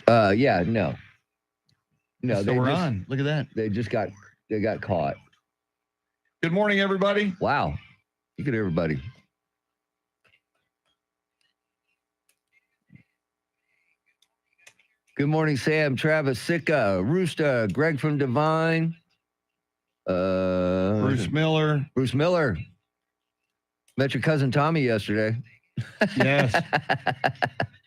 Yeah, no. No, so we're on. Look at that. They got caught. Good morning, everybody. Wow. Look at everybody. Good morning, Sam, Travis, Sika, Roosta, Greg from Divine. Bruce Miller. Bruce Miller. Met your cousin Tommy yesterday. Yes.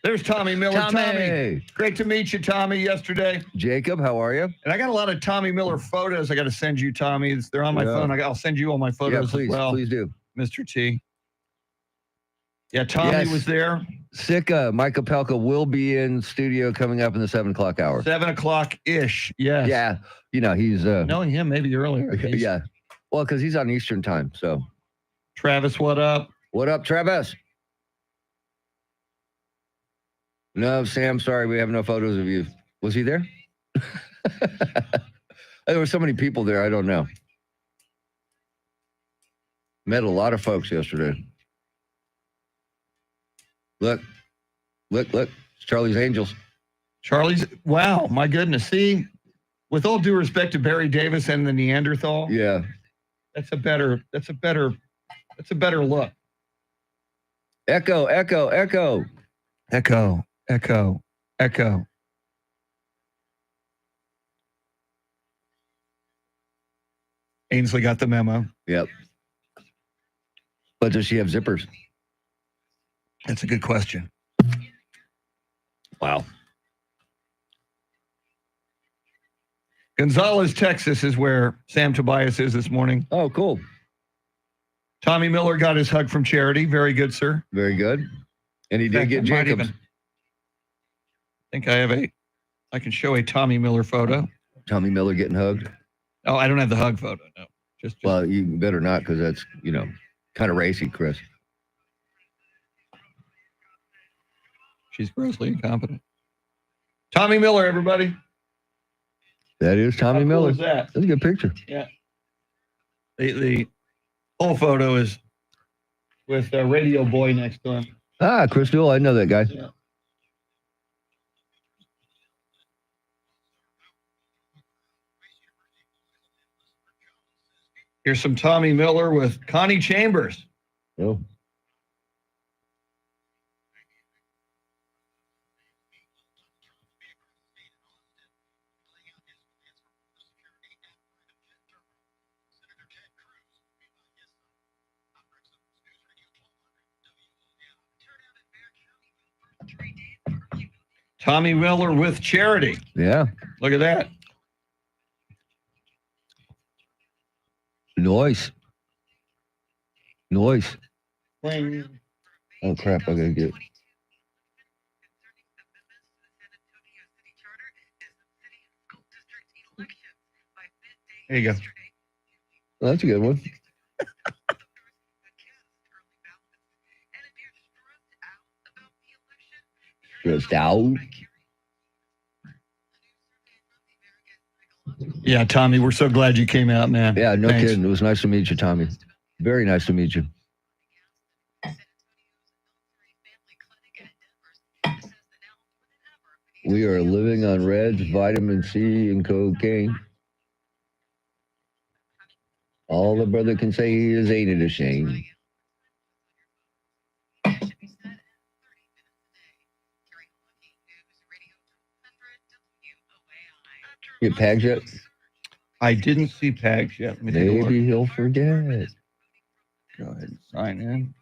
There's Tommy Miller. Tommy. Great to meet you, Tommy, yesterday. Jacob, how are you? And I got a lot of Tommy Miller photos I got to send you, Tommy. They're on my phone. I'll send you all my photos please, as well. Please do. Mr. T. Yeah, Tommy was there. Sika, Mike Opelka will be in studio coming up in the 7 o'clock hour. 7 o'clock-ish, yes. Yeah, he's... knowing him maybe earlier. Yeah. Well, because he's on Eastern time, so... Travis, what up? What up, Travis? No, Sam, sorry, we have no photos of you. Was he there? There were so many people there, I don't know. Met a lot of folks yesterday. Look. It's Charlie's Angels. Wow, my goodness. See, with all due respect to Barry Davis and the Neanderthal. Yeah. That's a better look. Echo. Ainsley got the memo. Yep. But does she have zippers? That's a good question. Wow. Gonzales, Texas is where Sam Tobias is this morning. Oh, cool. Tommy Miller got his hug from Charity. Very good, sir. Very good. And he did get Jacobs. I think I can show a Tommy Miller photo. Tommy Miller getting hugged? Oh, I don't have the hug photo, no. Just Well, you better not, because that's, kind of racy, Chris. She's grossly incompetent. Tommy Miller, everybody. That is Tommy Miller. What is that? That's a good picture. Yeah. The whole photo is with Radio Boy next to him. Ah, Chris Newell, I know that guy. Yeah. Here's some Tommy Miller with Connie Chambers. Oh. Tommy Miller with Charity. Yeah. Look at that. Noise. Ring. Oh, crap. I got to get it. There you go. Well, that's a good one. Stressed out. Yeah, Tommy, we're so glad you came out, man. Yeah, no Thanks. kidding. It was nice to meet you, Tommy. Very nice to meet you. We are living on Reds, vitamin C, and cocaine. All the brother can say is, ain't it a shame? Get Pags yet? I didn't see Pags yet. Maybe he'll forget. Go ahead and sign in.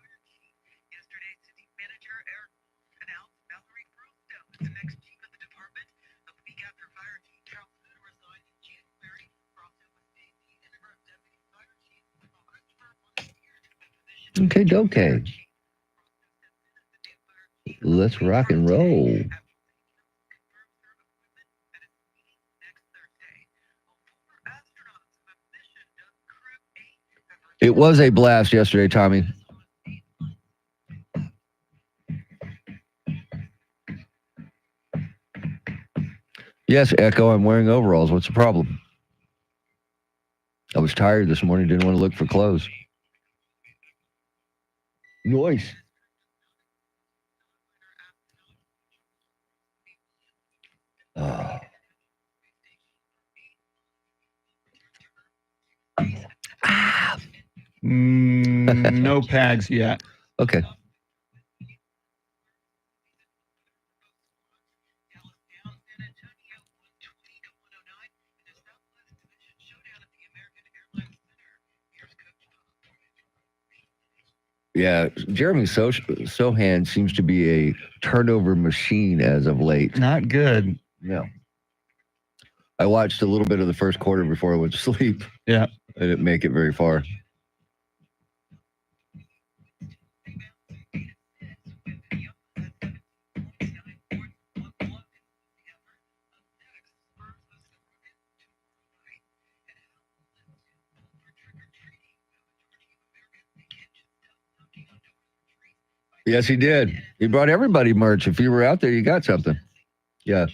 Okay. Let's rock and roll. It was a blast yesterday, Tommy. Yes, Echo, I'm wearing overalls. What's the problem? I was tired this morning, didn't want to look for clothes. Noise. Oh. No pags yet. Okay. Yeah, Jeremy Sohan seems to be a turnover machine as of late. Not good. No. I watched a little bit of the first quarter before I went to sleep. Yeah. I didn't make it very far. Yes, he did. He brought everybody merch. If you were out there, you got something. Yeah.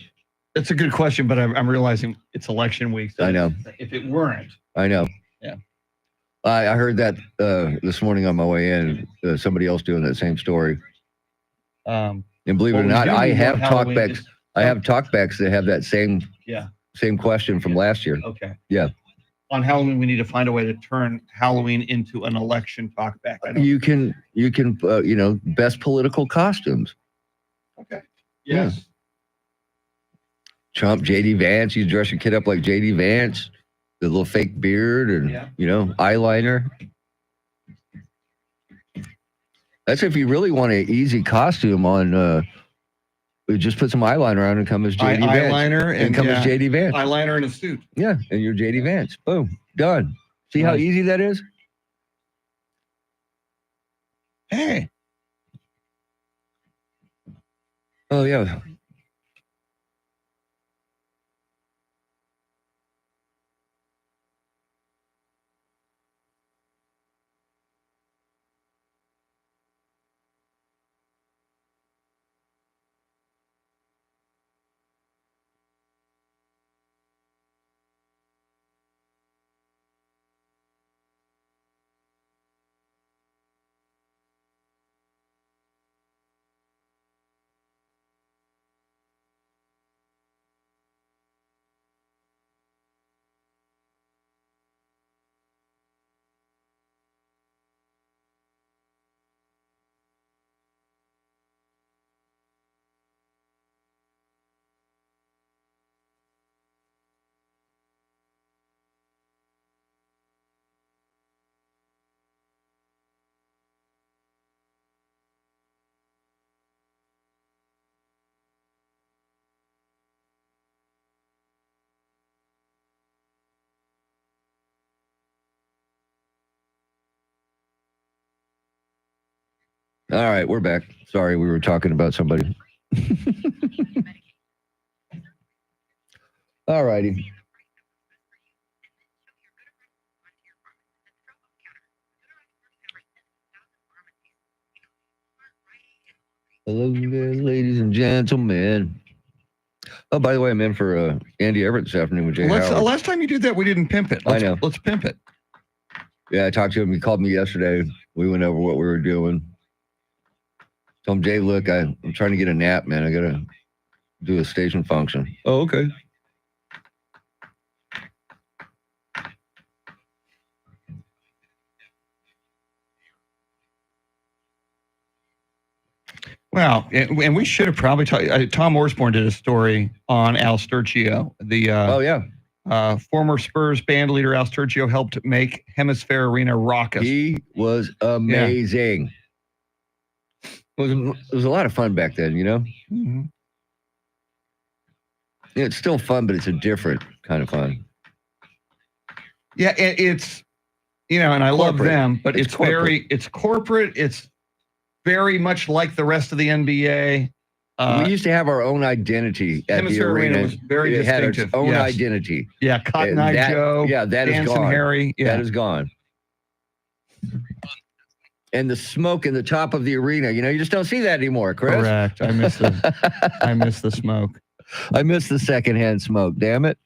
That's a good question, but I'm realizing it's election week. So I know. If it weren't. I know. Yeah. I heard that this morning on my way in, somebody else doing that same story. And believe it or not, I have talkbacks. I have talkbacks that have that same question from last year. Okay. Yeah. On Halloween, we need to find a way to turn Halloween into an election talkback. You can best political costumes. Okay. Yes. Yeah. Trump, JD Vance. You dress your kid up like JD Vance, the little fake beard and eyeliner. That's if you really want an easy costume on. Just put some eyeliner on and come as JD Vance. Eyeliner and come as JD Vance. Eyeliner in a suit. Yeah, and you're JD Vance. Boom, done. See how easy that is? Hey. Oh yeah. All right, we're back. Sorry, we were talking about somebody. All righty. Hello there, ladies and gentlemen. Oh, by the way, I'm in for Andy Everett this afternoon with Jay Howard. Last time you did that, we didn't pimp it. I know. Let's pimp it. Yeah, I talked to him. He called me yesterday. We went over what we were doing. Told him, Jay, look, I'm trying to get a nap, man. I got to do a station function. Oh, okay. Wow, and we should have probably talked. Tom Osborne did a story on Al Sturcio, the former Spurs band leader. Al Sturcio helped make Hemisphere Arena raucous. He was amazing. Yeah. It was a lot of fun back then, you know? Mm-hmm. Yeah, it's still fun, but it's a different kind of fun. Yeah, it's, and I love them, but it's corporate. It's corporate. It's very much like the rest of the NBA. We used to have our own identity at the arena. Was very distinctive. Had its own identity. Yeah, Cotton Eye Joe. Yeah, that is gone. Harry. Yeah. That is gone. And the smoke in the top of the arena, you just don't see that anymore, Chris. Correct. I miss the smoke. I miss the secondhand smoke. Damn it.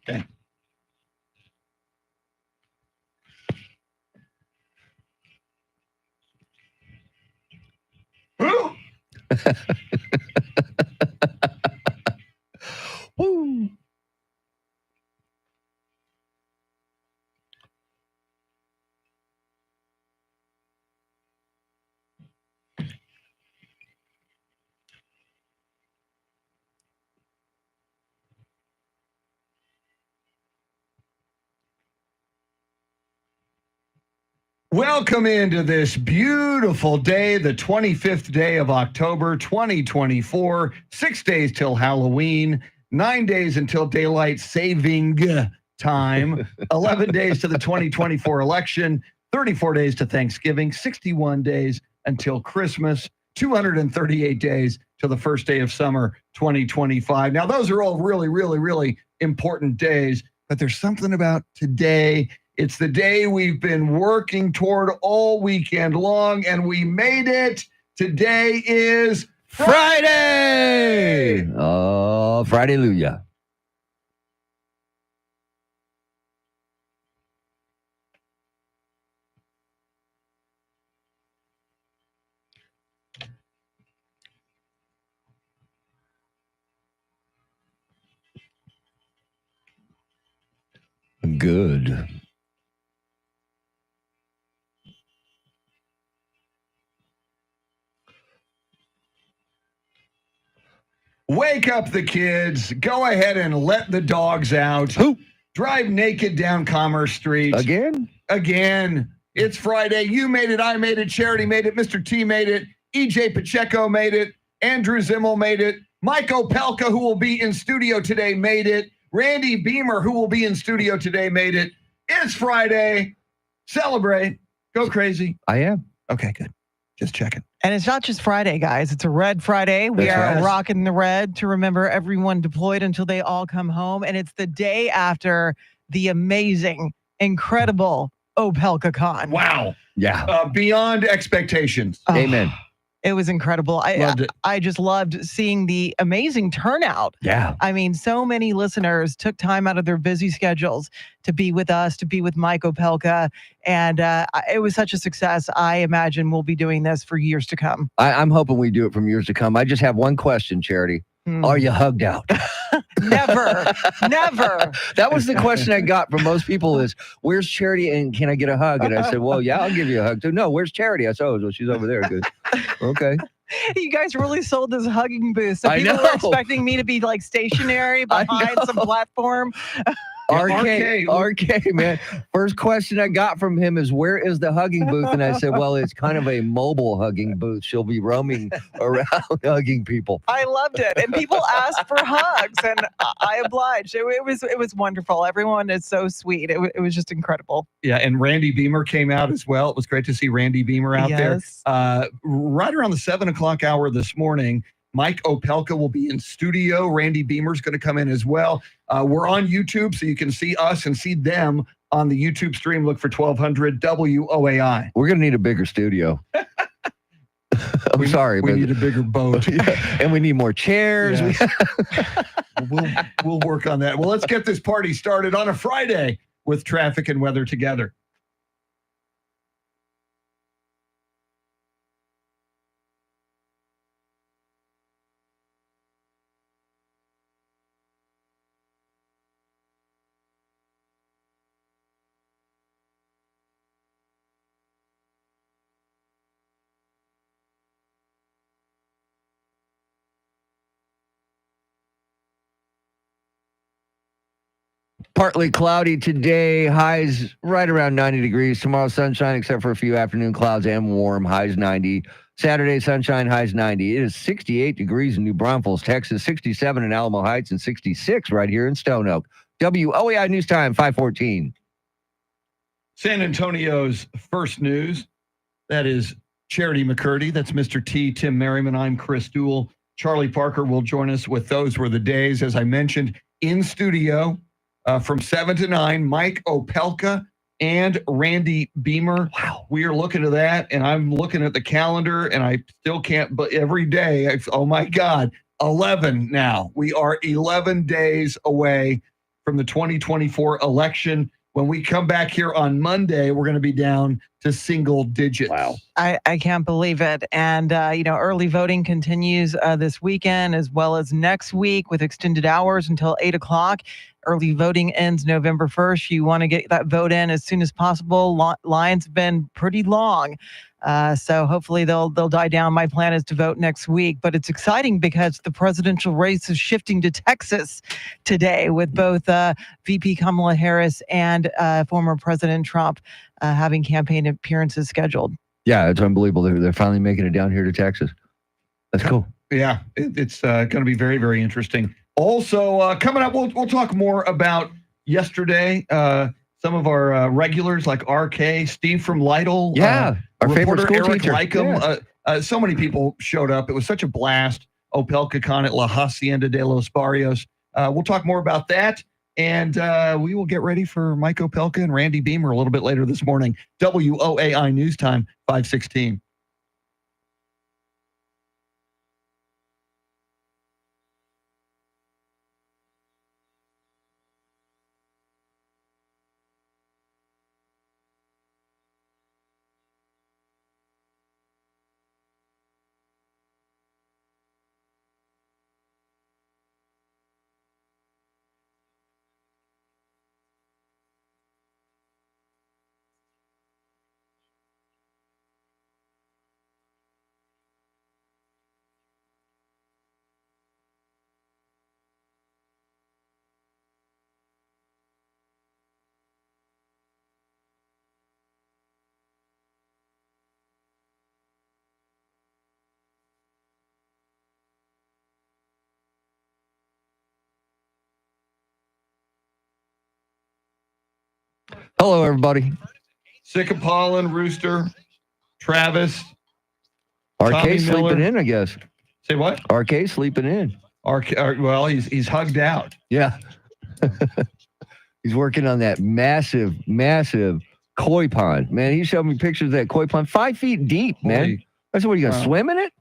Okay. Woo. Welcome into this beautiful day, the 25th day of October, 2024. 6 days till Halloween, 9 days until daylight saving time, 11 days to the 2024 election, 34 days to Thanksgiving, 61 days until Christmas, 238 days till the first day of summer, 2025. Now, those are all really, really, really important days, but there's something about today. It's the day we've been working toward all weekend long, and we made it. Today is Friday. Oh, Friday-luya. Good. Wake up the kids. Go ahead and let the dogs out. Who? Drive naked down Commerce Street. Again. It's Friday. You made it. I made it. Charity made it. Mr. T made it. EJ Pacheco made it. Andrew Zimmel made it. Mike Opelka, who will be in studio today, made it. Randy Beamer, who will be in studio today, made it. It's Friday. Celebrate. Go crazy. I am. Okay, good. Just checking. And it's not just Friday, guys. It's a Red Friday. We are rocking the red to remember everyone deployed until they all come home. And it's the day after the amazing, incredible Opelcon. Wow. Yeah. Beyond expectations. Amen. It was incredible. I just loved seeing the amazing turnout. Yeah. I mean, so many listeners took time out of their busy schedules to be with us, to be with Mike Opelka. And it was such a success. I imagine we'll be doing this for years to come. I'm hoping we do it from years to come. I just have one question, Charity. Are you hugged out? Never. That was the question I got from most people is, where's Charity and can I get a hug? And I said, well, yeah, I'll give you a hug too. No, where's Charity? I said, oh, well, she's over there. Good. Okay. You guys really sold this hugging booth. So people were expecting me to be like stationary behind some platform. RK, man. First question I got from him is, where is the hugging booth? And I said, well, it's kind of a mobile hugging booth. She'll be roaming around hugging people. I loved it. And people asked for hugs, and I obliged. It was wonderful. Everyone is so sweet. It was just incredible. Yeah, and Randy Beamer came out as well. It was great to see Randy Beamer out there. Right around the 7 o'clock hour this morning, Mike Opelka will be in studio. Randy Beamer's going to come in as well. We're on YouTube, so you can see us and see them on the YouTube stream. Look for 1200 WOAI. We're going to need a bigger studio. I'm sorry. We need a bigger boat. And we need more chairs. Yeah. We'll work on that. Well, let's get this party started on a Friday with traffic and weather together. Partly cloudy today, highs right around 90 degrees. Tomorrow, sunshine, except for a few afternoon clouds and warm, highs 90. Saturday, sunshine, highs 90. It is 68 degrees in New Braunfels, Texas, 67 in Alamo Heights, and 66 right here in Stone Oak. WOAI News Time, 5:14. San Antonio's first news. That is Charity McCurdy. That's Mr. T, Tim Merriman. I'm Chris Duell. Charlie Parker will join us with Those Were the Days. As I mentioned, in studio, from 7 to 9, Mike Opelka and Randy Beamer. Wow. We are looking at that, and I'm looking at the calendar, and I still can't, but every day, oh my God, 11 now. We are 11 days away from the 2024 election. When we come back here on Monday, we're going to be down to single digits. Wow. I can't believe it. And, early voting continues this weekend as well as next week with extended hours until 8 o'clock. Early voting ends November 1st. You want to get that vote in as soon as possible. Lines have been pretty long. So hopefully they'll die down. My plan is to vote next week, but it's exciting because the presidential race is shifting to Texas today with both VP Kamala Harris and former President Trump having campaign appearances scheduled. Yeah, it's unbelievable. They're finally making it down here to Texas. That's cool. Yeah, it's going to be very, very interesting. Also, coming up, we'll talk more about yesterday. Some of our regulars like RK, Steve from Lytle. Yeah, our favorite school Eric teacher. Lycum. Yeah. So many people showed up. It was such a blast. Opelka Con at La Hacienda de los Barrios. We'll talk more about that. And we will get ready for Mike Opelka and Randy Beamer a little bit later this morning. WOAI News Time, 5:16. Hello, everybody. Sycamore, Rooster, Travis. RK sleeping in, I guess. Say what? RK sleeping in. Well, he's hugged out. Yeah. He's working on that massive koi pond. Man, he showed me pictures of that koi pond, 5 feet deep, man. That's what, you going to swim in it?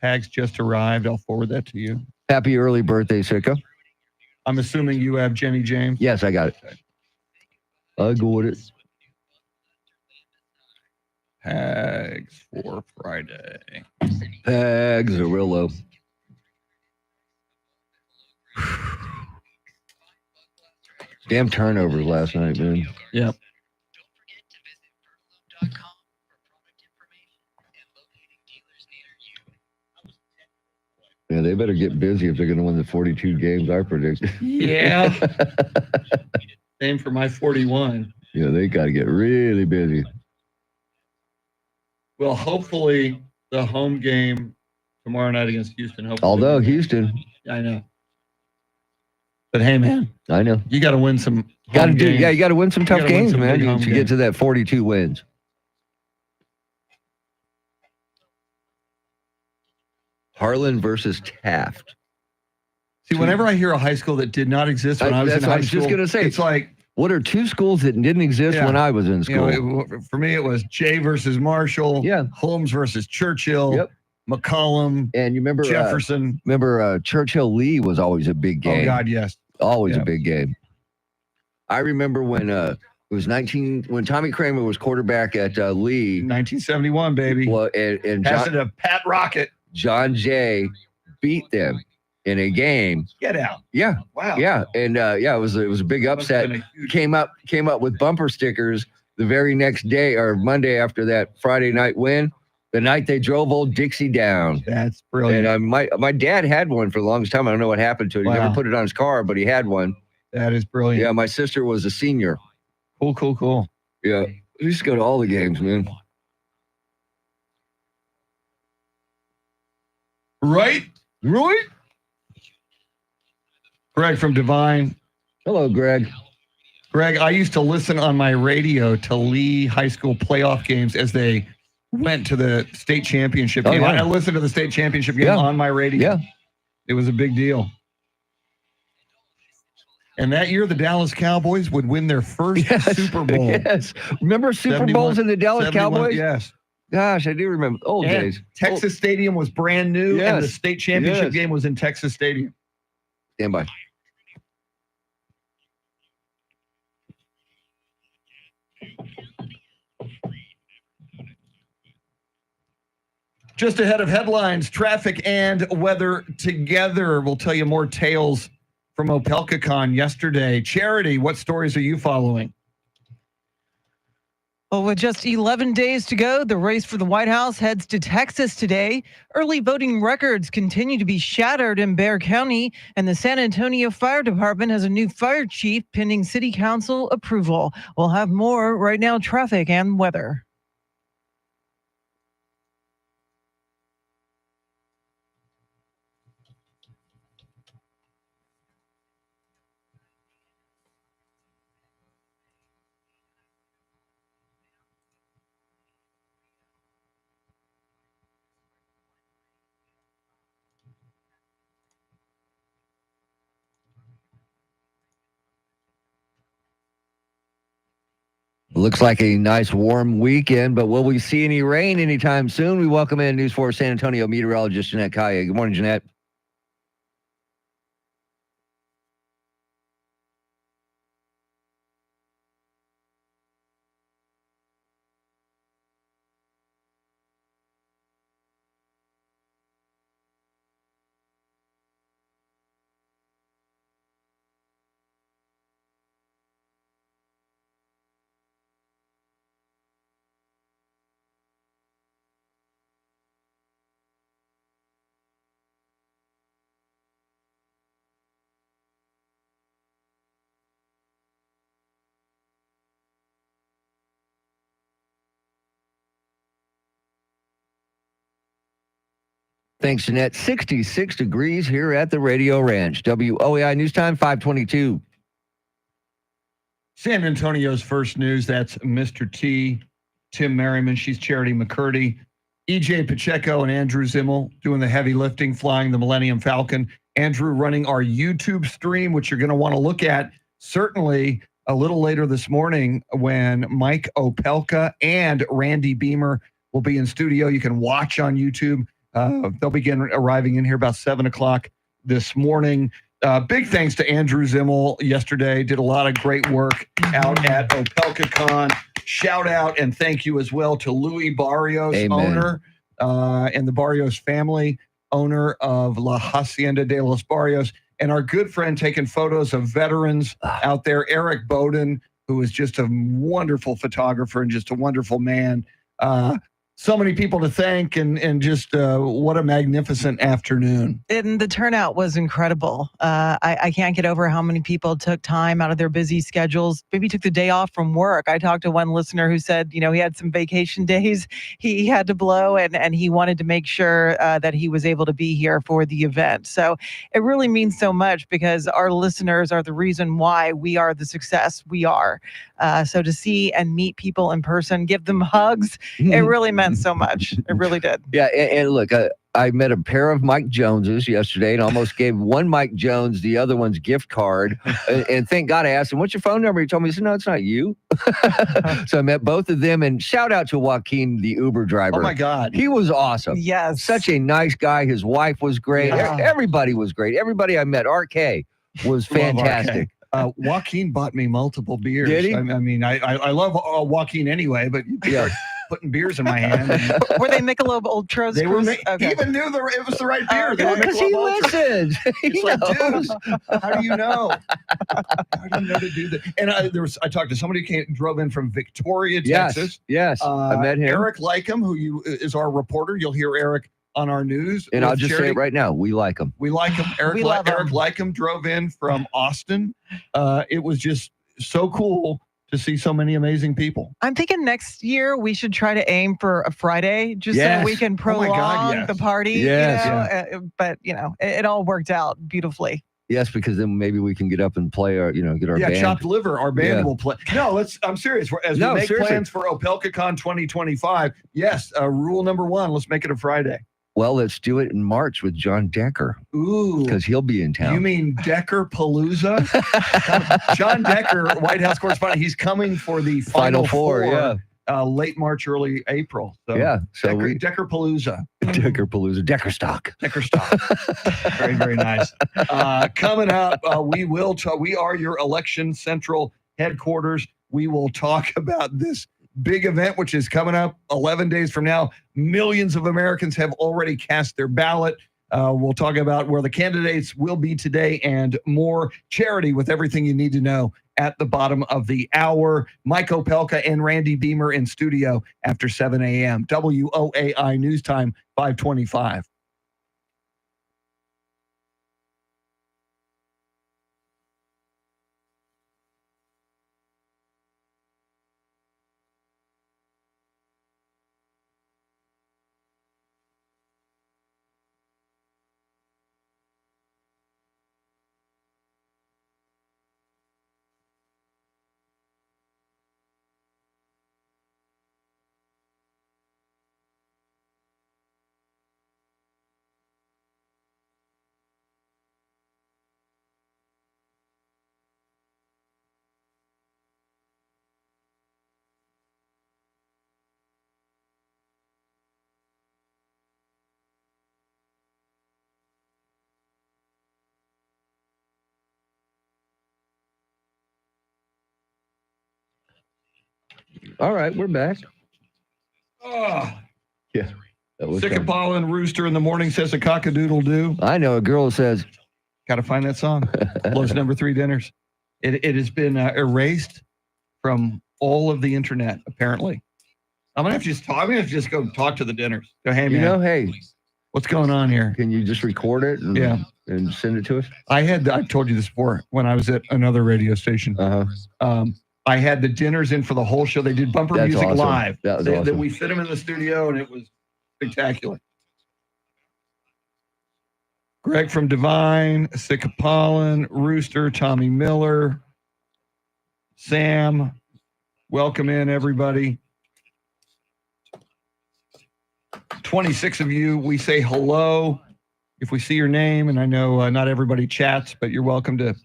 Hags just arrived. I'll forward that to you. Happy early birthday, Sicko. I'm assuming you have Jenny James? Yes, I got it. I got it. Hags for Friday. Hagsarillo. Damn turnovers last night, man. Yep. Yeah, they better get busy if they're going to win the 42 games I predict. Yeah. Same for my 41. Yeah, they got to get really busy. Well, hopefully the home game tomorrow night against Houston. Although Houston. I know. But hey, man. I know. You got to win some you got to win some tough games, man, to get to that 42 wins. Harlan versus Taft. See, whenever I hear a high school that did not exist when I was in high school, I was just going to say, it's like, what are two schools that didn't exist when I was in school? For me, it was Jay versus Marshall. Yeah. Holmes versus Churchill. Yep. McCollum. And you remember Jefferson. Churchill Lee was always a big game. Oh God, yes. Always a big game. I remember when it was when Tommy Kramer was quarterback at Lee. 1971, baby. Well, and passed it to Pat Rocket. John Jay beat them in a game. Get out. Yeah. Wow. Yeah. And it was a big upset. Came up with bumper stickers the very next day or Monday after that Friday night win. The night they drove old Dixie down. That's brilliant. And my dad had one for the longest time. I don't know what happened to it. He never put it on his car, but he had one. That is brilliant. Yeah, my sister was a senior. Cool. Yeah. We used to go to all the games, man. Right? Greg from Divine. Hello, Greg. Greg, I used to listen on my radio to Lee High School playoff games as they went to the state championship game. Yeah. I listened to the state championship game on my radio. Yeah. It was a big deal. And that year, the Dallas Cowboys would win their first Super Bowl. Yes. Remember Super Bowls in the Dallas Cowboys? Yes. Gosh, I do remember old days. Texas Stadium was brand new, and the state championship game was in Texas Stadium. Stand by. Just ahead of headlines, traffic and weather together. We'll tell you more tales from Opelcon yesterday. Charity, what stories are you following? Well, with just 11 days to go, the race for the White House heads to Texas today. Early voting records continue to be shattered in Bexar County, and the San Antonio Fire Department has a new fire chief pending city council approval. We'll have more right now, traffic and weather. Looks like a nice warm weekend, but will we see any rain anytime soon? We welcome in News 4 San Antonio meteorologist Jeanette Kaya. Good morning, Jeanette. Thanks, Jeanette. 66 degrees here at the Radio Ranch. WOAI News Time, 522. San Antonio's first news, that's Mr. T, Tim Merriman. She's Charity McCurdy. EJ Pacheco and Andrew Zimmel doing the heavy lifting, flying the Millennium Falcon. Andrew running our YouTube stream, which you're going to want to look at certainly a little later this morning when Mike Opelka and Randy Beamer will be in studio. You can watch on YouTube. They'll begin arriving in here about 7 o'clock this morning. Big thanks to Andrew Zimmel yesterday. Did a lot of great work out at Opelcon. Shout out and thank you as well to Louis Barrios, Amen. Owner, and the Barrios family, owner of La Hacienda de los Barrios, and our good friend taking photos of veterans out there, Eric Bowden, who is just a wonderful photographer and just a wonderful man. So many people to thank and just what a magnificent afternoon. And the turnout was incredible. I can't get over how many people took time out of their busy schedules, maybe took the day off from work. I talked to one listener who said, he had some vacation days he had to blow and he wanted to make sure that he was able to be here for the event. So it really means so much because our listeners are the reason why we are the success we are. So to see and meet people in person, give them hugs, it really meant so much. It really did. Yeah, and look, I met a pair of Mike Joneses yesterday and almost gave one Mike Jones the other one's gift card. And thank God I asked him, what's your phone number? He told me, he said, no, it's not you. So I met both of them, and shout out to Joaquin, the Uber driver. Oh, my God. He was awesome. Yes. Such a nice guy. His wife was great. Yeah. Everybody was great. Everybody I met, RK, was fantastic. Joaquin bought me multiple beers. Did he? I mean, I love Joaquin anyway, but yeah. Putting beers in my hand. Were they Michelob Ultras? They were. Okay. He even knew it was the right beer. They were Because he Michelob Ultras. listens. It's like, dude, how do you know? How do you know to do that? And I talked to somebody who drove in from Victoria, Texas. Yes, I met him. Eric Lycum, who is our reporter. You'll hear Eric on our news. And I'll just say it right now. We like him. We like him. Eric Lycum drove in from Austin. It was just so cool to see so many amazing people. I'm thinking next year we should try to aim for a Friday just so we can prolong the party. Yes. But it all worked out beautifully. Yes, because then maybe we can get up and play our, get our band. Chopped Liver, our band will play. No, I'm serious. As we make plans for Opelcon 2025, yes, rule number one, let's make it a Friday. Well, let's do it in March with John Decker. Ooh. Because he'll be in town. You mean Decker Palooza? John Decker, White House correspondent, he's coming for the Final Four. Late March, early April. So Decker Palooza. Decker Palooza. Decker Stock. Very, very nice. Coming up, we will talk. We are your Election Central headquarters. We will talk about this big event, which is coming up 11 days from now. Millions of Americans have already cast their ballot. We'll talk about where the candidates will be today and more. Charity with everything you need to know at the bottom of the hour. Mike Opelka and Randy Beamer in studio after 7 a.m. WOAI News Time 525. All right, we're back. Oh. Yeah. Sickapallin Rooster in the morning says a cock-a-doodle-doo. I know a girl says. Got to find that song. Lowe's number 3 dinners. It has been erased from all of the internet, apparently. I'm gonna have to just go talk to the dinners. Go, hey, man. Hey, what's going on here? Can you just record it and send it to us? I've told you this before when I was at another radio station. I had the dinners in for the whole show. They did bumper music awesome. live. That was awesome. We fit them in the studio, and it was spectacular. Greg from Divine, Sickapallin, Rooster, Tommy Miller, Sam. Welcome in, everybody. 26 of you, we say hello if we see your name, and I know not everybody chats, but you're welcome to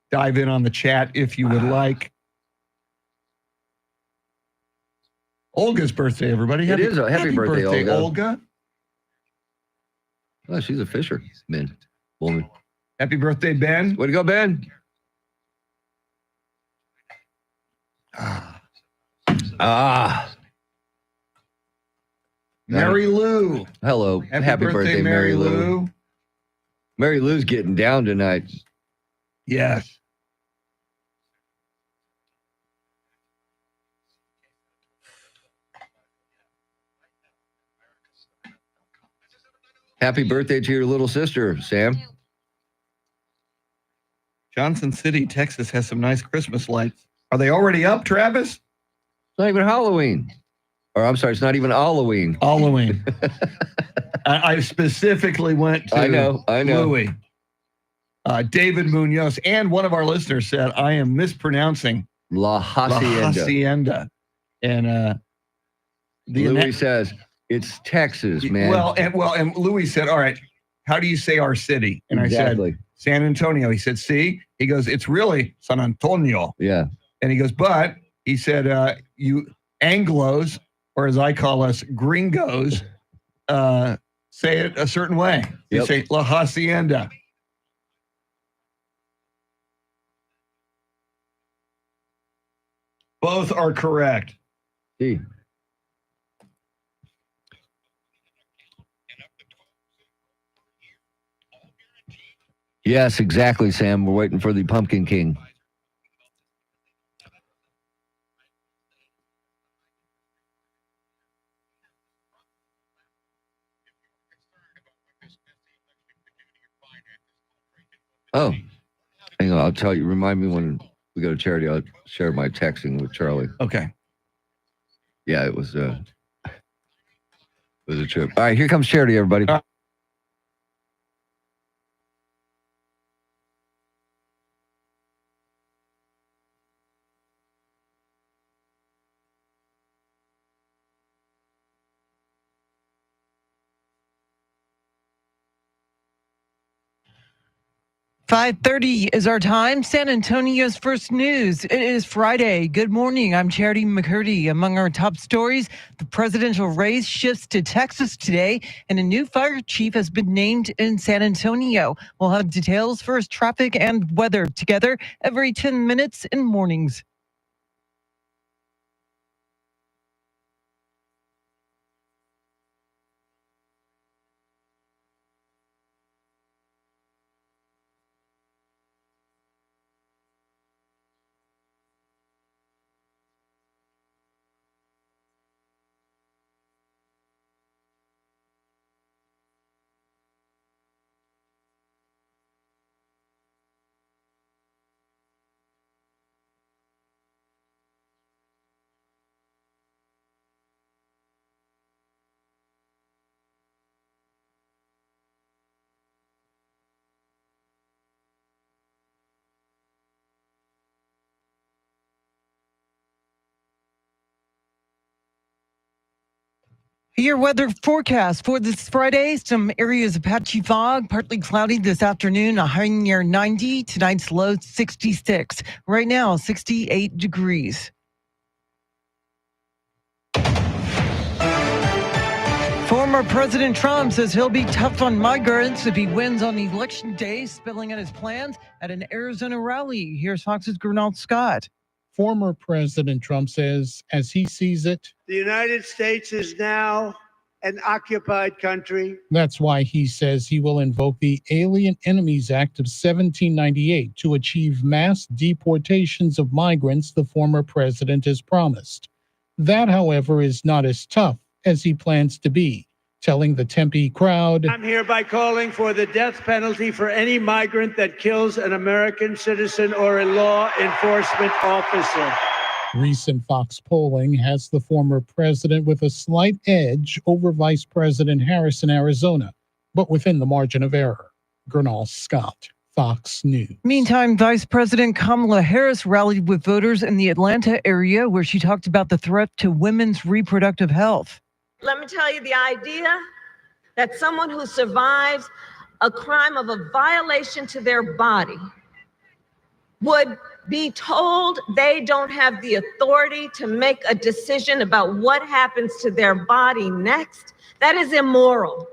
dive in on the chat if you would like. Olga's birthday, everybody. It is a happy birthday, Olga. Oh, she's a fisherman woman. Happy birthday, Ben. Way to go, Ben. Mary Lou. Hello. Happy birthday, Mary Lou. Mary Lou's getting down tonight. Yes. Happy birthday to your little sister, Sam. Johnson City, Texas has some nice Christmas lights. Are they already up, Travis? It's not even Halloween. Or I'm sorry, it's not even Halloween. Halloween. I specifically went to I know. Louis. David Munoz, and one of our listeners said, I am mispronouncing La Hacienda. And Louis says, it's Texas, man. Well, and Louis said, all right, how do you say our city? And exactly. I said, San Antonio. He said, see? He goes, it's really San Antonio. Yeah. And he goes, but he said, you Anglos, or as I call us, gringos, say it a certain way. You say La Hacienda. Both are correct. See. Yes, exactly, Sam. We're waiting for the Pumpkin King. Oh, hang on. I'll tell you. Remind me when we go to charity. I'll share my texting with Charlie. Okay. Yeah, it was a trip. All right, here comes charity, everybody. .30 is our time. San Antonio's first news. It is Friday. Good morning. I'm Charity McCurdy. Among our top stories, the presidential race shifts to Texas today, and a new fire chief has been named in San Antonio. We'll have details, first traffic and weather together every 10 minutes in mornings. Your weather forecast for this Friday, some areas of patchy fog, partly cloudy this afternoon, a high near 90. Tonight's low 66. Right now, 68 degrees. Former President Trump says he'll be tough on migrants if he wins on Election Day, spilling out his plans at an Arizona rally. Here's Fox's Gernald Scott. Former President Trump says, as he sees it, the United States is now an occupied country. That's why he says he will invoke the Alien Enemies Act of 1798 to achieve mass deportations of migrants the former president has promised. That, however, is not as tough as he plans to be, telling the Tempe crowd, I'm hereby calling for the death penalty for any migrant that kills an American citizen or a law enforcement officer. Recent Fox polling has the former president with a slight edge over Vice President Harris in Arizona, but within the margin of error. Gernald Scott, Fox News. Meantime, Vice President Kamala Harris rallied with voters in the Atlanta area where she talked about the threat to women's reproductive health. Let me tell you, the idea that someone who survives a crime of a violation to their body would be told they don't have the authority to make a decision about what happens to their body next, that is immoral.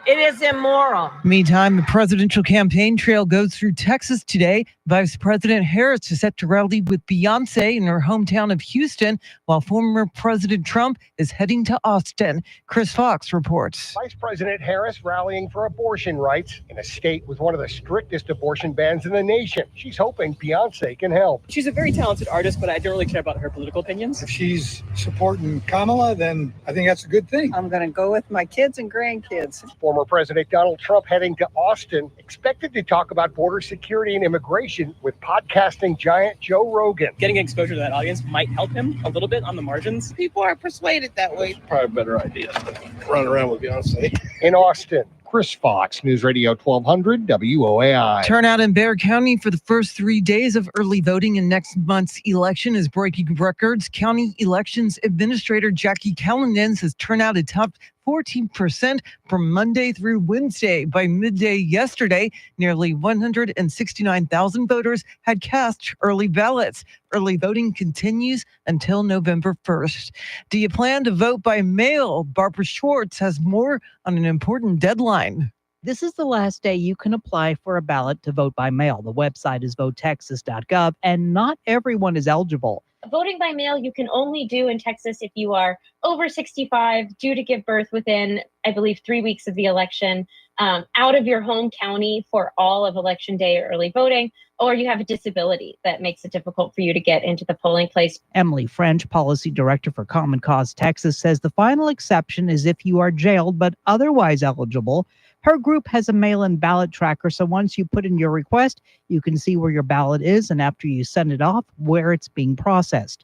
It is immoral. Meantime, the presidential campaign trail goes through Texas today. Vice President Harris is set to rally with Beyonce in her hometown of Houston, while former President Trump is heading to Austin. Chris Fox reports. Vice President Harris rallying for abortion rights in a state with one of the strictest abortion bans in the nation. She's hoping Beyonce can help. She's a very talented artist, but I don't really care about her political opinions. If she's supporting Kamala, then I think that's a good thing. I'm going to go with my kids and grandkids. Former President Donald Trump heading to Austin, expected to talk about border security and immigration with podcasting giant Joe Rogan. Getting exposure to that audience might help him a little bit on the margins. People are persuaded that way. Probably a better idea than running around with Beyonce. In Austin, Chris Fox, News Radio 1200 WOAI. Turnout in Bexar County for the first 3 days of early voting in next month's election is breaking records. County Elections Administrator Jackie Callanan says turnout had topped 14% from Monday through Wednesday. By midday yesterday, nearly 169,000 voters had cast early ballots. Early voting continues until November 1st. Do you plan to vote by mail? Barbara Schwartz has more on an important deadline. This is the last day you can apply for a ballot to vote by mail. The website is votetexas.gov, and not everyone is eligible. Voting by mail you can only do in Texas if you are over 65, due to give birth within, I believe, 3 weeks of the election, out of your home county for all of Election Day or early voting, or you have a disability that makes it difficult for you to get into the polling place. Emily French, Policy Director for Common Cause Texas, says the final exception is if you are jailed but otherwise eligible. Her group has a mail-in ballot tracker, so once you put in your request, you can see where your ballot is, and after you send it off, where it's being processed.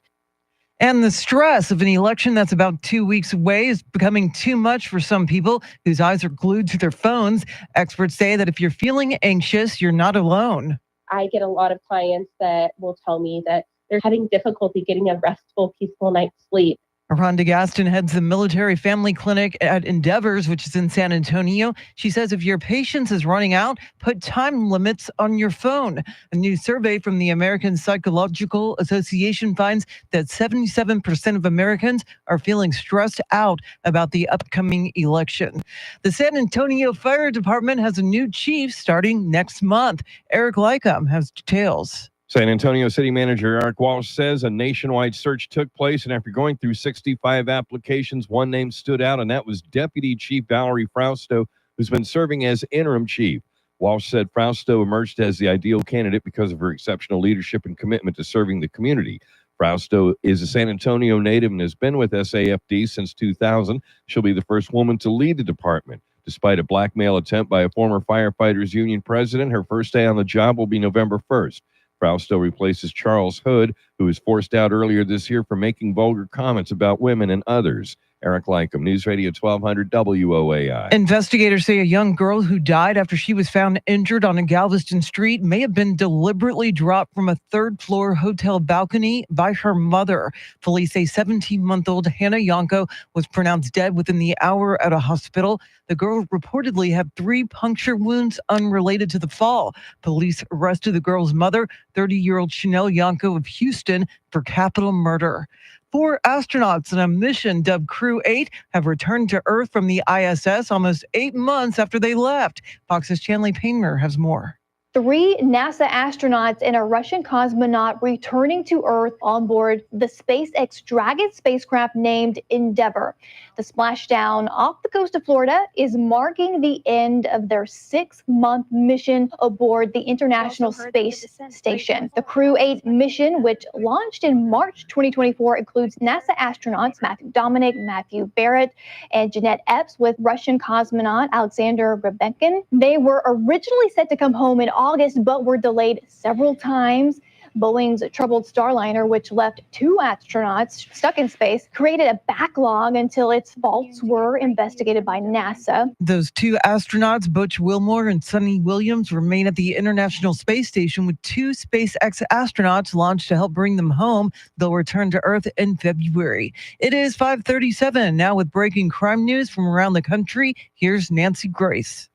And the stress of an election that's about 2 weeks away is becoming too much for some people whose eyes are glued to their phones. Experts say that if you're feeling anxious, you're not alone. I get a lot of clients that will tell me that they're having difficulty getting a restful, peaceful night's sleep. Rhonda Gaston heads the Military Family Clinic at Endeavors, which is in San Antonio. She says if your patience is running out, put time limits on your phone. A new survey from the American Psychological Association finds that 77% of Americans are feeling stressed out about the upcoming election. The San Antonio Fire Department has a new chief starting next month. Eric Lycom has details. San Antonio City Manager Eric Walsh says a nationwide search took place, and after going through 65 applications, one name stood out, and that was Deputy Chief Valerie Frausto, who's been serving as interim chief. Walsh said Frausto emerged as the ideal candidate because of her exceptional leadership and commitment to serving the community. Frausto is a San Antonio native and has been with SAFD since 2000. She'll be the first woman to lead the department. Despite a blackmail attempt by a former firefighters union president, her first day on the job will be November 1st. Frausto replaces Charles Hood, who was forced out earlier this year for making vulgar comments about women and others. Eric Lycum, News Radio 1200 WOAI. Investigators say a young girl who died after she was found injured on a Galveston street may have been deliberately dropped from a third-floor hotel balcony by her mother. Police say 17-month-old Hannah Yonko was pronounced dead within the hour at a hospital. The girl reportedly had 3 puncture wounds unrelated to the fall. Police arrested the girl's mother, 30-year-old Chanel Yonko of Houston, for capital murder. 4 astronauts on a mission dubbed Crew 8 have returned to Earth from the ISS almost 8 months after they left. Fox's Chanley Paymer has more. 3 NASA astronauts and a Russian cosmonaut returning to Earth on board the SpaceX Dragon spacecraft named Endeavour. The splashdown off the coast of Florida is marking the end of their 6-month mission aboard the International Space Station. The Crew 8 mission, which launched in March 2024, includes NASA astronauts Matthew Dominic, Matthew Barrett, and Jeanette Epps with Russian cosmonaut Alexander Rebenkin. They were originally set to come home in August, but were delayed several times. Boeing's troubled Starliner, which left 2 astronauts stuck in space, created a backlog until its faults were investigated by NASA. Those 2 astronauts, Butch Wilmore and Sonny Williams, remain at the International Space Station with 2 SpaceX astronauts launched to help bring them home. They'll return to Earth in February. It is 5:37 now with breaking crime news from around the country. Here's Nancy Grace.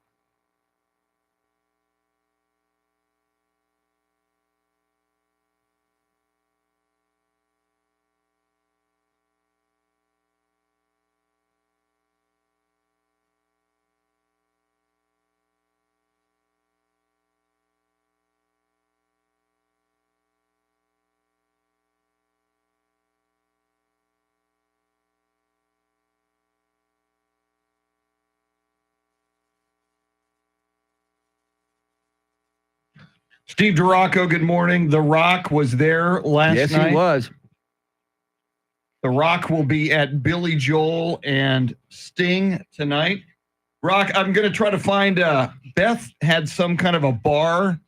Steve DeRocco, good morning. The Rock was there last night. Yes, he was. The Rock will be at Billy Joel and Sting tonight. Rock, I'm going to try to find Beth had some kind of a bar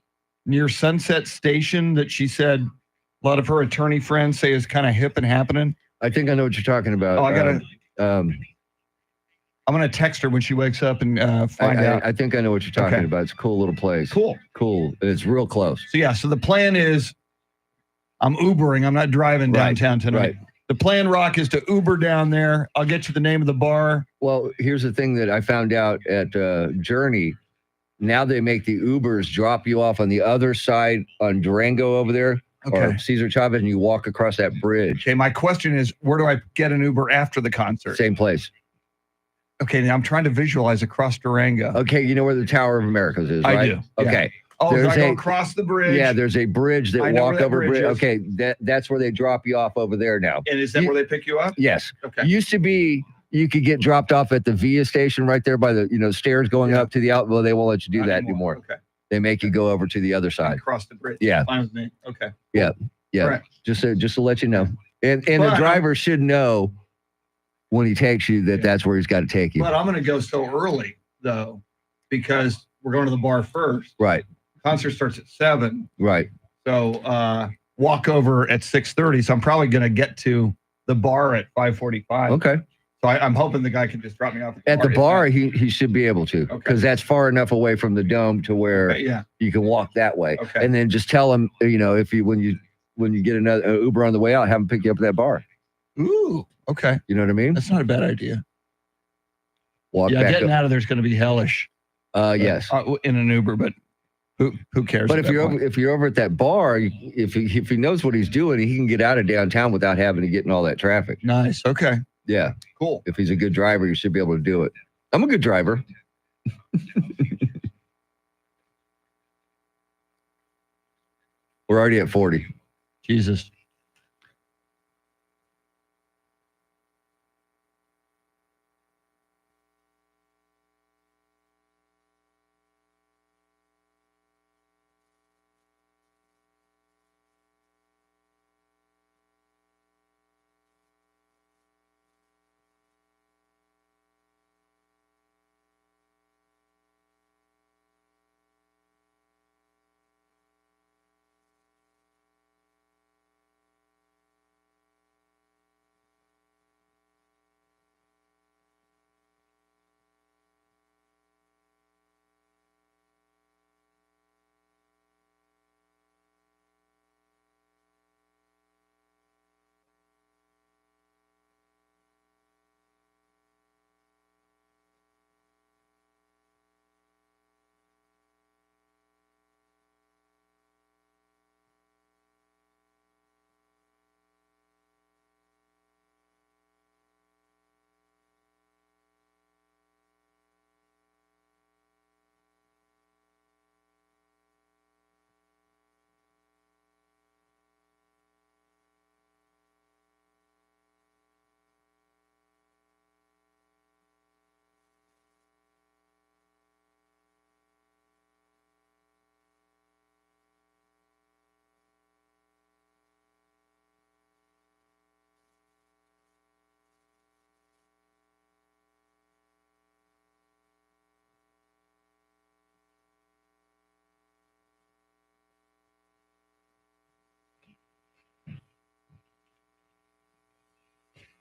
near Sunset Station that she said a lot of her attorney friends say is kind of hip and happening. I think I know what you're talking about. Oh, I'm going to text her when she wakes up and find out. I think I know what you're talking about. It's a cool little place. Cool. And it's real close. So the plan is I'm Ubering. I'm not driving downtown tonight. Right. The plan, Rock, is to Uber down there. I'll get you the name of the bar. Well, here's the thing that I found out at Journey. Now they make the Ubers drop you off on the other side on Durango over there. Or Cesar Chavez, and you walk across that bridge. Okay, my question is, where do I get an Uber after the concert? Same place. Okay, now I'm trying to visualize across Durango. Okay, you know where the Tower of Americas is, right? I do. Okay. Oh, so I go across the bridge? Yeah, there's a bridge that walk over bridge. Is. Okay, that's where they drop you off over there now. And is that where they pick you up? Yes. Okay. Used to be you could get dropped off at the Via station right there by the stairs going up to the out. Well, they won't let you do that anymore. Okay. They make you go over to the other side. Across the bridge. Yeah. Fine with me. Okay. Yeah. Yeah. Right. Just to let you know. And the driver should know when he takes you that's where he's got to take you. But I'm going to go so early, though, because we're going to the bar first. Right. Concert starts at 7. Right. So walk over at 6:30. So I'm probably going to get to the bar at 5:45. Okay. So I'm hoping the guy can just drop me off at the bar. He should be able to, because that's far enough away from the dome to where you can walk that way. Okay. And then just tell him, if you when you get another Uber on the way out, have him pick you up at that bar. Ooh. Okay. You know what I mean? That's not a bad idea. Walk back getting up. out of there's going to be hellish. Yes. In an Uber, but who cares? But if you're over at that bar, if he knows what he's doing, he can get out of downtown without having to get in all that traffic. Nice. Okay. Yeah. Cool. If he's a good driver, you should be able to do it. I'm a good driver. We're already at 40. Jesus.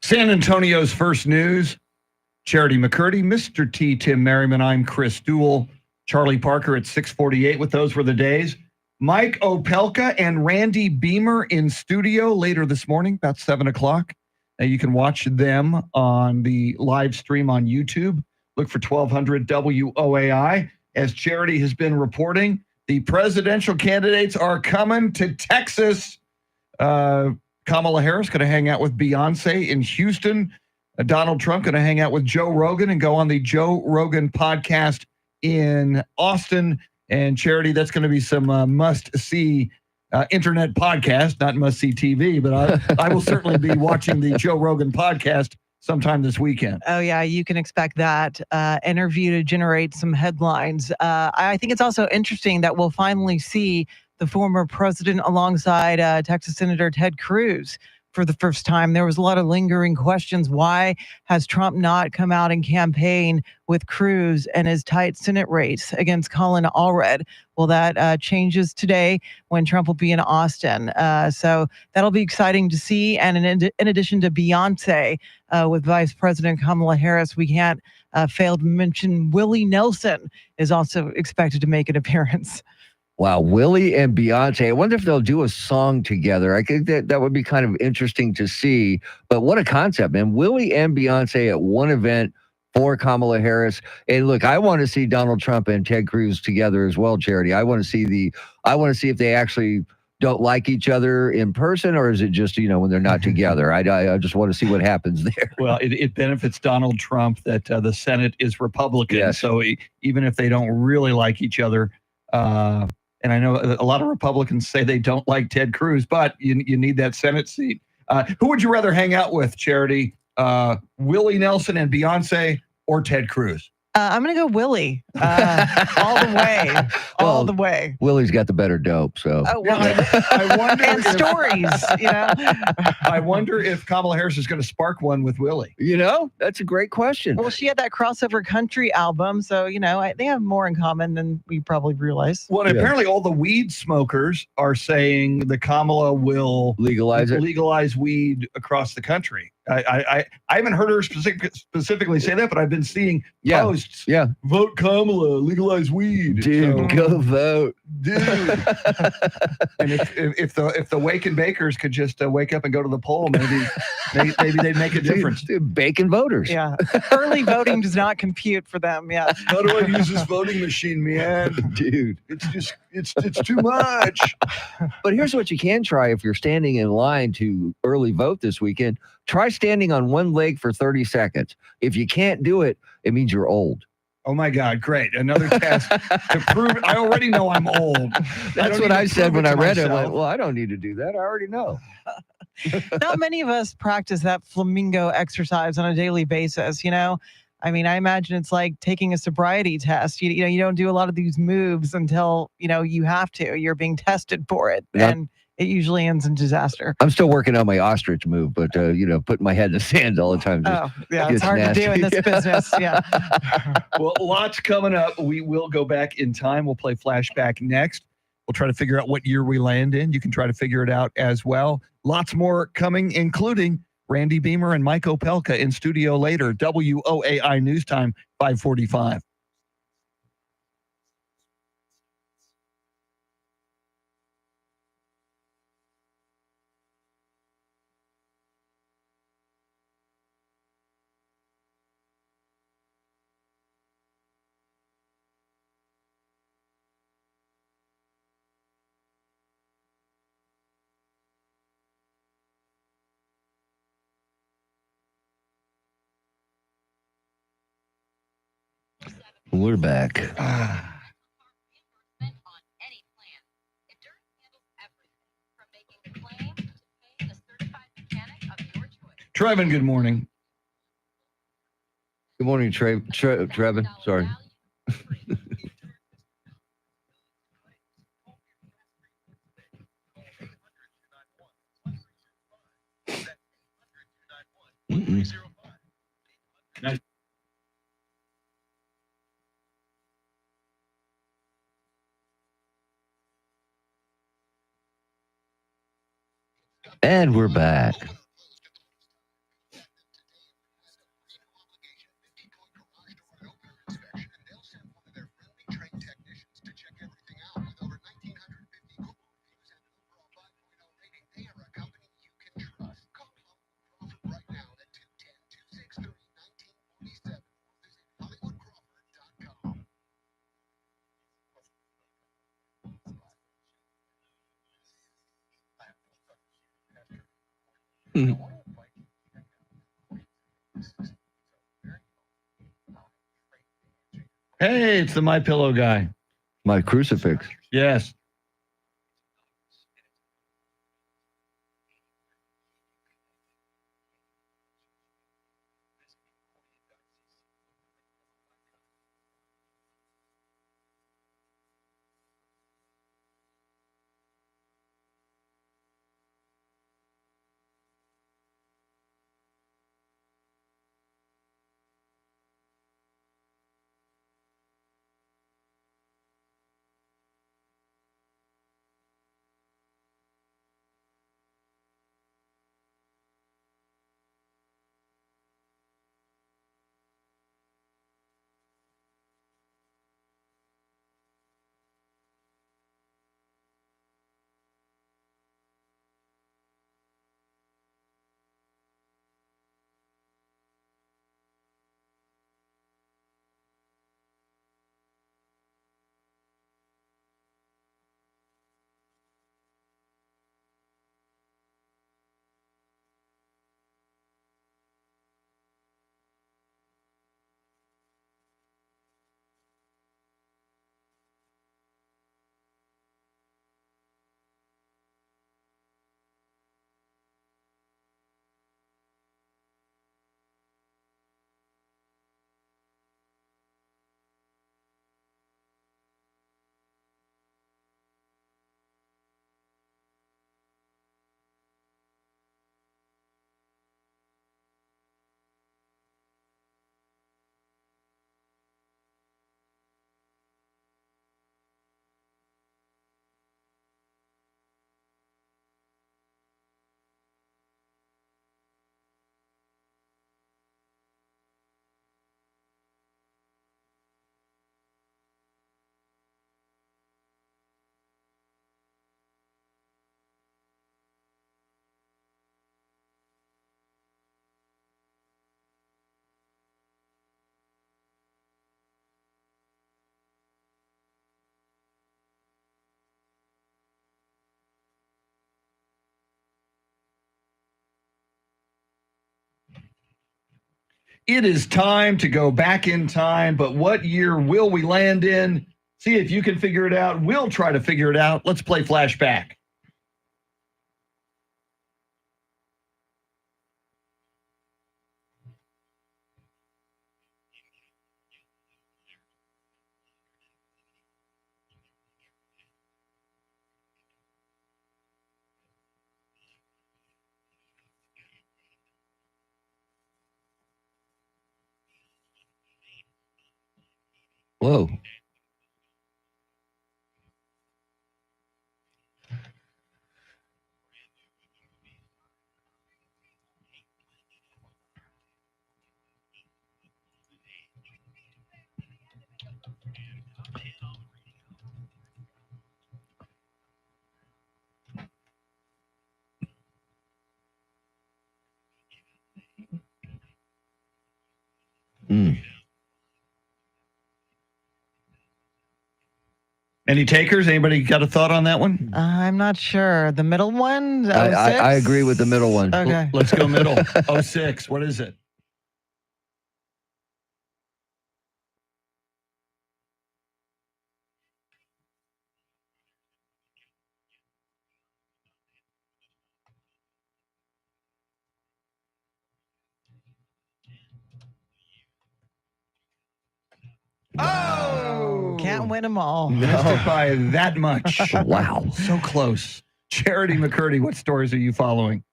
San Antonio's First News. Charity McCurdy, Mr. T, Tim Merriman. I'm Chris Duell. Charlie Parker at 6:48 with Those Were the Days. Mike Opelka and Randy Beamer in studio later this morning, about 7 o'clock. You can watch them on the live stream on YouTube. Look for 1200 WOAI. As Charity has been reporting, the presidential candidates are coming to Texas. Kamala Harris going to hang out with Beyonce in Houston. Donald Trump going to hang out with Joe Rogan and go on the Joe Rogan podcast in Austin. And Charity, that's going to be some must-see internet podcast, not must-see TV, but I will certainly be watching the Joe Rogan podcast sometime this weekend. Oh, yeah, you can expect that interview to generate some headlines. I think it's also interesting that we'll finally see the former president alongside Texas Senator Ted Cruz for the first time. There was a lot of lingering questions. Why has Trump not come out and campaign with Cruz and his tight Senate race against Colin Allred? Well, that changes today when Trump will be in Austin. So that'll be exciting to see. And in addition to Beyonce with Vice President Kamala Harris, we can't fail to mention Willie Nelson is also expected to make an appearance. Wow, Willie and Beyonce. I wonder if they'll do a song together. I think that would be kind of interesting to see. But what a concept, man. Willie and Beyonce at one event for Kamala Harris. And look, I want to see Donald Trump and Ted Cruz together as well, Charity. I want to see if they actually don't like each other in person, or is it just, when they're not together? I just want to see what happens there. Well, it benefits Donald Trump that the Senate is Republican. Yes. So even if they don't really like each other, and I know a lot of Republicans say they don't like Ted Cruz, but you need that Senate seat. Who would you rather hang out with, Charity? Willie Nelson and Beyonce or Ted Cruz? I'm going to go Willie all the way. All the way. Willie's got the better dope, so. Oh, well, I wonder and stories, I wonder if Kamala Harris is going to spark one with Willie. That's a great question. Well, she had that crossover country album, so, they have more in common than we probably realize. Well, apparently all the weed smokers are saying that Kamala will legalize weed across the country. I haven't heard her specifically say that, but I've been seeing posts. Yeah. Vote Kamala, legalize weed. Dude, go vote. Dude. And if the Wake and Bakers could just wake up and go to the poll, maybe they'd make a difference. Dude, bacon voters. Yeah. Early voting does not compute for them. Yeah. How do I use this voting machine, man? Dude. It's too much. But here's what you can try if you're standing in line to early vote this weekend. Try standing on one leg for 30 seconds. If you can't do it, it means you're old. Oh my God, great. Another test to prove it. I already know I'm old. That's what I said when I read it. Well, I don't need to do that. I already know. Not many of us practice that flamingo exercise on a daily basis, I mean, I imagine it's like taking a sobriety test. You don't do a lot of these moves until, you have to. You're being tested for it. Yep. And it usually ends in disaster. I'm still working on my ostrich move, but, putting my head in the sand all the time. It's hard to do in this business. Yeah. Well, lots coming up. We will go back in time. We'll play Flashback next. We'll try to figure out what year we land in. You can try to figure it out as well. Lots more coming, including Randy Beamer and Mike Opelka in studio later. WOAI News Time, 5:45. We're back. Trevin, good morning. Good morning, Trevin. Sorry. And we're back. Hey, it's the My Pillow guy. My crucifix. Yes. It is time to go back in time, but what year will we land in? See if you can figure it out. We'll try to figure it out. Let's play Flashback. Whoa. Any takers? Anybody got a thought on that one? I'm not sure. The middle one? I agree with the middle one. Okay. Let's go middle. 06. What is it? Oh! Can't win them all. Missed it by that much. Wow. So close. Charity McCurdy, what stories are you following?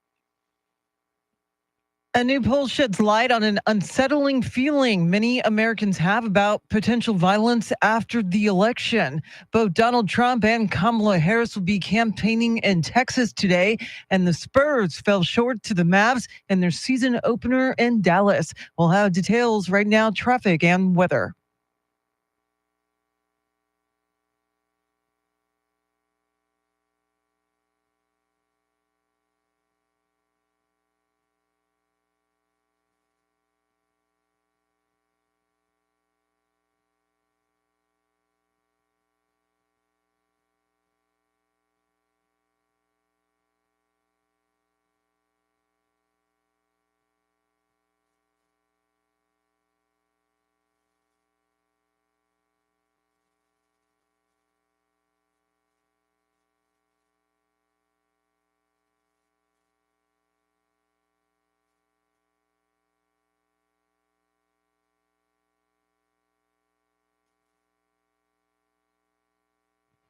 A new poll sheds light on an unsettling feeling many Americans have about potential violence after the election. Both Donald Trump and Kamala Harris will be campaigning in Texas today, and the Spurs fell short to the Mavs in their season opener in Dallas. We'll have details right now, traffic and weather.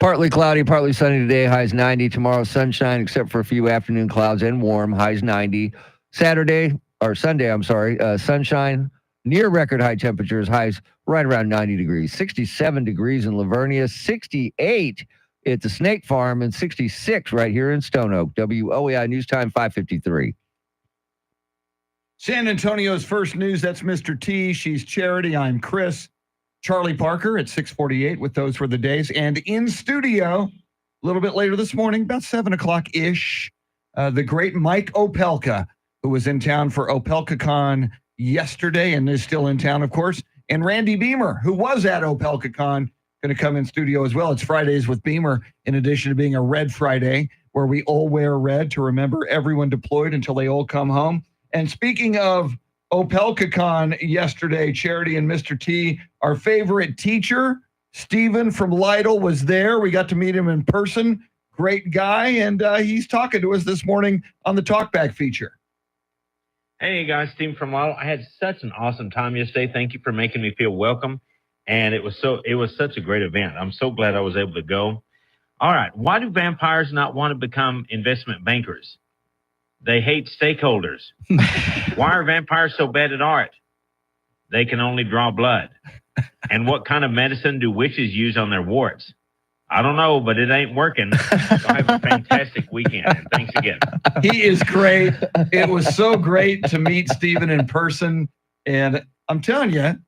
Partly cloudy, partly sunny today. Highs 90. Tomorrow, sunshine, except for a few afternoon clouds and warm. Highs 90. Sunday, sunshine, near record high temperatures. Highs right around 90 degrees. 67 degrees in Livonia. 68 at the Snake Farm, and 66 right here in Stone Oak. WOAI News Time 5:53. San Antonio's first news. That's Mr. T. She's Charity. I'm Chris. Charlie Parker at 6:48 with those were the days. And in studio, a little bit later this morning, about 7 o'clock-ish, the great Mike Opelka, who was in town for Opelcon yesterday and is still in town, of course. And Randy Beamer, who was at Opelcon, going to come in studio as well. It's Fridays with Beamer, in addition to being a Red Friday, where we all wear red to remember everyone deployed until they all come home. And speaking of Opelcon yesterday, Charity and Mr. T, our favorite teacher, Stephen from Lytle, was there. We got to meet him in person. Great guy, and he's talking to us this morning on the Talkback feature. Hey guys, Stephen from Lytle. I had such an awesome time yesterday. Thank you for making me feel welcome. And it was such a great event. I'm so glad I was able to go. All right, why do vampires not want to become investment bankers? They hate stakeholders. Why are vampires so bad at art? They can only draw blood. And what kind of medicine do witches use on their warts? I don't know, but it ain't working. So have a fantastic weekend. And thanks again. He is great. It was so great to meet Stephen in person. And I'm telling you,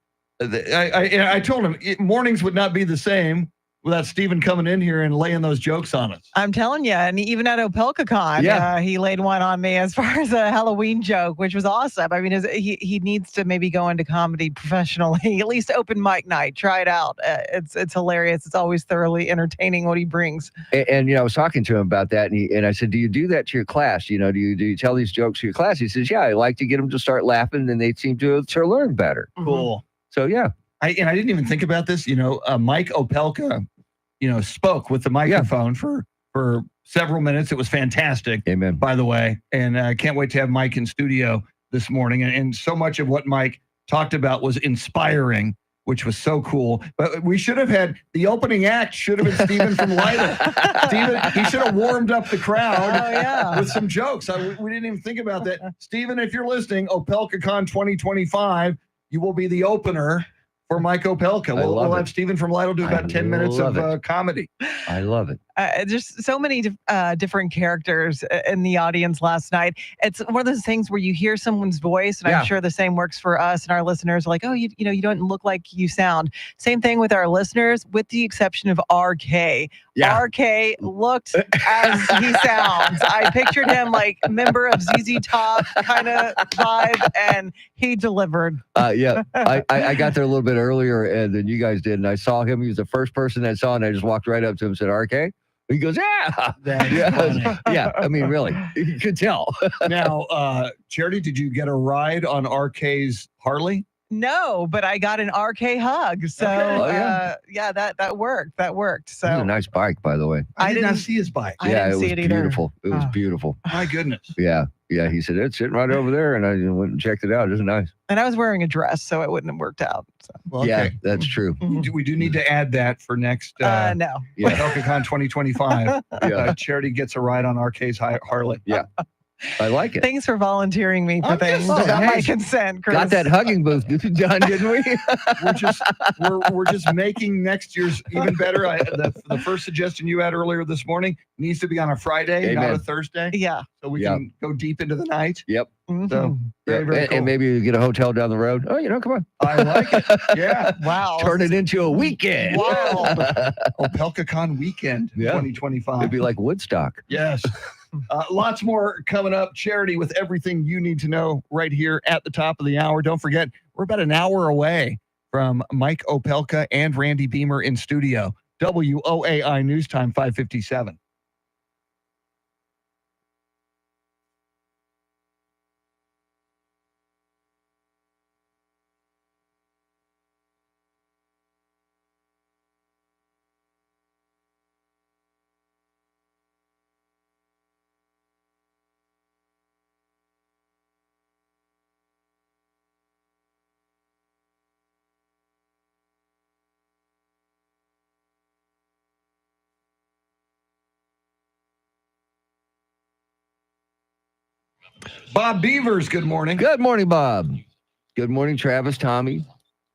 I told him mornings would not be the same without Stephen coming in here and laying those jokes on us. I'm telling you, and even at Opelcon, he laid one on me as far as a Halloween joke, which was awesome. I mean, he needs to maybe go into comedy professionally, at least open mic night. Try it out. It's hilarious. It's always thoroughly entertaining what he brings. And I was talking to him about that, and I said, "Do you do that to your class? Do you tell these jokes to your class?" He says, "Yeah, I like to get them to start laughing, and they seem to learn better." Cool. So yeah. I didn't even think about this. Mike Opelka, spoke with the microphone for several minutes. It was fantastic. Amen. By the way, and I can't wait to have Mike in studio this morning. And so much of what Mike talked about was inspiring, which was so cool. But we should have had the opening act. Should have been Stephen from Lytle. Stephen, he should have warmed up the crowd with some jokes. We didn't even think about that. Stephen, if you're listening, Opelcon 2025, you will be the opener for Mike Opelka. We'll have Stephen from Lytle do about 10 minutes of comedy. I love it. Just so many different characters in the audience last night. It's one of those things where you hear someone's voice, and I'm sure the same works for us and our listeners. Like, oh, you don't look like you sound. Same thing with our listeners, with the exception of RK. Yeah. RK looked as he sounds. I pictured him like a member of ZZ Top kind of vibe, and he delivered. Yeah, I got there a little bit earlier than you guys did, and I saw him. He was the first person I saw, and I just walked right up to him and said, "RK?" He goes, "Yeah." Yeah. I mean, really, you could tell. Now, Charity, did you get a ride on RK's Harley? No, but I got an RK hug. So, that worked. That worked. So, it was a nice bike, by the way. I did not see his bike. I didn't see it either. Beautiful. It was beautiful. My goodness. Yeah. He said, "It's sitting right over there." And I went and checked it out. It was nice. And I was wearing a dress, so it wouldn't have worked out. So. Well, okay. Yeah, that's true. We do need to add that for next no. Opelcon 2025. Charity gets a ride on RK's Harley. Yeah. I like it. Thanks for volunteering me for things without my consent, Chris. Got that hugging booth done, didn't we? we're just making next year's even better. The first suggestion you had earlier this morning needs to be on a Friday, not a Thursday. Yeah. So we can go deep into the night. Yep. Mm-hmm. So very cool. And maybe you get a hotel down the road. Oh, come on. I like it. Yeah. Wow. Turn it into a weekend. Wow. Opelcon weekend 2025. It'd be like Woodstock. Yes. Lots more coming up. Charity with everything you need to know right here at the top of the hour. Don't forget, we're about an hour away from Mike Opelka and Randy Beamer in studio. WOAI News Time 5:57. Bob Beavers, good morning. Good morning, Bob. Good morning, Travis, Tommy,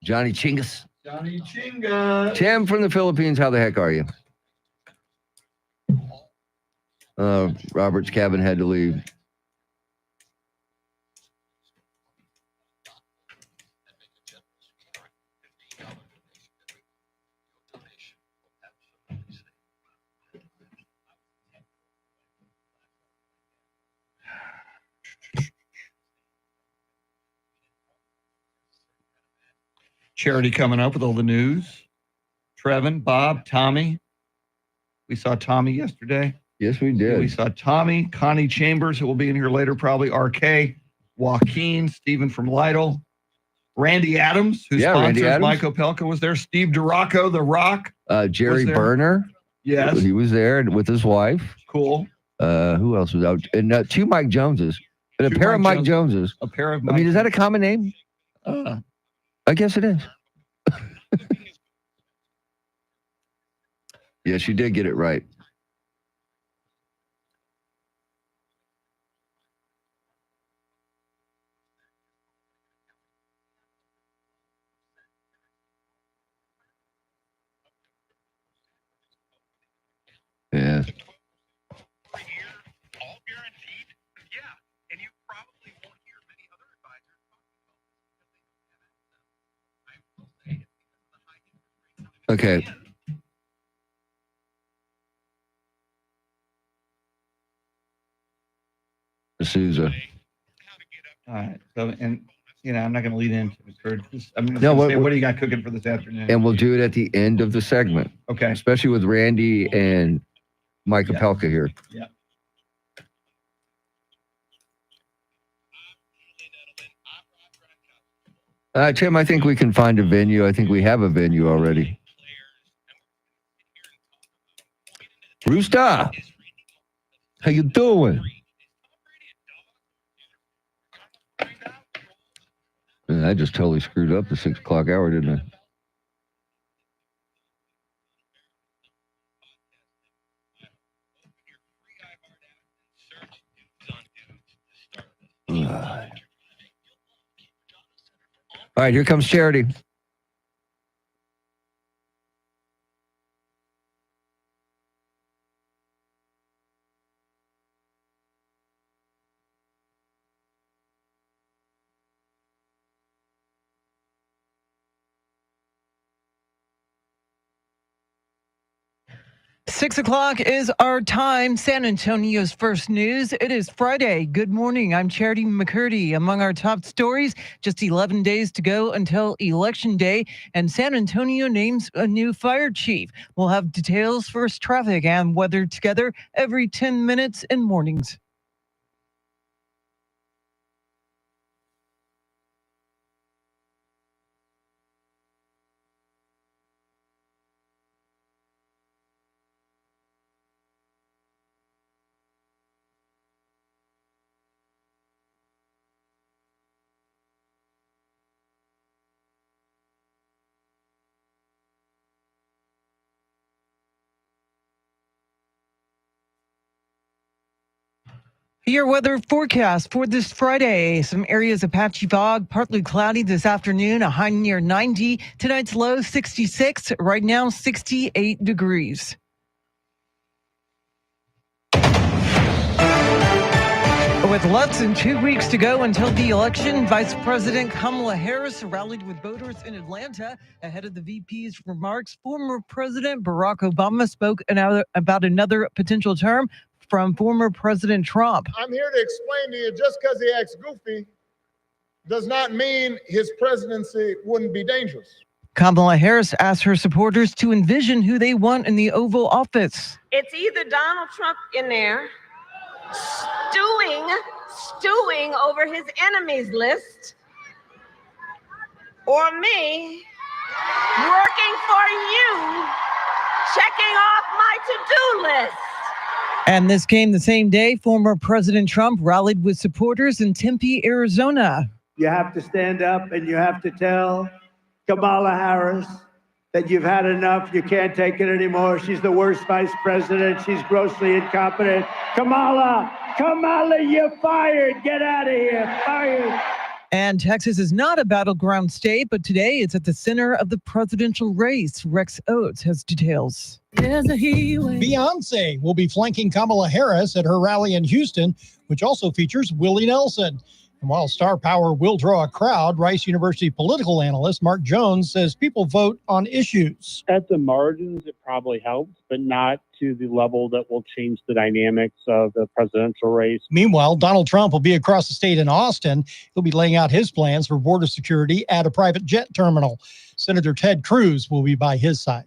Johnny Chingus. Johnny Chingus. Tim from the Philippines, how the heck are you? Robert's cabin had to leave. Charity coming up with all the news. Trevin, Bob, Tommy. We saw Tommy yesterday. Yes, we did. We saw Tommy, Connie Chambers, who will be in here later, probably. RK, Joaquin, Stephen from Lytle, Randy Adams, who sponsors Mike Opelka, was there. Steve DeRocco, The Rock. Jerry Berner. Yes. He was there with his wife. Cool. Who else was out? And two Mike Joneses. And a pair of Mike Joneses. A pair of I mean, is that a common name? I guess it is. Yes, you did get it right. Yeah. Okay. D'Souza. All right. So, and I'm not going to lead into it. I'm just going to say, what do you got cooking for this afternoon? And we'll do it at the end of the segment. Okay. Especially with Randy and Mike Opelka here. Yeah. Tim, I think we can find a venue. I think we have a venue already. Rooster, how you doing? Man, I just totally screwed up the 6 o'clock hour, didn't I? All right, here comes Charity. Six o'clock is our time. San Antonio's first news. It is Friday. Good morning. I'm Charity McCurdy. Among our top stories, just 11 days to go until Election Day, and San Antonio names a new fire chief. We'll have details, first traffic, and weather together every 10 minutes in mornings. Your weather forecast for this Friday. Some areas of patchy fog, partly cloudy this afternoon, a high near 90. Tonight's low 66, right now 68 degrees. With less than 2 weeks to go until the election, Vice President Kamala Harris rallied with voters in Atlanta ahead of the VP's remarks. Former President Barack Obama spoke about another potential term from former President Trump. I'm here to explain to you, just because he acts goofy does not mean his presidency wouldn't be dangerous. Kamala Harris asked her supporters to envision who they want in the Oval Office. It's either Donald Trump in there stewing over his enemies list, or me working for you, checking off my to-do list. And this came the same day former President Trump rallied with supporters in Tempe, Arizona. You have to stand up and you have to tell Kamala Harris that you've had enough, you can't take it anymore. She's the worst vice president. She's grossly incompetent. Kamala, you're fired. Get out of here. Fired. And Texas is not a battleground state, but today it's at the center of the presidential race. Rex Oates has details. Beyonce will be flanking Kamala Harris at her rally in Houston, which also features Willie Nelson. And while star power will draw a crowd, Rice University political analyst Mark Jones says people vote on issues. At the margins, it probably helps, but not to the level that will change the dynamics of the presidential race. Meanwhile, Donald Trump will be across the state in Austin. He'll be laying out his plans for border security at a private jet terminal. Senator Ted Cruz will be by his side.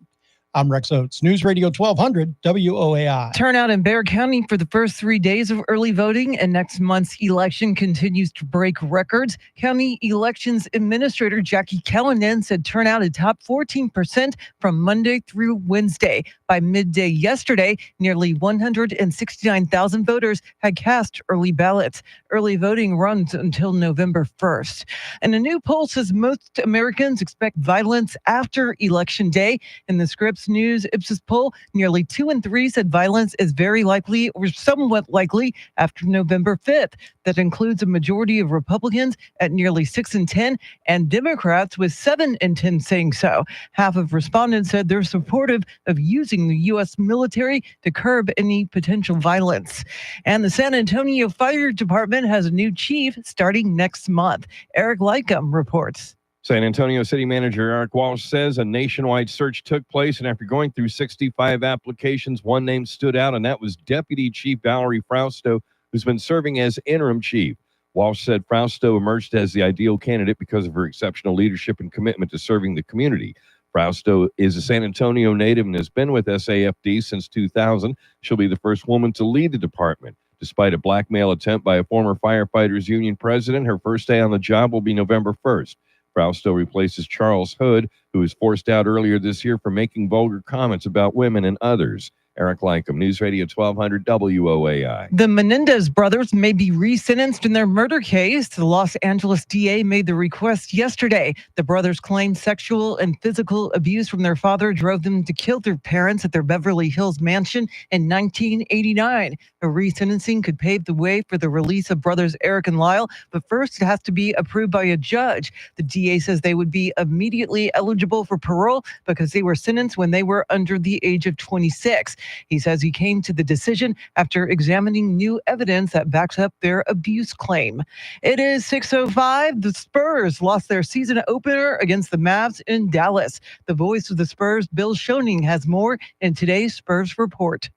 I'm Rex Oates, News Radio 1200 WOAI. Turnout in Bexar County for the first 3 days of early voting, and next month's election continues to break records. County Elections Administrator Jackie Callanan said turnout had topped 14% from Monday through Wednesday. By midday yesterday, nearly 169,000 voters had cast early ballots. Early voting runs until November 1st. And a new poll says most Americans expect violence after Election Day. In the Scripps News Ipsos poll, nearly 2 in 3 said violence is very likely or somewhat likely after November 5th. That includes a majority of Republicans at nearly 6 in 10 and Democrats with 7 in 10 saying so. Half of respondents said they're supportive of using the U.S. military to curb any potential violence. And the San Antonio Fire Department has a new chief starting next month. Eric Lycum reports. San Antonio City Manager Eric Walsh says a nationwide search took place, and after going through 65 applications, one name stood out, and that was Deputy Chief Valerie Frausto, who's been serving as interim chief. Walsh said Frausto emerged as the ideal candidate because of her exceptional leadership and commitment to serving the community. Frausto is a San Antonio native and has been with SAFD since 2000. She'll be the first woman to lead the department. Despite a blackmail attempt by a former firefighters union president, her first day on the job will be November 1st. Frausto replaces Charles Hood, who was forced out earlier this year for making vulgar comments about women and others. Eric Lycum, News Radio 1200 WOAI. The Menendez brothers may be re-sentenced in their murder case. The Los Angeles DA made the request yesterday. The brothers claimed sexual and physical abuse from their father drove them to kill their parents at their Beverly Hills mansion in 1989. A re-sentencing could pave the way for the release of brothers Eric and Lyle, but first it has to be approved by a judge. The DA says they would be immediately eligible for parole because they were sentenced when they were under the age of 26. He says he came to the decision after examining new evidence that backs up their abuse claim. It is 6:05. The Spurs lost their season opener against the Mavs in Dallas. The voice of the Spurs, Bill Schoening, has more in today's Spurs Report.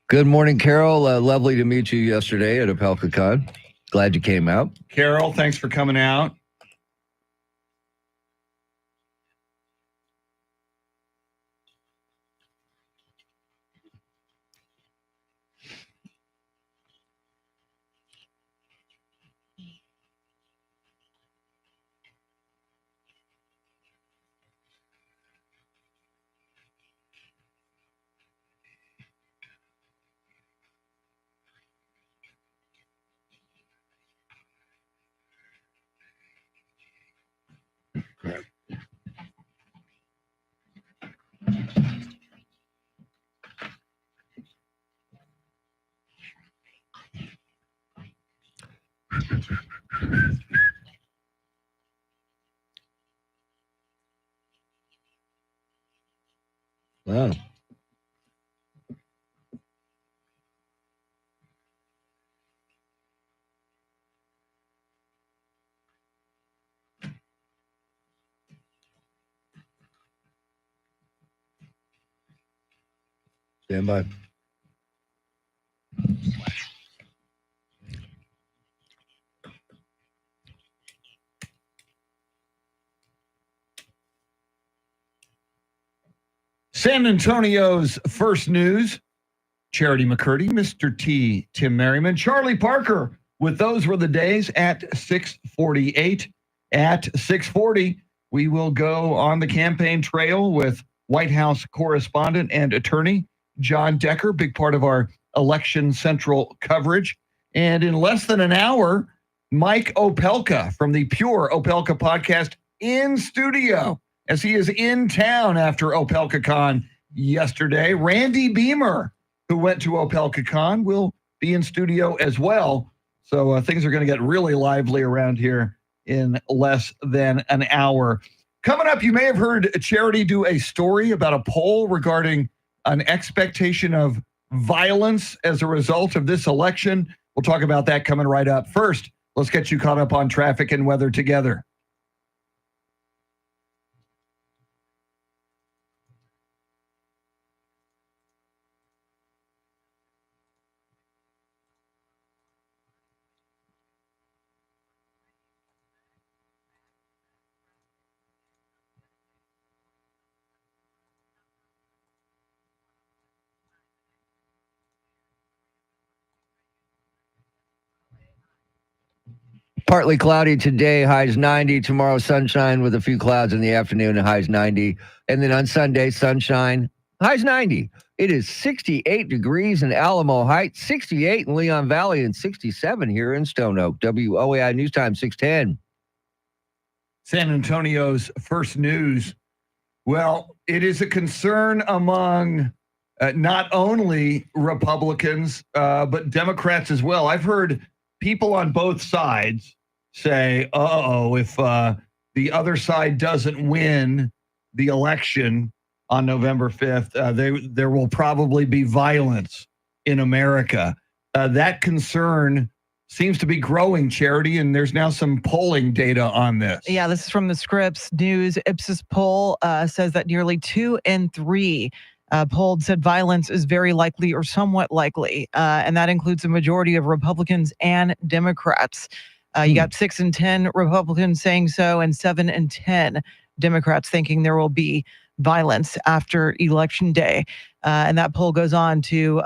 Good morning, Carol. Lovely to meet you yesterday at Opelcon. Glad you came out. Carol, thanks for coming out. Wow. Stand by. San Antonio's first news. Charity McCurdy, Mr. T, Tim Merriman, Charlie Parker. With those were the days at 6:48. At 6:40, we will go on the campaign trail with White House correspondent and attorney John Decker, big part of our Election Central coverage. And in less than an hour, Mike Opelka from the Pure Opelka podcast in studio, as he is in town after OpelcaCon yesterday. Randy Beamer, who went to OpelcaCon, will be in studio as well. So things are going to get really lively around here in less than an hour. Coming up, you may have heard Charity do a story about a poll regarding an expectation of violence as a result of this election. We'll talk about that coming right up. First, let's get you caught up on traffic and weather together. Partly cloudy today, highs 90. Tomorrow, sunshine with a few clouds in the afternoon, highs 90. And then on Sunday, sunshine, highs 90. It is 68 degrees in Alamo Heights, 68 in Leon Valley, and 67 here in Stone Oak. WOAI News Time, 610. San Antonio's first news. Well, it is a concern among not only Republicans, but Democrats as well. I've heard people on both sides say, if the other side doesn't win the election on November 5th, there will probably be violence in America. That concern seems to be growing, Charity, and there's now some polling data on this. Yeah, this is from the Scripps News Ipsos poll, says that nearly 2 in 3 polled said violence is very likely or somewhat likely, and that includes a majority of Republicans and Democrats. You got 6 in 10 Republicans saying so, and 7 in 10 Democrats thinking there will be violence after Election Day. And that poll goes on to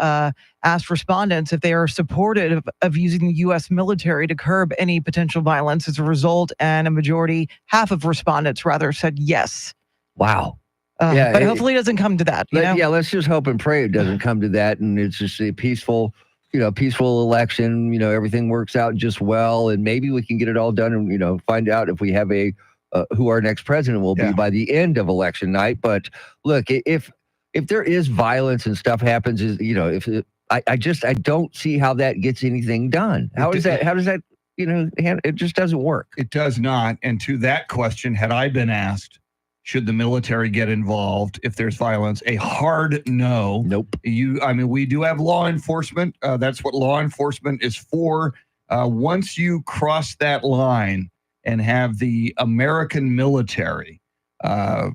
ask respondents if they are supportive of using the U.S. military to curb any potential violence as a result, and a majority, half of respondents rather, said yes. Wow. But hopefully it doesn't come to that. Yeah, let's just hope and pray it doesn't come to that, and it's just a peaceful election. Everything works out just well, and maybe we can get it all done and find out if we have who our next president will be by the end of election night. But look, if there is violence and stuff happens, I don't see how that gets anything done. How does that it just doesn't work. It does not. And to that question, had I been asked, should the military get involved if there's violence? A hard no. Nope. We do have law enforcement. That's what law enforcement is for. Once you cross that line and have the American military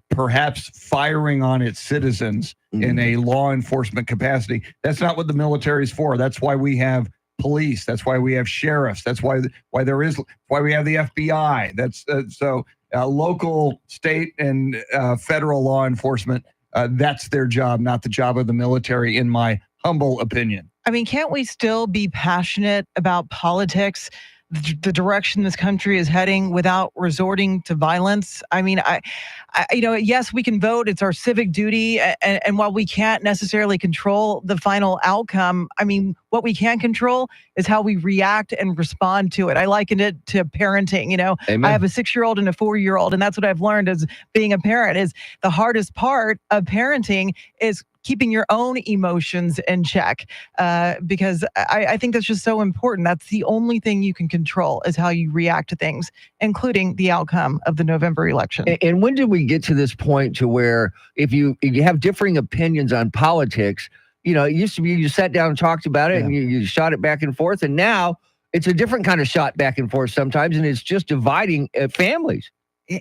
perhaps firing on its citizens in a law enforcement capacity, that's not what the military is for. That's why we have police. That's why we have sheriffs. That's why we have the FBI. That's local, state, and federal law enforcement. That's their job, not the job of the military, in my humble opinion. I mean, can't we still be passionate about politics, the direction this country is heading, without resorting to violence? I mean, yes, we can vote. It's our civic duty. And while we can't necessarily control the final outcome, I mean, what we can control is how we react and respond to it. I likened it to parenting. Amen. I have a 6-year-old and a 4-year-old, and that's what I've learned as being a parent, is the hardest part of parenting is keeping your own emotions in check, because I think that's just so important. That's the only thing you can control is how you react to things, including the outcome of the November election. And when did we get to this point to where if you have differing opinions on politics, it used to be you sat down and talked about it and you shot it back and forth, and now it's a different kind of shot back and forth sometimes, and it's just dividing families.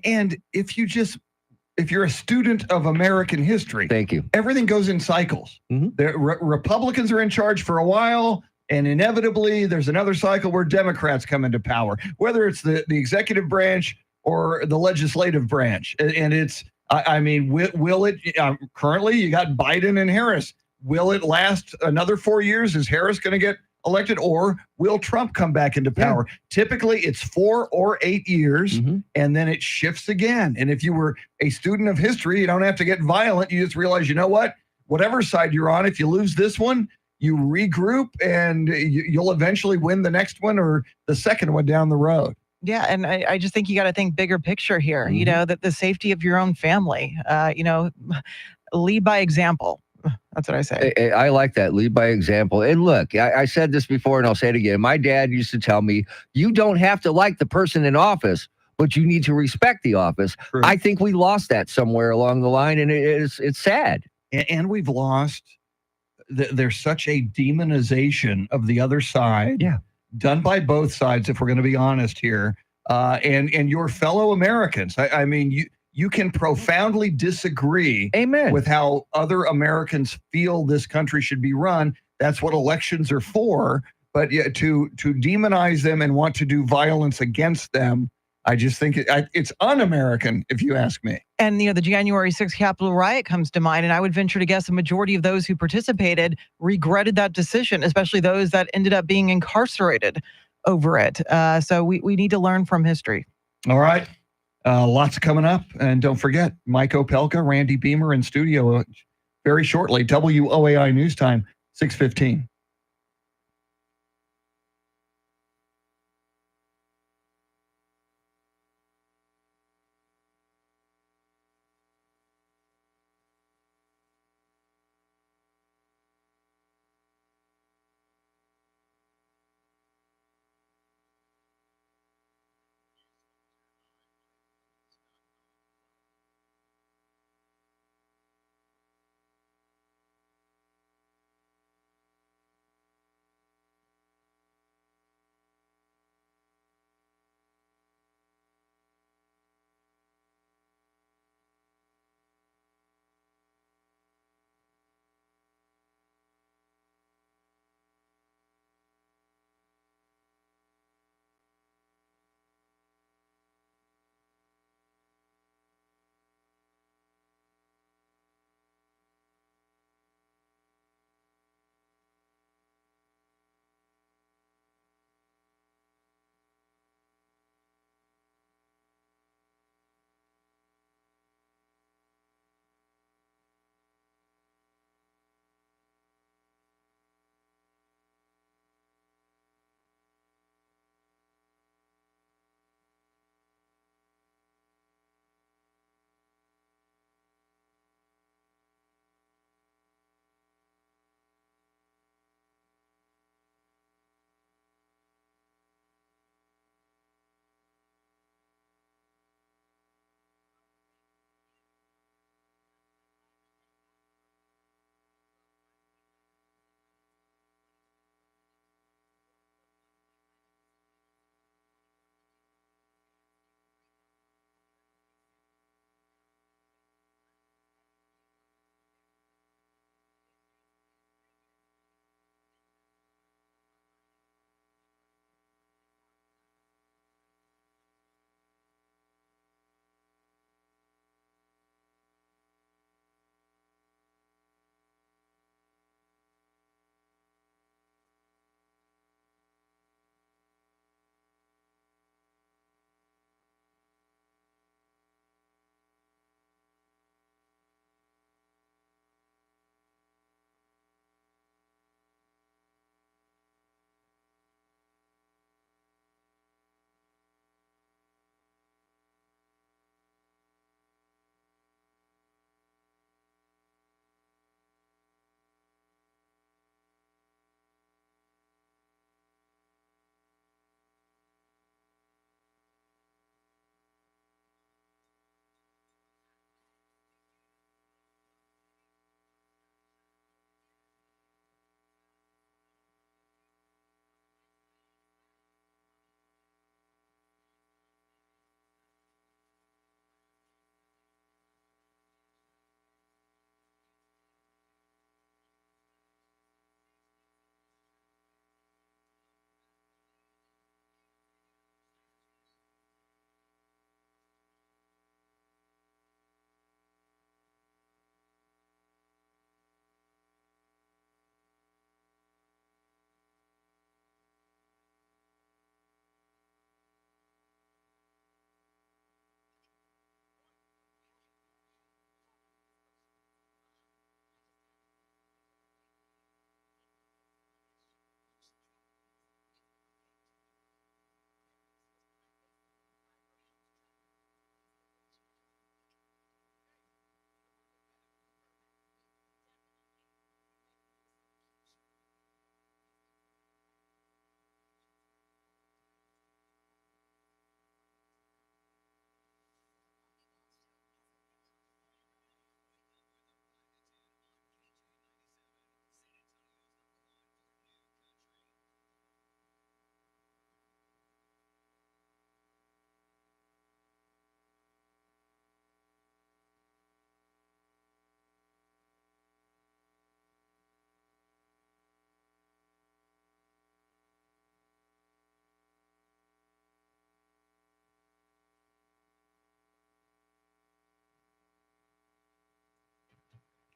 And if you're a student of American history, thank you. Everything goes in cycles. The Republicans are in charge for a while, and inevitably there's another cycle where Democrats come into power, whether it's the executive branch or the legislative branch. And it's, will it, currently you got Biden and Harris. Will it last another 4 years? Is Harris going to get elected, or will Trump come back into power? Typically it's 4 or 8 years, and then it shifts again. And if you were a student of history, you don't have to get violent. You just realize, you know what, whatever side you're on, if you lose this one, you regroup and you'll eventually win the next one or the second one down the road. Yeah, and I just think you got to think bigger picture here, that the safety of your own family, lead by example. That's what I say. I like that. Lead by example. And look, I said this before and I'll say it again. My dad used to tell me, you don't have to like the person in office, but you need to respect the office. True. I think we lost that somewhere along the line, and it's sad. And we've lost, there's such a demonization of the other side. Yeah. Done by both sides, if we're going to be honest here. And your fellow Americans. You can profoundly disagree with how other Americans feel this country should be run. That's what elections are for. But to demonize them and want to do violence against them, I just think it's un-American, if you ask me. And, the January 6th Capitol riot comes to mind, and I would venture to guess a majority of those who participated regretted that decision, especially those that ended up being incarcerated over it. So we need to learn from history. All right. Lots coming up. And don't forget, Mike Opelka, Randy Beamer in studio very shortly. WOAI News Time, 6:15.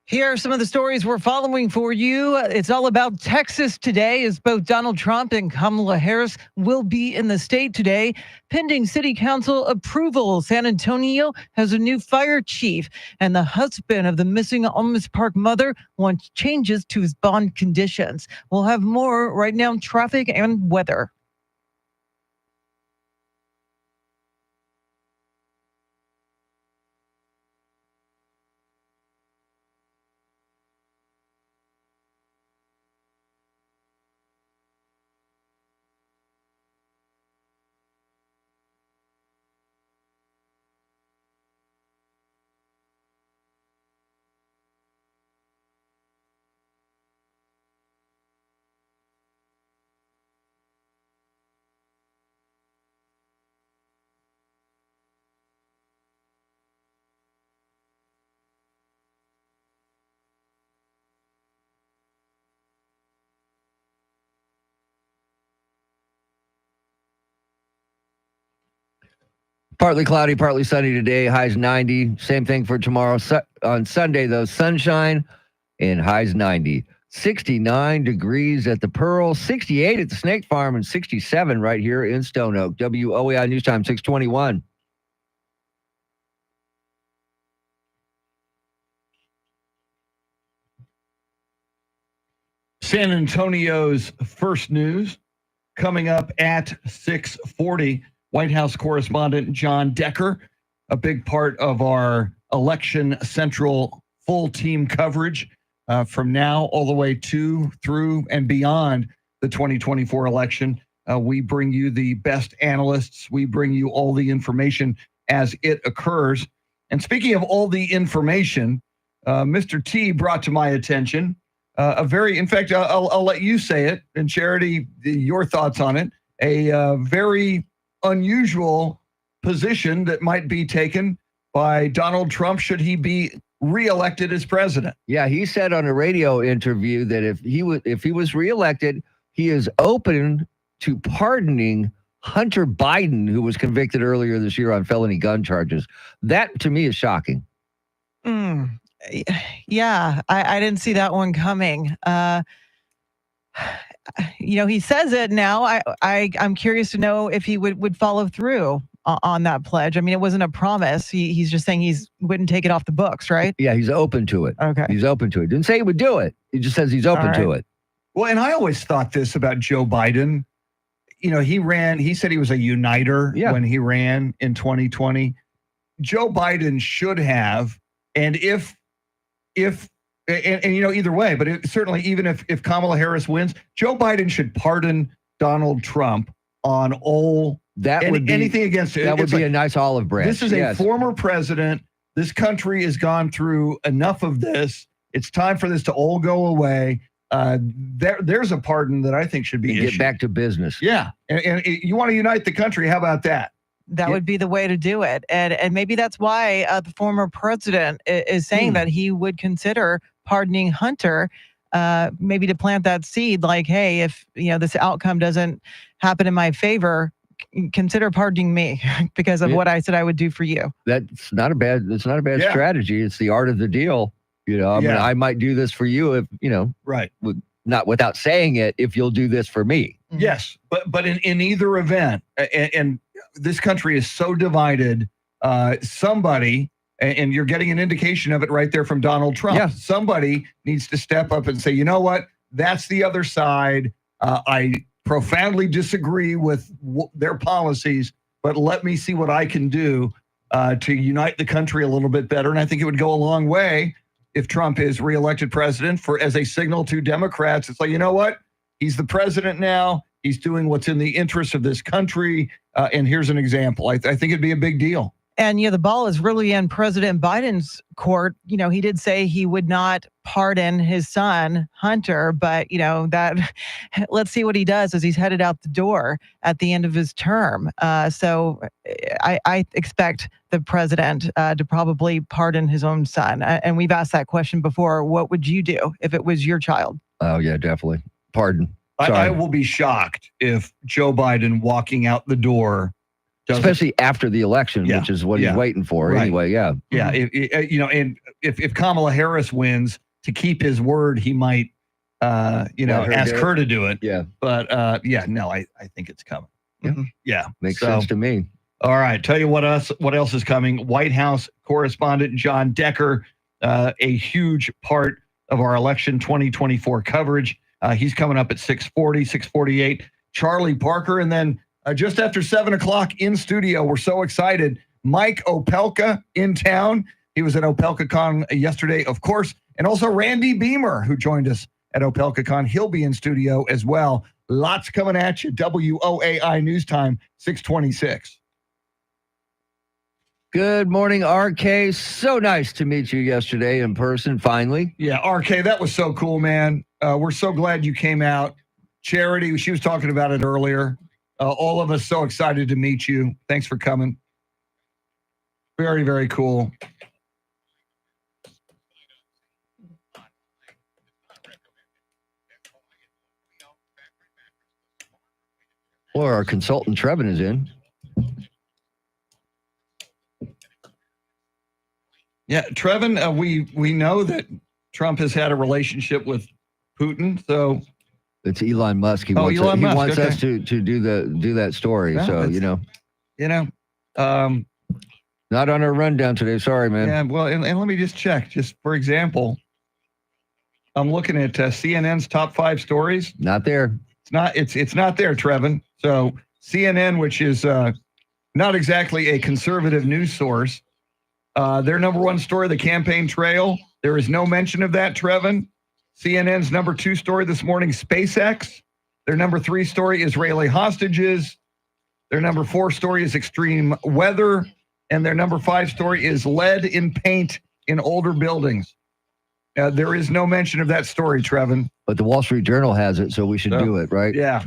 Here are some of the stories we're following for you. It's all about Texas today, as both Donald Trump and Kamala Harris will be in the state today, pending city council approval. San Antonio has a new fire chief, and the husband of the missing Almas Park mother wants changes to his bond conditions. We'll have more right now, traffic and weather. Partly cloudy, partly sunny today. Highs 90. Same thing for tomorrow. On Sunday, though, sunshine and highs 90. 69 degrees at the Pearl, 68 at the Snake Farm, and 67 right here in Stone Oak. WOAI News Time, 621. San Antonio's first news coming up at 6:40. White House correspondent John Decker, a big part of our Election Central full team coverage from now all the way to, through, and beyond the 2024 election. We bring you the best analysts. We bring you all the information as it occurs. And speaking of all the information, Mr. T brought to my attention in fact, I'll let you say it, and Charity, your thoughts on it, a very unusual position that might be taken by Donald Trump should he be reelected as president. Yeah, he said on a radio interview that if he was reelected, he is open to pardoning Hunter Biden, who was convicted earlier this year on felony gun charges. That to me is shocking. Yeah, I didn't see that one coming. He says it now. I'm curious to know if he would follow through on that pledge. I mean, it wasn't a promise. He's just saying wouldn't take it off the books, right? Yeah, he's open to it. Okay. He's open to it. Didn't say he would do it. He just says he's open to it. Well, and I always thought this about Joe Biden. He said he was a uniter when he ran in 2020. Joe Biden should have, and either way, but certainly even if Kamala Harris wins, Joe Biden should pardon Donald Trump on all anything against it. That would be a nice olive branch. This is a former president. This country has gone through enough of this. It's time for this to all go away. There's a pardon that I think should be issued. Get back to business. Yeah, and you want to unite the country? How about that? That would be the way to do it. And maybe that's why the former president is saying that he would consider pardoning Hunter, maybe to plant that seed like, hey, if this outcome doesn't happen in my favor, consider pardoning me because of what I said I would do for you. That's not a bad strategy. It's the art of the deal. I mean, I might do this for you if, right. Not without saying it, if you'll do this for me. Yes. But in either event, and this country is so divided, somebody, and you're getting an indication of it right there from Donald Trump. Yeah. Somebody needs to step up and say, you know what? That's the other side. I profoundly disagree with their policies, but let me see what I can do to unite the country a little bit better. And I think it would go a long way if Trump is reelected president as a signal to Democrats. It's like, you know what? He's the president now. He's doing what's in the interest of this country. And here's an example. I think it'd be a big deal. And the ball is really in President Biden's court. He did say he would not pardon his son, Hunter, but that let's see what he does as he's headed out the door at the end of his term. So I expect the president to probably pardon his own son. And we've asked that question before. What would you do if it was your child? Oh, yeah, definitely. Pardon. I will be shocked if Joe Biden walking out the door especially after the election, which is what he's waiting for anyway. Yeah. Yeah. And if Kamala Harris wins, to keep his word, he might, ask her to do it. Yeah. But I think it's coming. Yeah. Yeah. Makes sense to me. All right. Tell you what else is coming. White House correspondent John Decker, a huge part of our election 2024 coverage. He's coming up at 6:40, 6:48. Charlie Parker. And then just after 7 o'clock in studio, we're so excited. Mike Opelka in town. He was at Opelcon yesterday, of course. And also Randy Beamer, who joined us at Opelcon. He'll be in studio as well. Lots coming at you. WOAI News Time, 6:26. Good morning, RK. So nice to meet you yesterday in person, finally. Yeah, RK, that was so cool, man. We're so glad you came out. Charity, she was talking about it earlier. All of us so excited to meet you. Thanks for coming. Very, very cool. Well, our consultant Trevin is in. Yeah, Trevin, we know that Trump has had a relationship with Putin, so it's Elon Musk. He wants us to do that story. Well, so not on our rundown today. Sorry, man. Yeah, well, and let me just check. Just for example, I'm looking at CNN's top 5 stories. Not there. It's not there, Trevin. So CNN, which is not exactly a conservative news source, their number 1 story, the campaign trail. There is no mention of that, Trevin. CNN's number 2 story this morning, SpaceX. Their number 3 story, Israeli hostages. Their number 4 story is extreme weather. And their number 5 story is lead in paint in older buildings. There is no mention of that story, Trevin. But the Wall Street Journal has it, so we should do it, right? Yeah.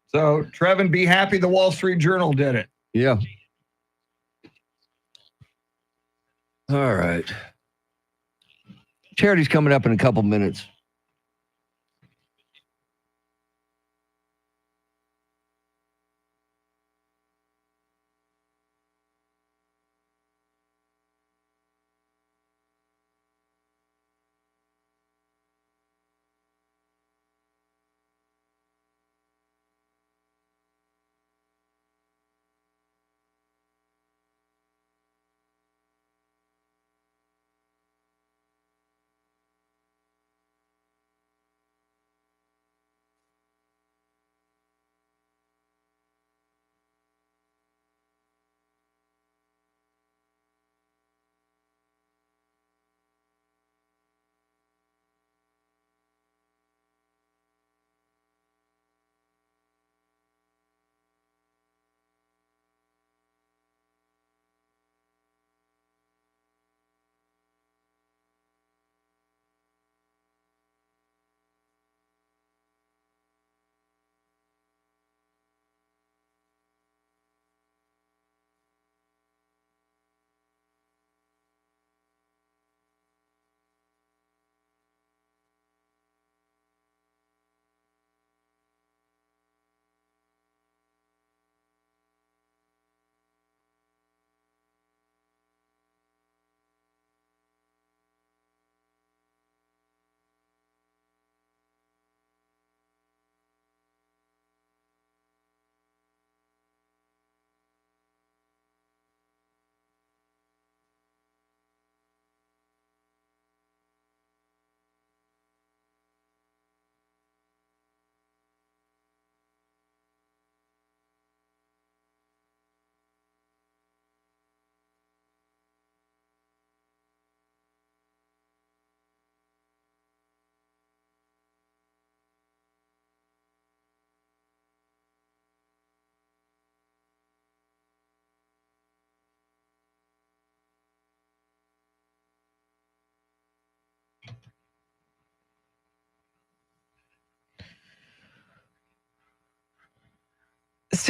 So, Trevin, be happy the Wall Street Journal did it. Yeah. All right. Charity's coming up in a couple minutes.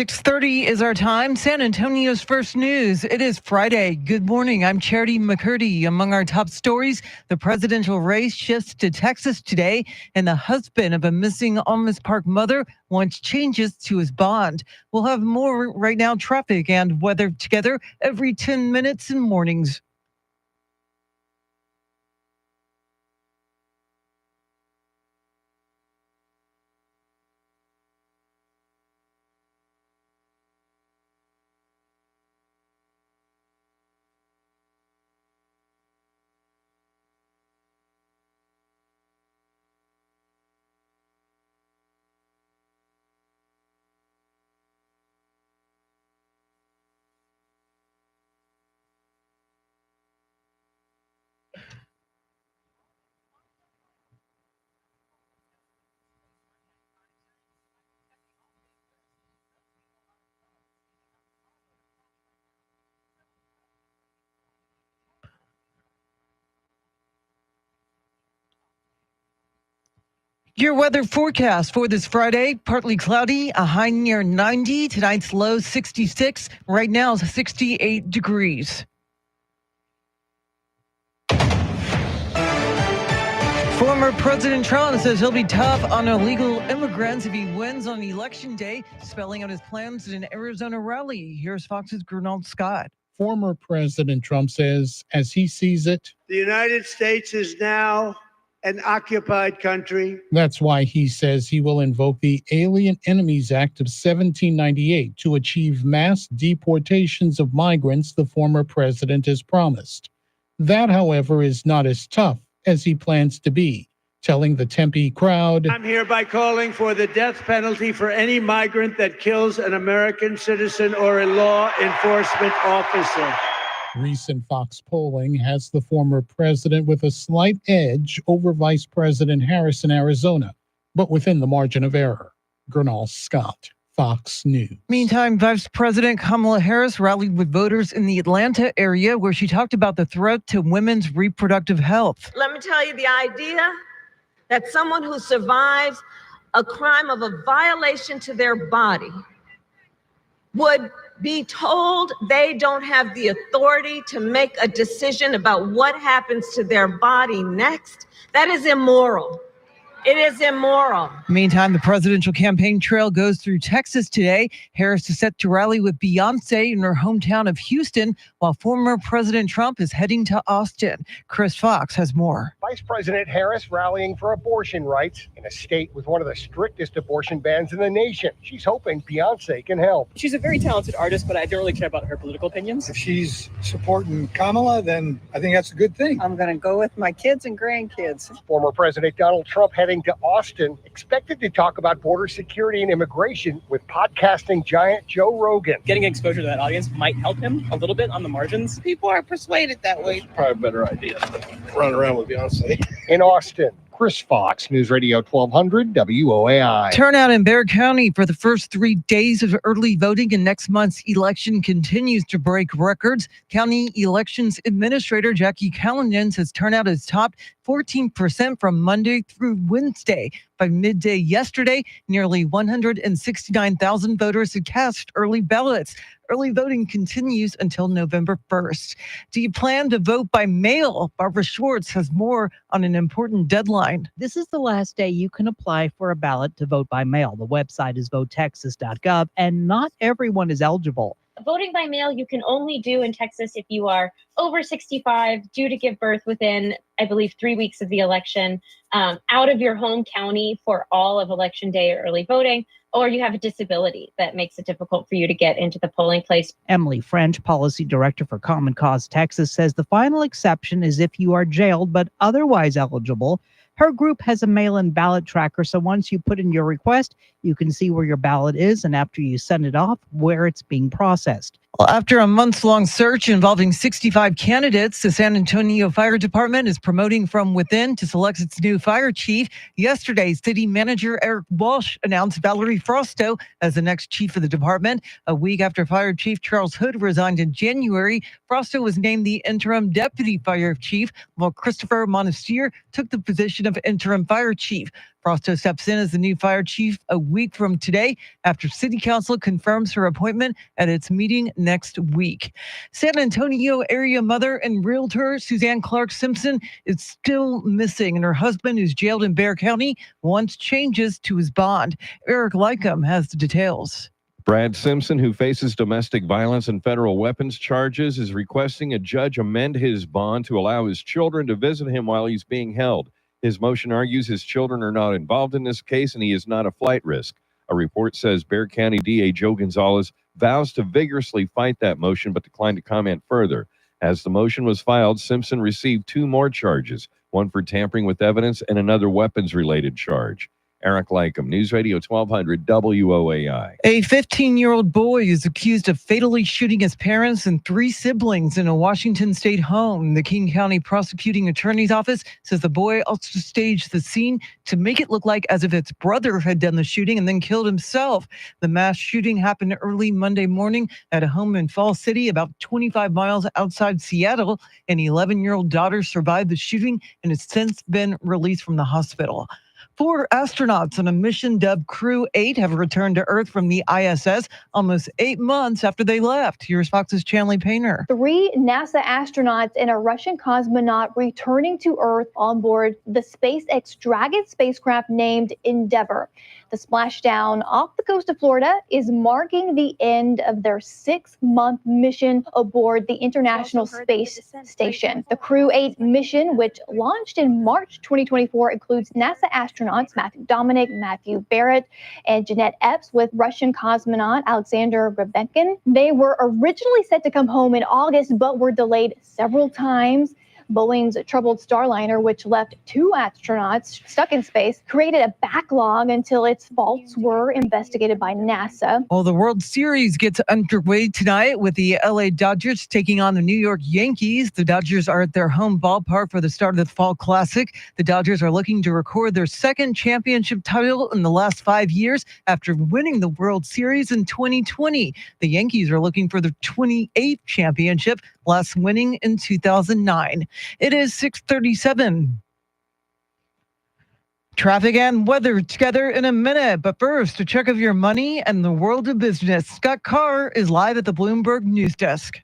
6:30 is our time. San Antonio's first news. It is Friday. Good morning. I'm Charity McCurdy. Among our top stories, the presidential race shifts to Texas today, and the husband of a missing Almas Park mother wants changes to his bond. We'll have more right now, traffic and weather together every 10 minutes in mornings. Your weather forecast for this Friday, partly cloudy, a high near 90, tonight's low 66, right now 68 degrees. Former President Trump says he'll be tough on illegal immigrants if he wins on Election Day, spelling out his plans at an Arizona rally. Here's Fox's Gernald Scott. Former President Trump says, as he sees it, the United States is now an occupied country. That's why he says he will invoke the Alien Enemies Act of 1798 to achieve mass deportations of migrants the former president has promised. That, however, is not as tough as he plans to be, telling the Tempe crowd, I'm hereby calling for the death penalty for any migrant that kills an American citizen or a law enforcement officer. Recent Fox polling has the former president with a slight edge over Vice President Harris in Arizona, but within the margin of error. Gernald Scott, Fox News. Meantime, Vice President Kamala Harris rallied with voters in the Atlanta area where she talked about the threat to women's reproductive health. Let me tell you, the idea that someone who survives a crime of a violation to their body would be told they don't have the authority to make a decision about what happens to their body next, that is immoral. It is immoral. Meantime, the presidential campaign trail goes through Texas today. Harris is set to rally with Beyonce in her hometown of Houston, while former President Trump is heading to Austin. Chris Fox has more. Vice President Harris rallying for abortion rights in a state with one of the strictest abortion bans in the nation. She's hoping Beyonce can help. She's a very talented artist, but I don't really care about her political opinions. If she's supporting Kamala, then I think that's a good thing. I'm going to go with my kids and grandkids. Former President Donald Trump heading to Austin, expected to talk about border security and immigration with podcasting giant Joe Rogan. Getting exposure to that audience might help him a little bit on the margins. People are persuaded that way. Probably a better idea than running around with Beyonce. In Austin, Chris Fox, News Radio 1200 WOAI. Turnout in Bexar County for the first 3 days of early voting in next month's election continues to break records. County Elections Administrator Jackie Callanan says turnout is topped 14% from Monday through Wednesday. By midday yesterday, nearly 169,000 voters had cast early ballots. Early voting continues until November 1st. Do you plan to vote by mail? Barbara Schwartz has more on an important deadline. This is the last day you can apply for a ballot to vote by mail. The website is votetexas.gov, and not everyone is eligible. Voting by mail you can only do in Texas if you are over 65, due to give birth within, I believe, 3 weeks of the election, out of your home county for all of Election Day early voting, or you have a disability that makes it difficult for you to get into the polling place. Emily French, Policy Director for Common Cause Texas, says the final exception is if you are jailed but otherwise eligible. Her group has a mail-in ballot tracker, so once you put in your request, you can see where your ballot is, and after you send it off, where it's being processed. Well, after a months-long search involving 65 candidates, the San Antonio Fire Department is promoting from within to select its new fire chief. Yesterday, City Manager Eric Walsh announced Valerie Frosto as the next chief of the department. A week after Fire Chief Charles Hood resigned in January, Frosto was named the interim deputy fire chief, while Christopher Monastir took the position of interim fire chief. Frosto steps in as the new fire chief a week from today after City Council confirms her appointment at its meeting next week. San Antonio area mother and realtor Suzanne Clark Simpson is still missing, and her husband, who's jailed in Bexar County, wants changes to his bond. Eric Lycum has the details. Brad Simpson, who faces domestic violence and federal weapons charges, is requesting a judge amend his bond to allow his children to visit him while he's being held. His motion argues his children are not involved in this case and he is not a flight risk. A report says Bexar County DA Joe Gonzalez vows to vigorously fight that motion but declined to comment further. As the motion was filed, Simpson received 2 more charges, one for tampering with evidence and another weapons-related charge. Eric Lycum, News Radio 1200 WOAI. A 15-year-old boy is accused of fatally shooting his parents and 3 siblings in a Washington state home. The King County Prosecuting Attorney's Office says the boy also staged the scene to make it look like as if its brother had done the shooting and then killed himself. The mass shooting happened early Monday morning at a home in Falls City, about 25 miles outside Seattle. An 11-year-old daughter survived the shooting and has since been released from the hospital. 4 astronauts on a mission dubbed Crew 8 have returned to Earth from the ISS almost 8 months after they left. Here's Fox's Chanley Painter. 3 NASA astronauts and a Russian cosmonaut returning to Earth on board the SpaceX Dragon spacecraft named Endeavour. The splashdown off the coast of Florida is marking the end of their 6-month mission aboard the International Space Station. The Crew 8 mission, which launched in March 2024, includes NASA astronauts Matthew Dominic, Matthew Barrett, and Jeanette Epps with Russian cosmonaut Alexander Rebenkin. They were originally set to come home in August, but were delayed several times. Boeing's troubled Starliner, which left 2 astronauts stuck in space, created a backlog until its faults were investigated by NASA. Well, the World Series gets underway tonight with the LA Dodgers taking on the New York Yankees. The Dodgers are at their home ballpark for the start of the Fall Classic. The Dodgers are looking to record their 2nd championship title in the last 5 years after winning the World Series in 2020. The Yankees are looking for their 28th championship, last winning in 2009. It is 6:37. Traffic and weather together in a minute. But first, a check of your money and the world of business. Scott Carr is live at the Bloomberg News Desk.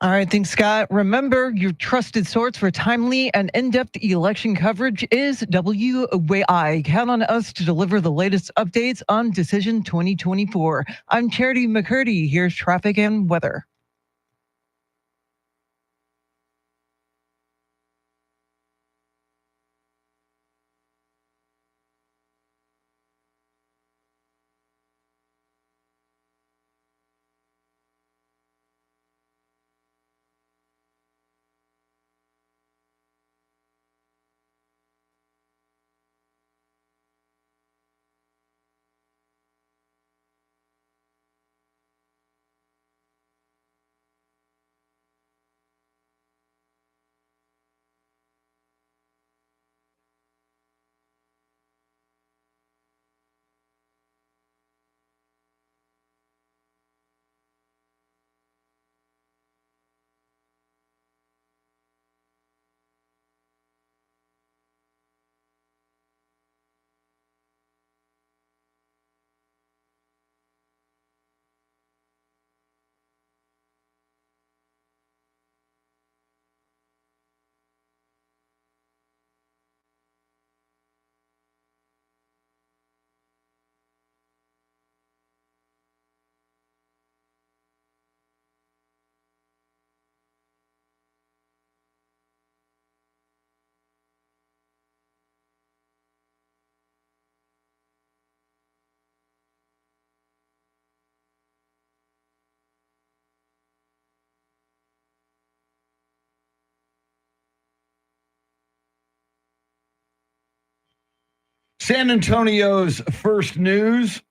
All right, thanks, Scott. Remember, your trusted source for timely and in-depth election coverage is WOAI. Count on us to deliver the latest updates on Decision 2024. I'm Charity McCurdy. Here's traffic and weather. San Antonio's first news.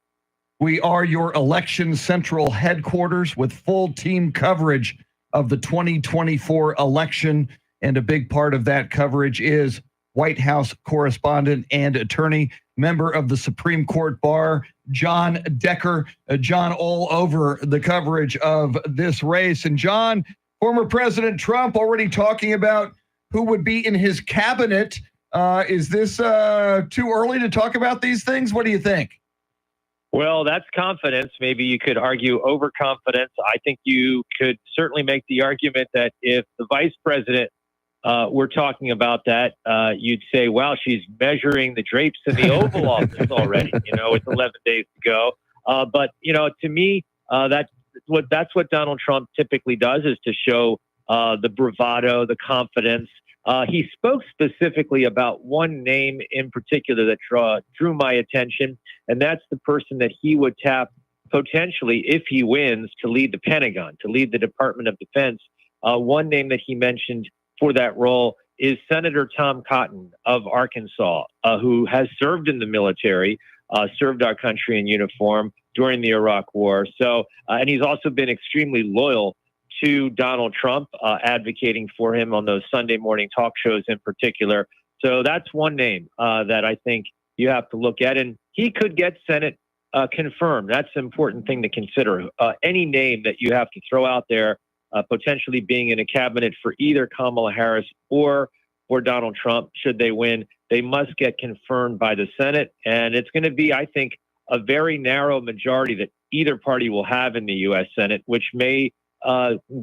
We are your election central headquarters with full team coverage of the 2024 election. And a big part of that coverage is White House correspondent and attorney, member of the Supreme Court Bar, John Decker. John, all over the coverage of this race. And John, former President Trump already talking about who would be in his cabinet. Is this too early to talk about these things? What do you think? Well, that's confidence. Maybe you could argue overconfidence. I think you could certainly make the argument that if the vice president were talking about that, you'd say, wow, she's measuring the drapes in the Oval Office already. It's 11 days to go. But to me, that's what Donald Trump typically does, is to show the bravado, the confidence. He spoke specifically about one name in particular that drew my attention, and that's the person that he would tap potentially, if he wins, to lead the Pentagon, to lead the Department of Defense. One name that he mentioned for that role is Senator Tom Cotton of Arkansas, who has served in the military, served our country in uniform during the Iraq War. So, and he's also been extremely loyal to Donald Trump, advocating for him on those Sunday morning talk shows in particular. So that's one name that I think you have to look at. And he could get Senate confirmed. That's an important thing to consider. Any name that you have to throw out there, potentially being in a cabinet for either Kamala Harris or for Donald Trump, should they win, they must get confirmed by the Senate. And it's going to be, I think, a very narrow majority that either party will have in the U.S. Senate, which may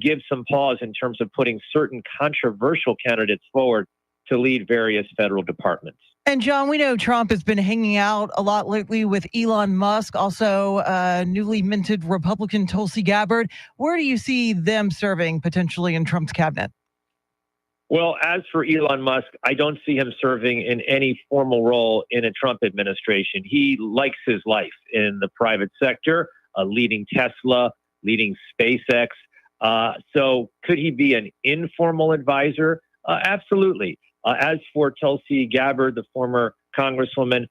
give some pause in terms of putting certain controversial candidates forward to lead various federal departments. And John, we know Trump has been hanging out a lot lately with Elon Musk, also newly minted Republican Tulsi Gabbard. Where do you see them serving potentially in Trump's cabinet? Well, as for Elon Musk, I don't see him serving in any formal role in a Trump administration. He likes his life in the private sector, leading Tesla, leading SpaceX. So could he be an informal advisor? Absolutely. As for Tulsi Gabbard, the former congresswoman,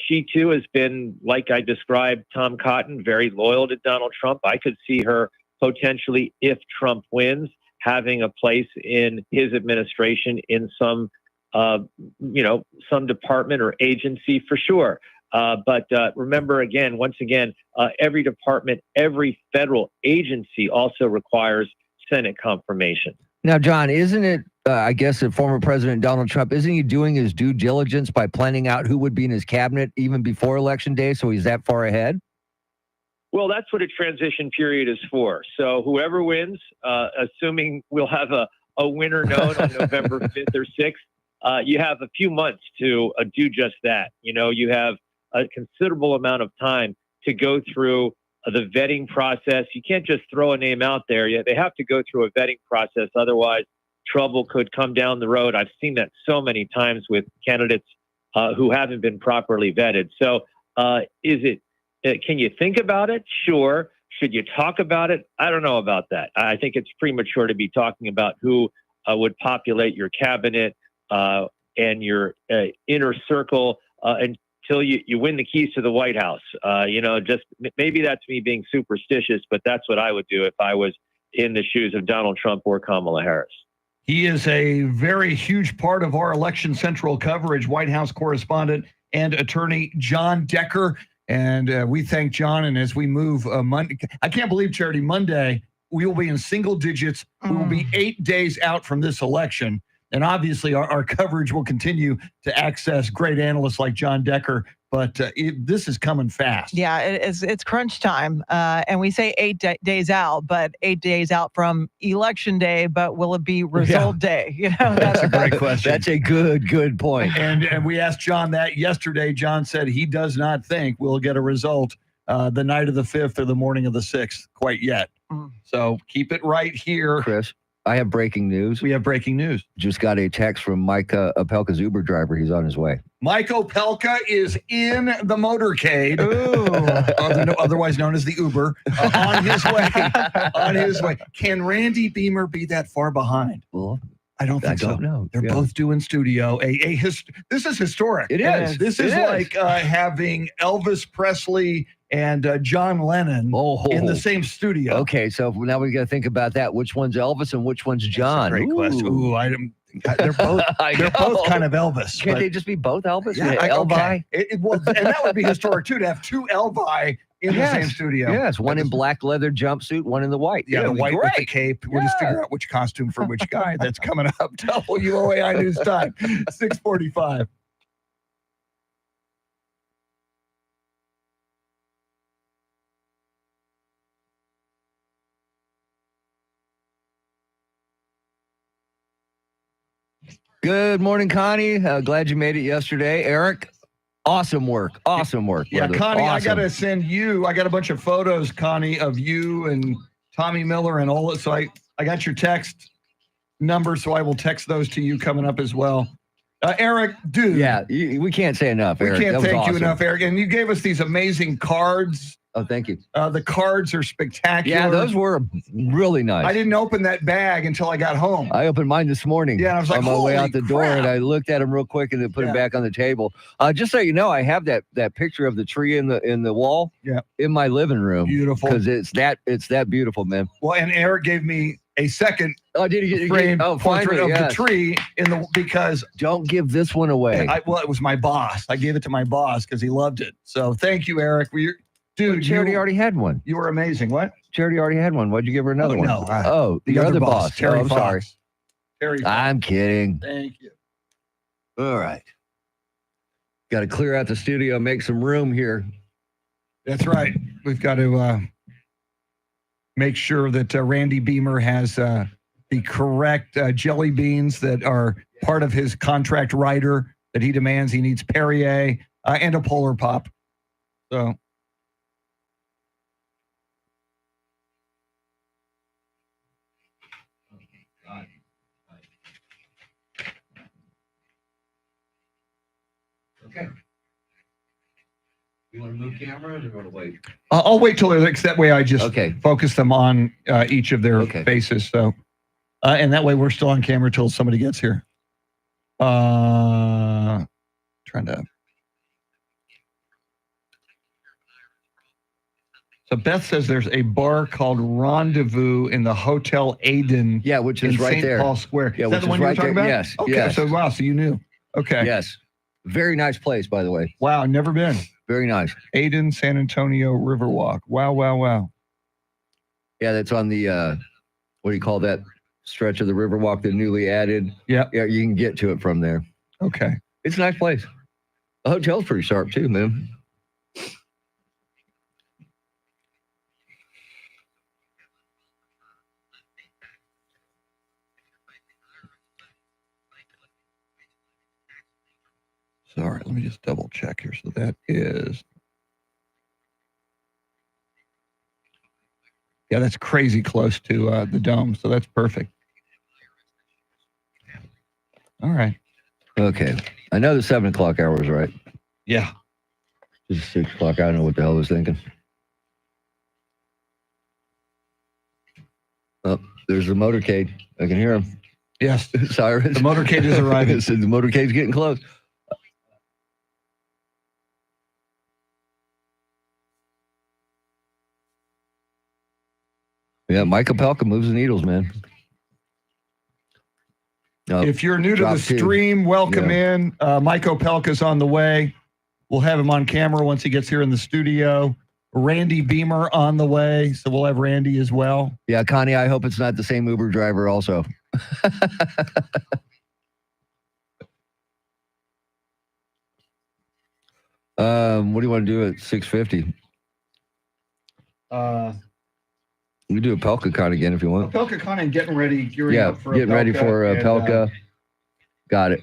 she too has been, like I described, Tom Cotton, very loyal to Donald Trump. I could see her potentially, if Trump wins, having a place in his administration in some department or agency for sure. But remember, once again, every department, every federal agency also requires Senate confirmation. Now, John, isn't it, I guess, that former President Donald Trump, isn't he doing his due diligence by planning out who would be in his cabinet even before Election Day, so he's that far ahead? Well, that's what a transition period is for. So whoever wins, assuming we'll have a winner known on November 5th or 6th, you have a few months to do just that. You have a considerable amount of time to go through the vetting process. You can't just throw a name out there. They have to go through a vetting process. Otherwise, trouble could come down the road. I've seen that so many times with candidates who haven't been properly vetted. So can you think about it? Sure. Should you talk about it? I don't know about that. I think it's premature to be talking about who would populate your cabinet and your inner circle until you win the keys to the White House. Just maybe that's me being superstitious, but that's what I would do if I was in the shoes of Donald Trump or Kamala Harris. He is a very huge part of our election central coverage, White House correspondent and attorney John Decker. And we thank John. And as we move Monday, I can't believe, Charity, Monday, we will be in single digits. We will be 8 days out from this election. And obviously, our coverage will continue to access great analysts like John Decker. But this is coming fast. Yeah, it's crunch time. And we say 8 days out, but 8 days out from Election Day. But will it be result day? That's a great question. That's a good point. And we asked John that yesterday. John said he does not think we'll get a result the night of the 5th or the morning of the 6th quite yet. So keep it right here. Chris, I have breaking news. We have breaking news. Just got a text from Mike Opelka's Uber driver. He's on his way. Mike Opelka is in the motorcade, otherwise known as the Uber, on his way. Can Randy Beamer be that far behind? Well, I don't think so. know. They're both doing studio. This is historic. It is. This is like having Elvis Presley and John Lennon in the same studio. Okay, so now we got to think about that. Which one's Elvis and which one's John? That's a great question. They're both kind of Elvis. Can't they just be both Elvis? Yeah, Elvi? Okay. Well, and that would be historic too, to have two Elvi in the same studio. Yes, one in black leather jumpsuit, one in the white. Yeah, the white with the cape. We'll just figure out which costume for which guy. That's coming up. WOAI News Time, 6:45. Good morning, Connie. Glad you made it yesterday. Eric, awesome work. Awesome work. Yeah, brother. Connie, awesome. I got to send you. I got a bunch of photos, Connie, of you and Tommy Miller and all that. So I got your text number, so I will text those to you coming up as well. Eric, dude. Yeah, we can't say enough, Eric. We can't thank awesome. you enough, Eric. And you gave us these amazing cards. Oh, thank you. The cards are spectacular. Yeah, those were really nice. I didn't open that bag until I got home. I opened mine this morning. Yeah, I was like, on my way out the door, crap. and I looked at them real quick and then put them back on the table. Just so you know, I have that picture of the tree in the wall. Yeah. In my living room. Beautiful. Because it's that beautiful, man. Well, and Eric gave me a second did frame finally, portrait of yes. the tree because don't give this one away. It was my boss. I gave it to my boss because he loved it. So thank you, Eric. Dude, Charity already had one. You were amazing. What? Charity already had one. Why'd you give her another one? No. The other boss. Terry I'm Fox. sorry. Terry Fox. I'm kidding. Thank you. All right. Got to clear out the studio, make some room here. That's right. We've got to make sure that Randy Beamer has the correct jelly beans that are part of his contract rider that he demands. He needs Perrier and a Polar Pop. So. Okay. You want to move cameras or want to wait? I'll wait till that way I just focus them on each of their faces. So, and that way we're still on camera till somebody gets here. Trying to. So Beth says there's a bar called Rendezvous in the Hotel Aiden. Yeah, which is right St. there. Paul Square. Yeah, is that the one you were talking about? Yes. Okay. Yes. So wow. So you knew. Okay. Yes. Very nice place, by the way. Wow. Never been. Very nice. Aiden, San Antonio Riverwalk. Wow. Wow. Wow. Yeah, that's on the what do you call that stretch of the Riverwalk that newly added? Yeah. Yeah, you can get to it from there. Okay. It's a nice place. The hotel's pretty sharp too, man. Sorry, let me just double check here. So that is. Yeah, that's crazy close to the dome. So that's perfect. All right. Okay. I know the 7 o'clock hour is right. Yeah. It's 6 o'clock. I don't know what the hell I was thinking. Oh, there's the motorcade. I can hear him. Yes. Cyrus. The motorcade is arriving. So the motorcade's getting close. Yeah, Mike Opelka moves the needles, man. If you're new to the stream, welcome in. Mike Opelka's on the way. We'll have him on camera once he gets here in the studio. Randy Beamer on the way, so we'll have Randy as well. Yeah, Connie, I hope it's not the same Uber driver also. What do you want to do at 6:50? We can do Opelka again if you want. Opelka and getting ready. Getting ready for Opelka. Got it.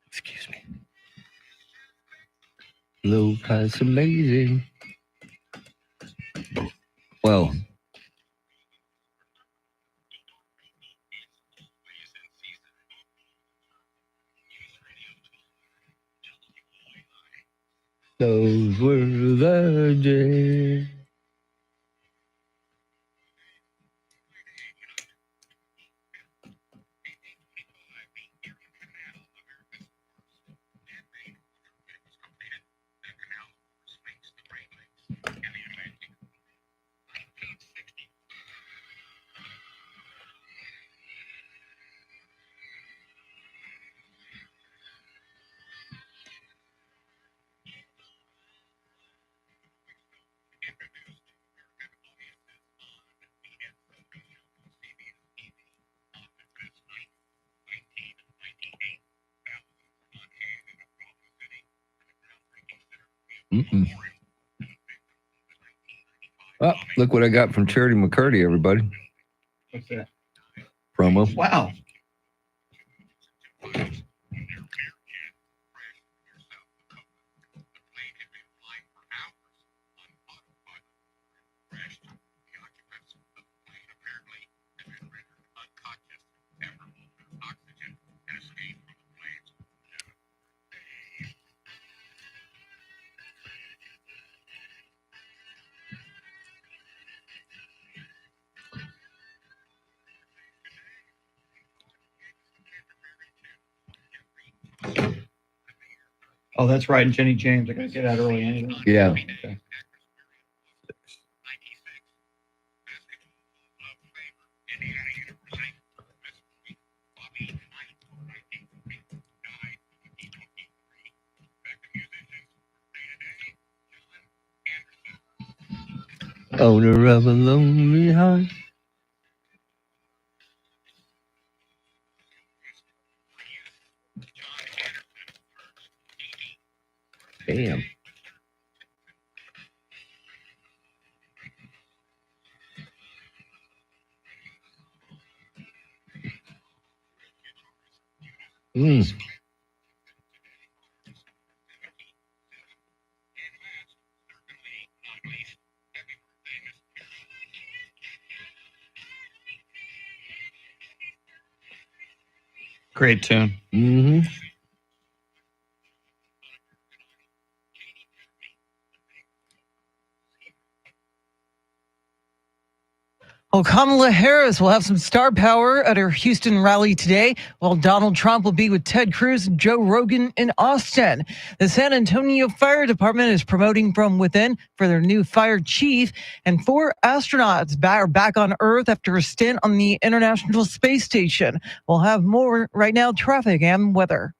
Excuse me. Locals amazing. Well, those were the days. Oh, look what I got from Charity McCurdy, everybody. What's that? Promo. Wow. Oh, that's right. And Jenny James, I got to get out early anyway. Yeah. Okay. Owner of a lonely heart. Damn. Great tune. Mm-hmm. Well, Kamala Harris will have some star power at her Houston rally today, while Donald Trump will be with Ted Cruz and Joe Rogan in Austin. The San Antonio Fire Department is promoting from within for their new fire chief, and 4 astronauts are back on Earth after a stint on the International Space Station. We'll have more right now, traffic and weather.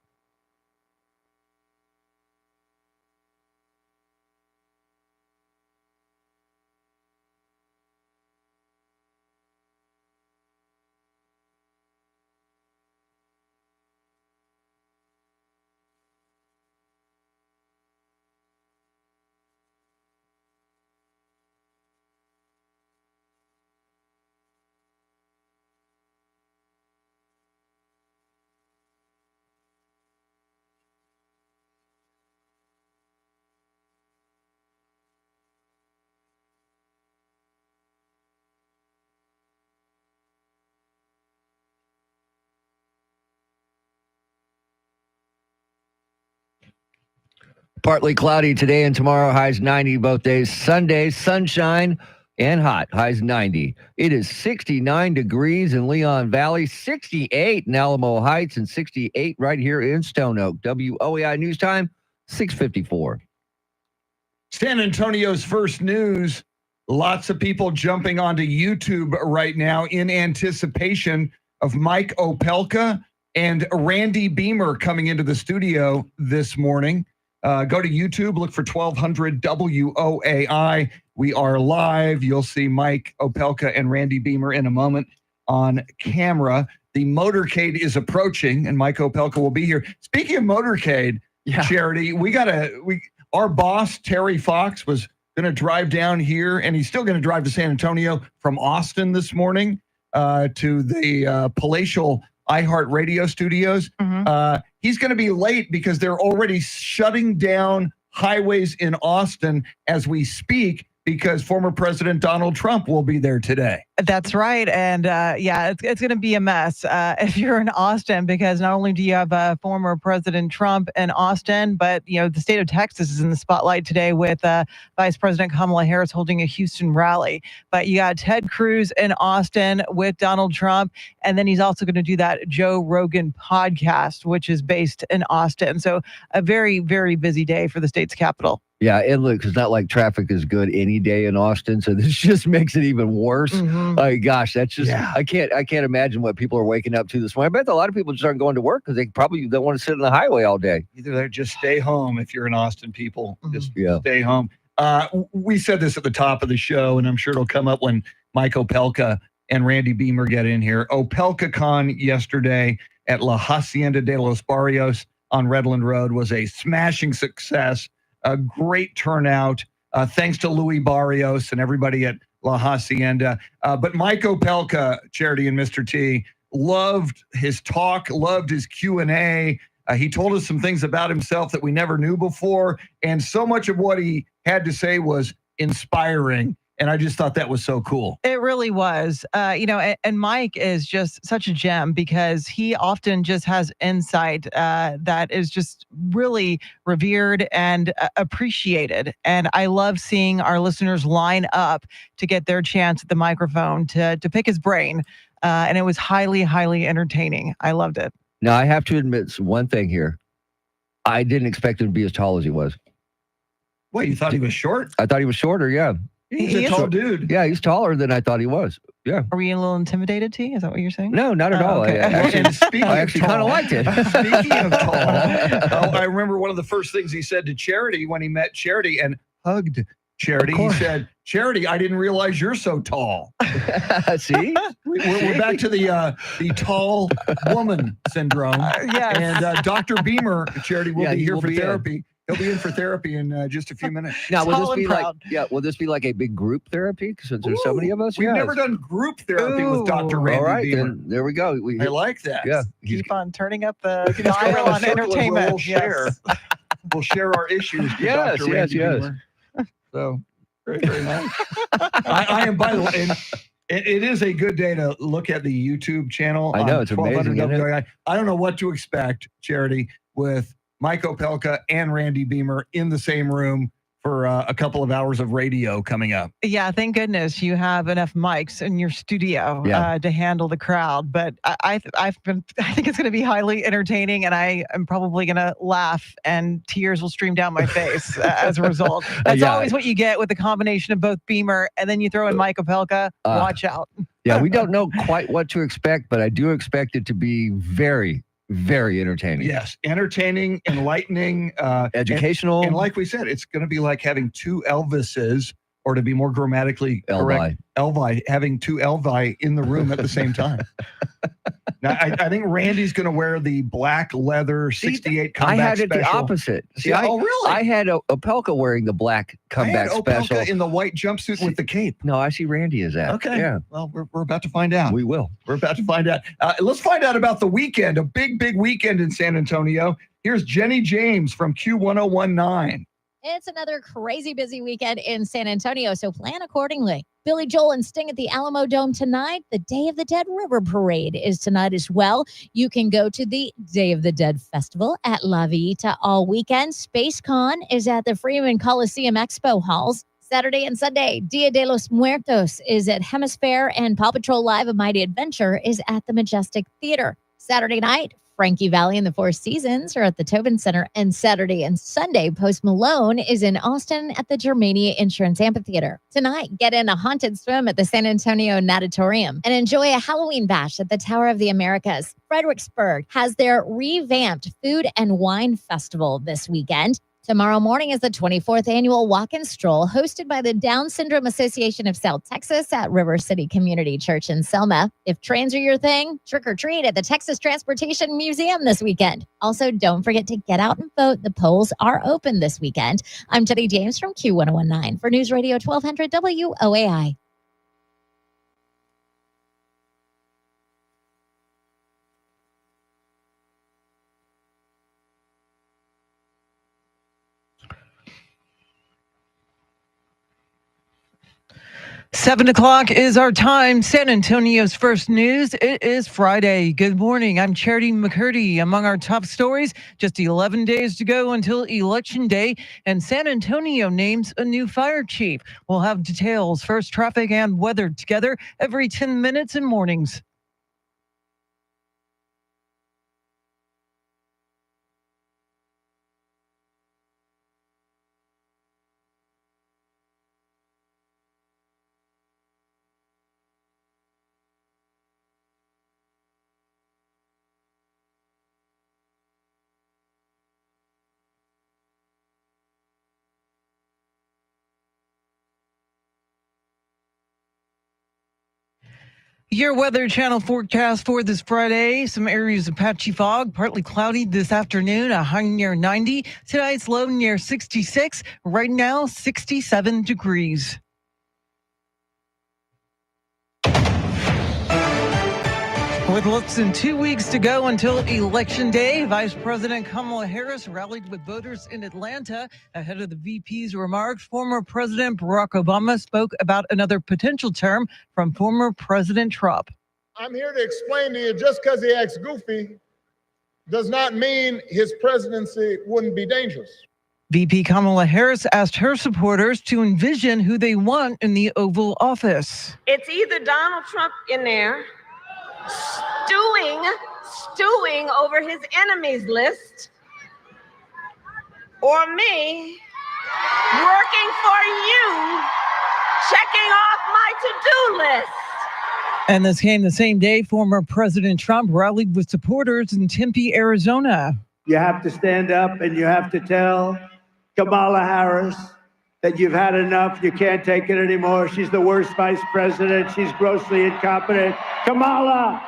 Partly cloudy today and tomorrow, highs 90 both days. Sunday, sunshine and hot, highs 90. It is 69 degrees in Leon Valley, 68 in Alamo Heights, and 68 right here in Stone Oak. WOAI News Time, 6:54. San Antonio's first news. Lots of people jumping onto YouTube right now in anticipation of Mike Opelka and Randy Beamer coming into the studio this morning. Go to YouTube, look for 1200 WOAI. We are live. You'll see Mike Opelka and Randy Beamer in a moment on camera. The motorcade is approaching, and Mike Opelka will be here. Speaking of motorcade, Charity, our boss, Terry Fox, was going to drive down here, and he's still going to drive to San Antonio from Austin this morning to the palatial iHeart Radio studios. He's going to be late because they're already shutting down highways in Austin as we speak, because former President Donald Trump will be there today. That's right. And it's going to be a mess if you're in Austin, because not only do you have former President Trump in Austin, but, the state of Texas is in the spotlight today with Vice President Kamala Harris holding a Houston rally. But you got Ted Cruz in Austin with Donald Trump. And then he's also going to do that Joe Rogan podcast, which is based in Austin. So a very, very busy day for the state's capital. Yeah, and look, it's not like traffic is good any day in Austin, so this just makes it even worse. Mm-hmm. Gosh, that's just I can't imagine what people are waking up to this morning. I bet a lot of people just aren't going to work because they probably don't want to sit on the highway all day. Either they just stay home if you're in Austin, people. Just stay home. We said this at the top of the show, and I'm sure it'll come up when Mike Opelka and Randy Beamer get in here. Opelcon yesterday at La Hacienda de los Barrios on Redland Road was a smashing success. A great turnout, thanks to Louis Barrios and everybody at La Hacienda. But Mike Opelka, Charity and Mr. T, loved his talk, loved his Q&A. He told us some things about himself that we never knew before. And so much of what he had to say was inspiring. And I just thought that was so cool. It really was. And Mike is just such a gem because he often just has insight that is just really revered and appreciated. And I love seeing our listeners line up to get their chance at the microphone to pick his brain. And it was highly, highly entertaining. I loved it. Now, I have to admit one thing here. I didn't expect him to be as tall as he was. Wait, you thought he was short? I thought he was shorter, yeah. He's a tall dude. Yeah, he's taller than I thought he was. Yeah. Are we a little intimidated, T? Is that what you're saying? No, not at all. Okay. I actually kind of liked it. Speaking of tall, I remember one of the first things he said to Charity when he met Charity and hugged Charity. He said, "Charity, I didn't realize you're so tall." See? We're back to the tall woman syndrome. Yes. And Dr. Beamer, Charity, will be here for therapy. He'll be in for therapy in just a few minutes. Now, will this be like a big group therapy? Because there's so many of us. We've never done group therapy with Dr. Randy All right, Beamer. then there we go. I like that. Yeah. Keep on turning up the dial on entertainment. We'll share. We'll share our issues. Yes. Beamer. So very, very nice. I am, by the way, and it is a good day to look at the YouTube channel. I know, it's amazing. I don't know what to expect, Charity, with Mike Opelka and Randy Beamer in the same room for a couple of hours of radio coming up. Yeah, thank goodness you have enough mics in your studio to handle the crowd. But I think it's going to be highly entertaining, and I am probably going to laugh, and tears will stream down my face as a result. That's always what you get with the combination of both Beamer, and then you throw in Mike Opelka. Watch out. Yeah, we don't know quite what to expect, but I do expect it to be very, very entertaining. Yes, entertaining, enlightening, educational. And like we said, it's going to be like having two Elvises, or to be more grammatically correct, Elvi, having two Elvi in the room at the same time. Now, I think Randy's going to wear the black leather 68 comeback I had it special. the opposite. See, really? I had Opelka wearing the black comeback special. Opelka in the white jumpsuit with the cape. No, I see Randy is that. Okay. Yeah. Well, we're about to find out. We will. We're about to find out. Let's find out about the weekend, a big, big weekend in San Antonio. Here's Jenny James from Q1019. It's another crazy busy weekend in San Antonio, so plan accordingly. Billy Joel and Sting at the Alamo Dome tonight. The Day of the Dead River Parade is tonight as well. You can go to the Day of the Dead Festival at La Villita all weekend. SpaceCon is at the Freeman Coliseum Expo Halls. Saturday and Sunday, Dia de los Muertos is at Hemisphere, and Paw Patrol Live: A Mighty Adventure is at the Majestic Theater. Saturday night, Frankie Valli and the Four Seasons are at the Tobin Center, and Saturday and Sunday, Post Malone is in Austin at the Germania Insurance Amphitheater. Tonight, get in a haunted swim at the San Antonio Natatorium and enjoy a Halloween bash at the Tower of the Americas. Fredericksburg has their revamped Food and Wine Festival this weekend. Tomorrow morning is the 24th annual Walk and Stroll hosted by the Down Syndrome Association of South Texas at River City Community Church in Selma. If trains are your thing, trick or treat at the Texas Transportation Museum this weekend. Also, don't forget to get out and vote. The polls are open this weekend. I'm Jenny James from Q1019 for News Radio 1200 WOAI. 7 o'clock is our time. San Antonio's first news. It is Friday. Good morning. I'm Charity McCurdy. Among our top stories, just 11 days to go until Election Day, and San Antonio names a new fire chief. We'll have details, first traffic and weather together every 10 minutes in mornings. Your Weather Channel forecast for this Friday. Some areas of patchy fog, partly cloudy this afternoon, a high near 90. Tonight's low near 66. Right now, 67 degrees. With less than 2 weeks to go until Election Day, Vice President Kamala Harris rallied with voters in Atlanta. Ahead of the VP's remarks, former President Barack Obama spoke about another potential term from former President Trump. I'm here to explain to you, just because he acts goofy does not mean his presidency wouldn't be dangerous. VP Kamala Harris asked her supporters to envision who they want in the Oval Office. It's either Donald Trump in there stewing over his enemies list, or me working for you, checking off my to-do list. And this came the same day former President Trump rallied with supporters in Tempe, Arizona. You have to stand up and you have to tell Kamala Harris that you've had enough. You can't take it anymore. She's the worst vice president. She's grossly incompetent. Kamala,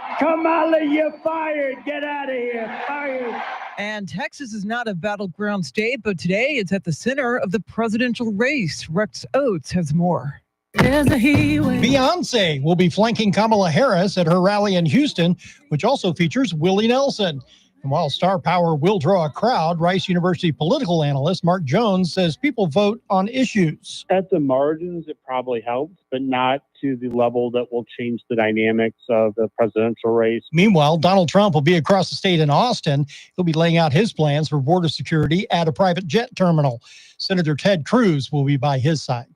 you're fired. Get out of here. Fired. And Texas is not a battleground state, but today it's at the center of the presidential race. Rex Oates has more. Beyonce will be flanking Kamala Harris at her rally in Houston, which also features Willie Nelson. And while star power will draw a crowd, Rice University political analyst Mark Jones says people vote on issues. At the margins, it probably helps, but not to the level that will change the dynamics of the presidential race. Meanwhile, Donald Trump will be across the state in Austin. He'll be laying out his plans for border security at a private jet terminal. Senator Ted Cruz will be by his side.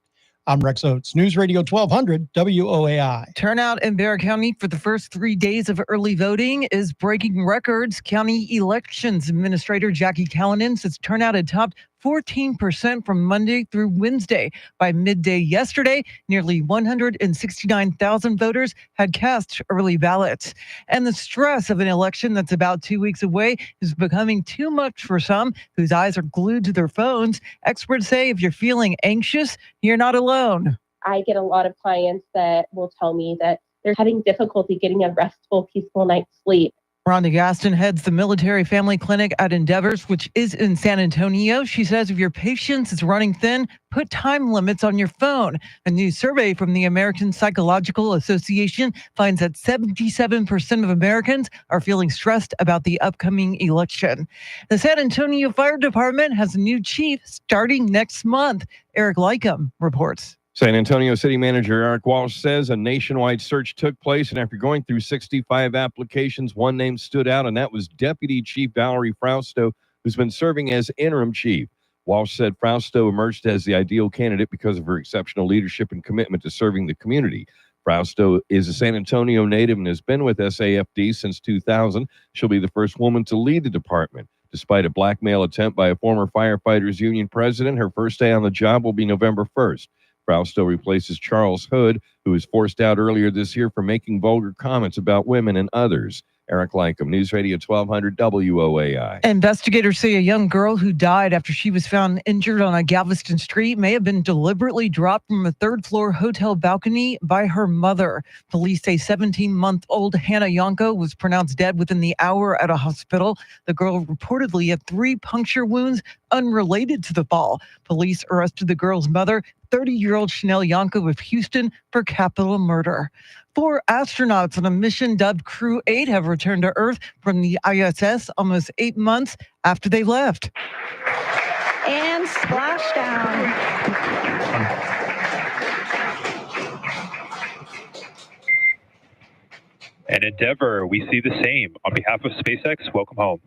I'm Rex Oates, News Radio 1200 WOAI. Turnout in Bexar County for the first 3 days of early voting is breaking records. County Elections Administrator Jackie Callanan says turnout had topped 14% from Monday through Wednesday. By midday yesterday, nearly 169,000 voters had cast early ballots. And the stress of an election that's about 2 weeks away is becoming too much for some whose eyes are glued to their phones. Experts say if you're feeling anxious, you're not alone. I get a lot of clients that will tell me that they're having difficulty getting a restful, peaceful night's sleep. Rhonda Gaston heads the Military Family Clinic at Endeavors, which is in San Antonio. She says if your patience is running thin, put time limits on your phone. A new survey from the American Psychological Association finds that 77% of Americans are feeling stressed about the upcoming election. The San Antonio Fire Department has a new chief starting next month. Eric Lycum reports. San Antonio City Manager Eric Walsh says a nationwide search took place, and after going through 65 applications, one name stood out, and that was Deputy Chief Valerie Frausto, who's been serving as interim chief. Walsh said Frausto emerged as the ideal candidate because of her exceptional leadership and commitment to serving the community. Frausto is a San Antonio native and has been with SAFD since 2000. She'll be the first woman to lead the department. Despite a blackmail attempt by a former firefighters union president, her first day on the job will be November 1st. Frausto replaces Charles Hood, who was forced out earlier this year for making vulgar comments about women and others. Eric Lycum, News Radio 1200 WOAI. Investigators say a young girl who died after she was found injured on a Galveston street may have been deliberately dropped from a third-floor hotel balcony by her mother. Police say 17-month-old Hannah Yonko was pronounced dead within the hour at a hospital. The girl reportedly had 3 puncture wounds unrelated to the fall. Police arrested the girl's mother, 30-year-old Chanel Yonko of Houston, for capital murder. 4 astronauts on a mission dubbed Crew 8 have returned to Earth from the ISS almost 8 months after they left. And splashdown. And Endeavor, we see the same. On behalf of SpaceX, welcome home.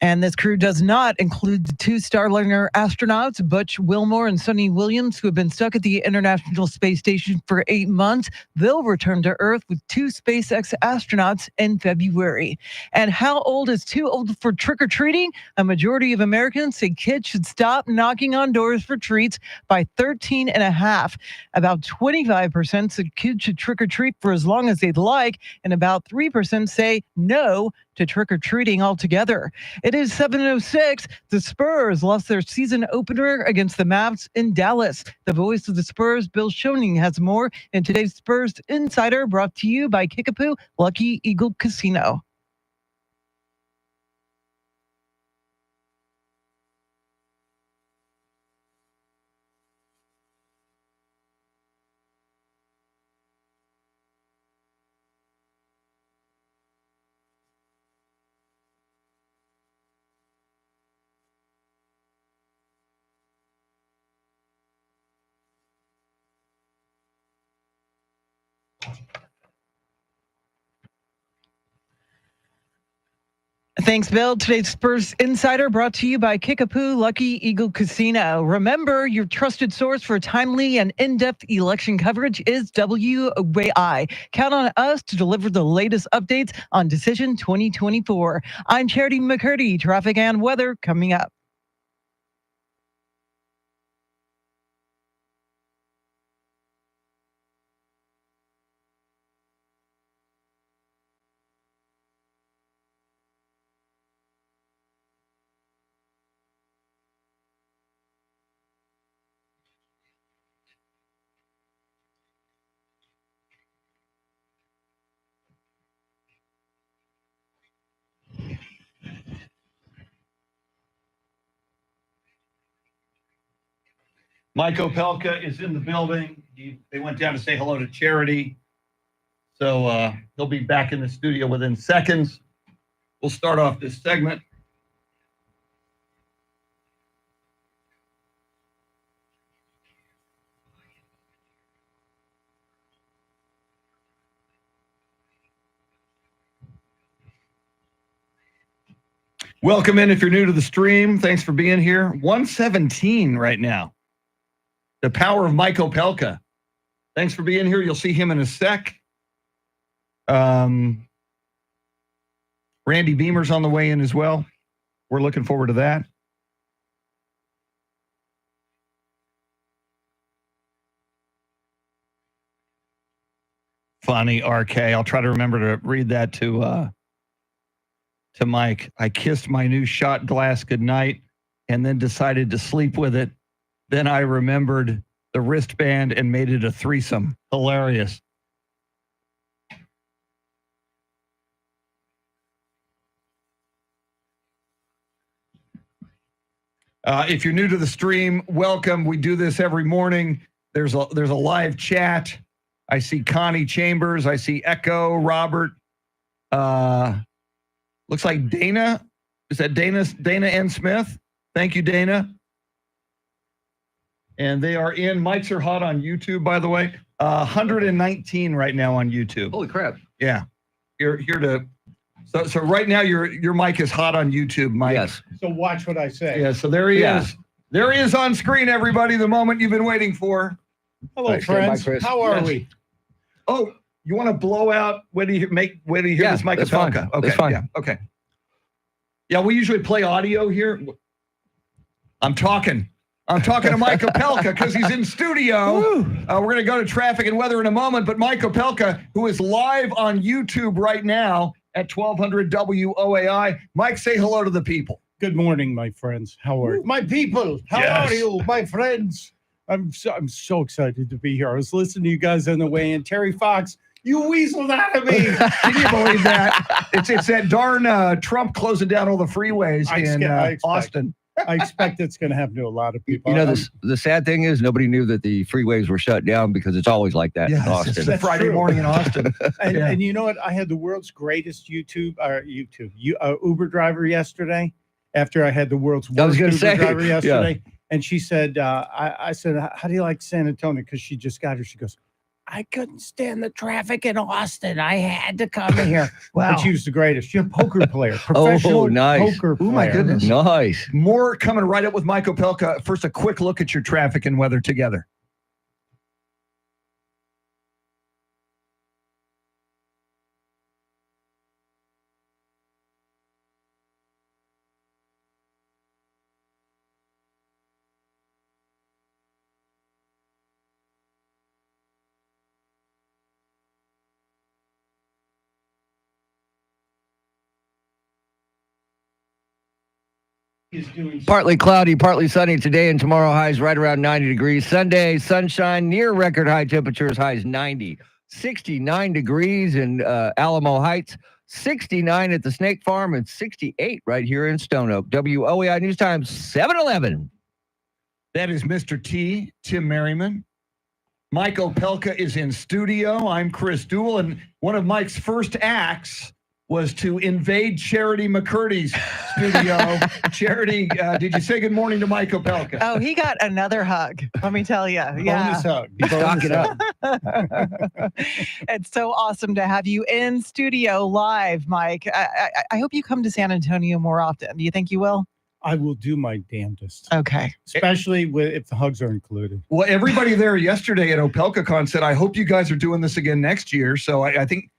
And this crew does not include the 2 Starliner astronauts, Butch Wilmore and Sonny Williams, who have been stuck at the International Space Station for 8 months. They'll return to Earth with 2 SpaceX astronauts in February. And how old is too old for trick-or-treating? A majority of Americans say kids should stop knocking on doors for treats by 13 and a half. About 25% said kids should trick-or-treat for as long as they'd like, and about 3% say no to trick-or-treating altogether. It is 7:06. The Spurs lost their season opener against the Mavs in Dallas. The voice of the Spurs, Bill Schoening, has more in today's Spurs Insider, brought to you by Kickapoo Lucky Eagle Casino. Thanks, Bill. Today's Spurs Insider brought to you by Kickapoo Lucky Eagle Casino. Remember, your trusted source for timely and in-depth election coverage is WOAI. Count on us to deliver the latest updates on Decision 2024. I'm Charity McCurdy. Traffic and weather coming up. Mike Opelka is in the building. They went down to say hello to Charity. So he'll be back in the studio within seconds. We'll start off this segment. Welcome in if you're new to the stream. Thanks for being here. 117 right now. The power of Mike Opelka. Thanks for being here. You'll see him in a sec. Randy Beamer's on the way in as well. We're looking forward to that. Funny, RK. I'll try to remember to read that to Mike. I kissed my new shot glass goodnight and then decided to sleep with it. Then I remembered the wristband and made it a threesome. Hilarious. If you're new to the stream, welcome. We do this every morning. There's a live chat. I see Connie Chambers. I see Echo, Robert. Looks like Dana. Is that Dana N. Smith? Thank you, Dana. And they are in. Mics are hot on YouTube, by the way. 119 right now on YouTube. Holy crap. Yeah. You're here to. So right now your mic is hot on YouTube, Mike. Yes. So watch what I say. Yeah, so there he is. There he is on screen, everybody, the moment you've been waiting for. Hello, friends. How are we? Oh, you want to blow out when do you hear this Mike Opelka? Okay, that's fine. Yeah, okay. Yeah, we usually play audio here. I'm talking to Mike Opelka because he's in studio. We're going to go to traffic and weather in a moment, but Mike Opelka, who is live on YouTube right now at 1200 WOAI. Mike, say hello to the people. Good morning, my friends. How are you? My people, how are you, my friends? I'm so excited to be here. I was listening to you guys on the way in. Terry Fox, you weaseled out of me. Can you believe that? It's that darn Trump closing down all the freeways in Austin. I expect it's going to happen to a lot of people. You know, the sad thing is nobody knew that the freeways were shut down because it's always like that in Austin. It's Friday morning in Austin. And you know what? I had the world's greatest Uber driver yesterday. After I had the world's worst Uber driver yesterday. And she said, I said, how do you like San Antonio? Because she just got here. She goes, I couldn't stand the traffic in Austin. I had to come here. Wow. But she was the greatest. She's a poker player, professional nice. poker player. Oh, my goodness. Nice. More coming right up with Mike Opelka. First, a quick look at your traffic and weather together. Partly cloudy, partly sunny today and tomorrow. Highs right around 90 degrees. Sunday, sunshine, near record high temperatures, highs 90. 69 degrees in Alamo Heights, 69 at the Snake Farm, and 68 right here in Stone Oak. WOEI News Time, 7-Eleven. That is Mr. T, Tim Merriman. Mike Opelka is in studio. I'm Chris Duell, and one of Mike's first acts was to invade Charity McCurdy's studio. Charity, did you say good morning to Mike Opelka? Oh, he got another hug. Let me tell you. Bonus hug. Stock it up. It's so awesome to have you in studio live, Mike. I hope you come to San Antonio more often. Do you think you will? I will do my damnedest. Okay. Especially if the hugs are included. Well, everybody there yesterday at Opelcon said, I hope you guys are doing this again next year. So I think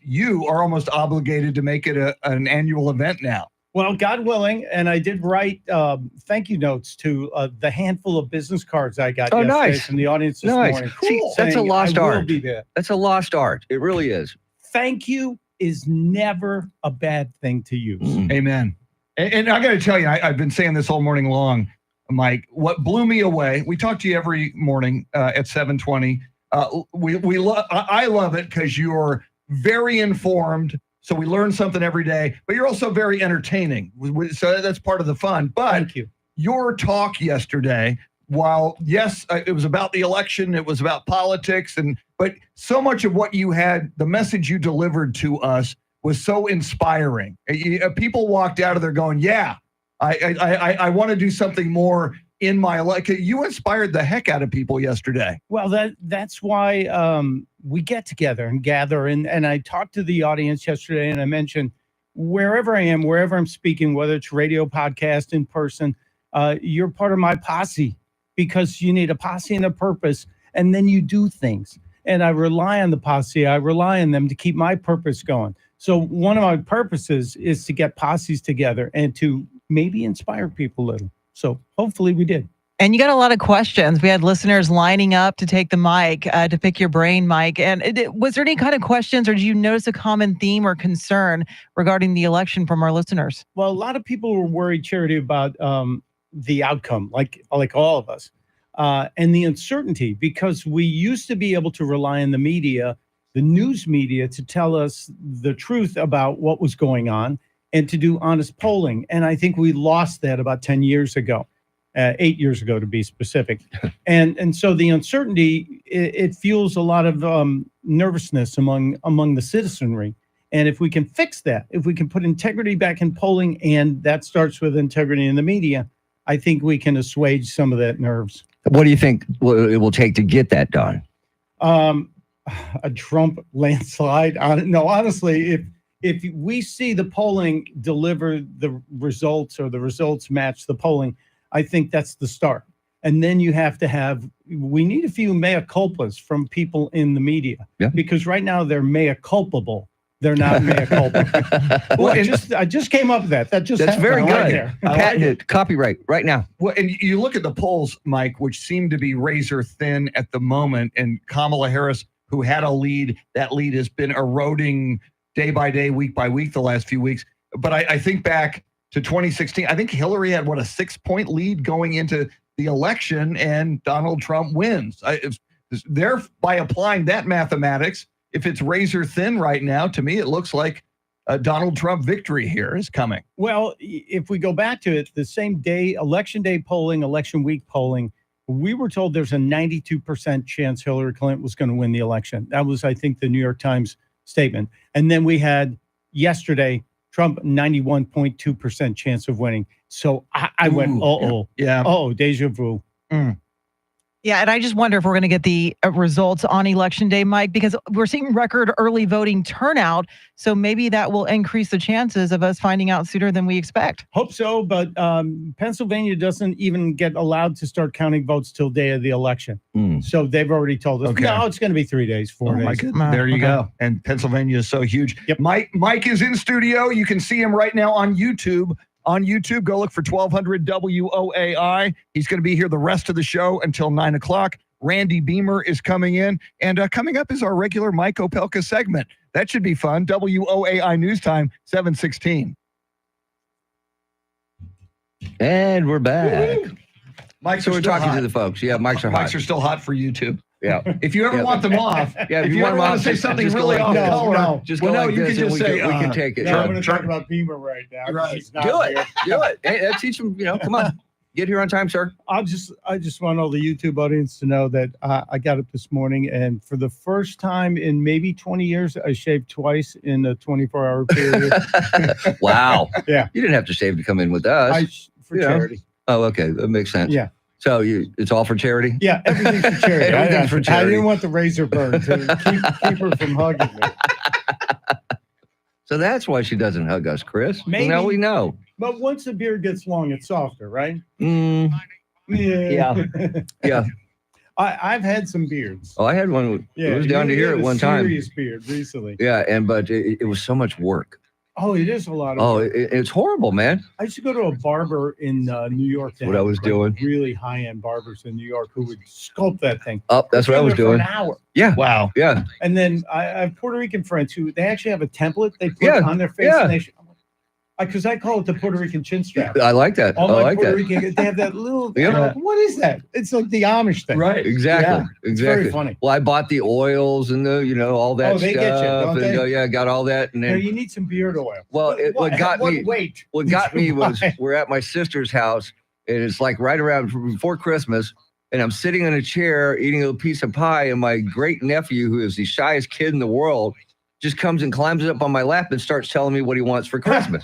you are almost obligated to make it an annual event now. Well, God willing, and I did write thank you notes to the handful of business cards I got yesterday nice. from the audience this morning. Cool. See, that's a lost I will art. be there. That's a lost art. It really is. Thank you is never a bad thing to use. Amen. And I got to tell you, I've been saying this all morning long, Mike. What blew me away, we talk to you every morning at 7:20. I love it because you're very informed. So we learn something every day, but you're also very entertaining. So that's part of the fun. But thank you. Your talk yesterday, while yes, it was about the election, it was about politics, but so much of what you had, the message you delivered to us was so inspiring. People walked out of there going, yeah, I want to do something more in my life. You inspired the heck out of people yesterday. Well, that's why we get together and gather. And I talked to the audience yesterday, and I mentioned wherever I am, wherever I'm speaking, whether it's radio, podcast, in person, you're part of my posse, because you need a posse and a purpose, and then you do things. And I rely on the posse. I rely on them to keep my purpose going. So one of my purposes is to get posses together and to maybe inspire people a little. So hopefully we did. And you got a lot of questions. We had listeners lining up to take the mic, to pick your brain, Mike. And was there any kind of questions, or did you notice a common theme or concern regarding the election from our listeners? Well, a lot of people were worried, Charity, about the outcome, like all of us, and the uncertainty, because we used to be able to rely on the media, the news media, to tell us the truth about what was going on and to do honest polling. And I think we lost that about 10 years ago, 8 years ago to be specific. And so the uncertainty, it fuels a lot of nervousness among the citizenry. And if we can fix that, if we can put integrity back in polling, and that starts with integrity in the media, I think we can assuage some of that nerves. What do you think it will take to get that done? A Trump landslide. No, honestly, if we see the polling deliver the results, or the results match the polling, I think that's the start. And then you have to we need a few mea culpas from people in the media, because right now they're mea culpable. They're not mea culpa. Well, I just came up with that. That's very good. Patent it. Copyright right now. Well, and you look at the polls, Mike, which seem to be razor thin at the moment, and Kamala Harris, who had a lead, that lead has been eroding day by day, week by week, the last few weeks. But I think back to 2016, I think Hillary had, a 6-point lead going into the election, and Donald Trump wins. By applying that mathematics, if it's razor thin right now, to me, it looks like a Donald Trump victory here is coming. Well, if we go back to it, the same day, election day polling, election week polling, we were told there's a 92% chance Hillary Clinton was going to win the election. That was, I think, the New York Times statement. And then we had yesterday, Trump, 91.2% chance of winning. So I went, yeah. deja vu. Yeah, and I just wonder if we're going to get the results on Election Day, Mike, because we're seeing record early voting turnout. So maybe that will increase the chances of us finding out sooner than we expect. Hope so, but Pennsylvania doesn't even get allowed to start counting votes till day of the election. So they've already told us, no, it's going to be 3 days, 4 days. My goodness. There you go. And Pennsylvania is so huge. Yep. Mike is in studio. You can see him right now on YouTube. On YouTube, go look for 1200 WOAI. He's going to be here the rest of the show until 9 o'clock. Randy Beamer is coming in. And coming up is our regular Mike Opelka segment. That should be fun. WOAI News Time, 7:16. And we're back. Mike, so we're talking to the folks. Yeah, mics are hot. Mics are still hot for YouTube. Yeah. If you ever want them off, if you ever want to say something really off color, just go like you this can and just say, we can take it. I'm going to talk about Beamer right now. Right. He's not Do it. here. Do it. Hey, teach them, come on. Get here on time, sir. I just want all the YouTube audience to know that I got up this morning, and for the first time in maybe 20 years, I shaved twice in a 24-hour period. Wow. Yeah. You didn't have to shave to come in with us. For charity. Oh, okay. That makes sense. Yeah. So it's all for charity? Yeah, everything's for charity. Everything's for charity. I didn't want the razor burn to keep her from hugging me. So that's why she doesn't hug us, Chris. Maybe. Now we know. But once the beard gets long, it's softer, right? Yeah. Yeah. I've had some beards. Oh, I had one. It was down to here at one time. Serious beard recently. Yeah, but it was so much work. Oh, it is a lot of work. It's horrible, man. I used to go to a barber in New York. What I was doing. Really high-end barbers in New York who would sculpt that thing. Oh, that's what I was doing. For an hour. Yeah. Wow. Yeah. And then I have Puerto Rican friends who they actually have a template they put on their face. Yeah. And because I call it the Puerto Rican chin strap. I like that. All I my like Puerto that. Rican, they have that little. Yeah. What is that? It's like the Amish thing. Right. Exactly. Yeah, exactly. It's very funny. Well, I bought the oils and the, all that they stuff. get you, don't and they? yeah, got all that. And No, then, you need some beard oil. well, what got me was buy? we're at my sister's house, and it's like right around before Christmas, and I'm sitting in a chair eating a piece of pie, and my great nephew, who is the shyest kid in the world, just comes and climbs up on my lap and starts telling me what he wants for Christmas.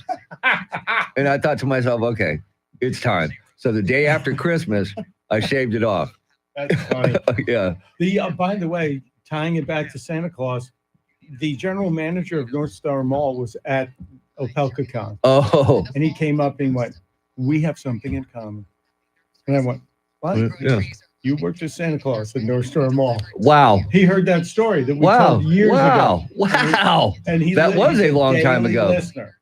And I thought to myself, okay, it's time. So the day after Christmas, I shaved it off. That's funny. Yeah. By the way, tying it back to Santa Claus, the general manager of North Star Mall was at Opelcon. Oh. And he came up and he went, "We have something in common." And I went, "What?" Yeah. You worked as Santa Claus at North Star Mall. Wow. He heard that story that we told years ago. Wow. And that was a long time daily ago. listener.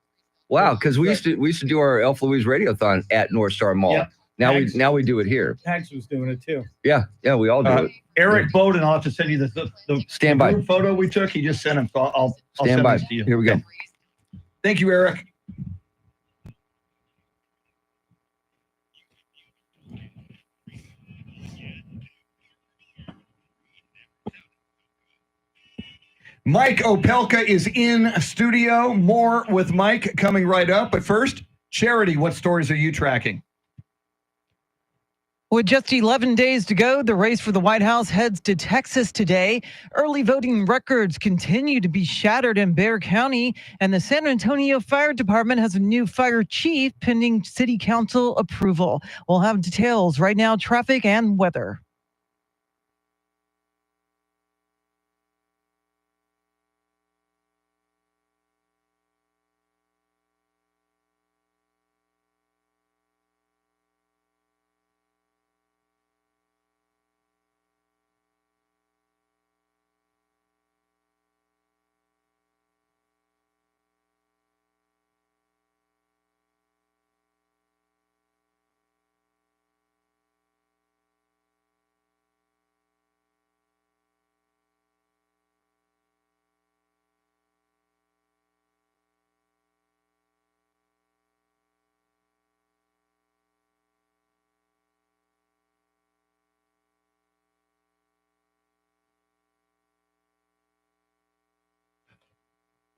Wow, because we used to do our Elf Louise Radiothon at North Star Mall. Yep. Now we do it here. Pax was doing it too. Yeah, we all do it. Eric Bowden, I'll have to send you the Stand by. group photo we took. He just sent him. So I'll Stand send by. this to you. Here we go. Thank you, Eric. Mike Opelka is in studio. More with Mike coming right up. But first, Charity, what stories are you tracking? With just 11 days to go, the race for the White House heads to Texas today. Early voting records continue to be shattered in Bexar County, and the San Antonio Fire Department has a new fire chief pending city council approval. We'll have details right now, traffic and weather.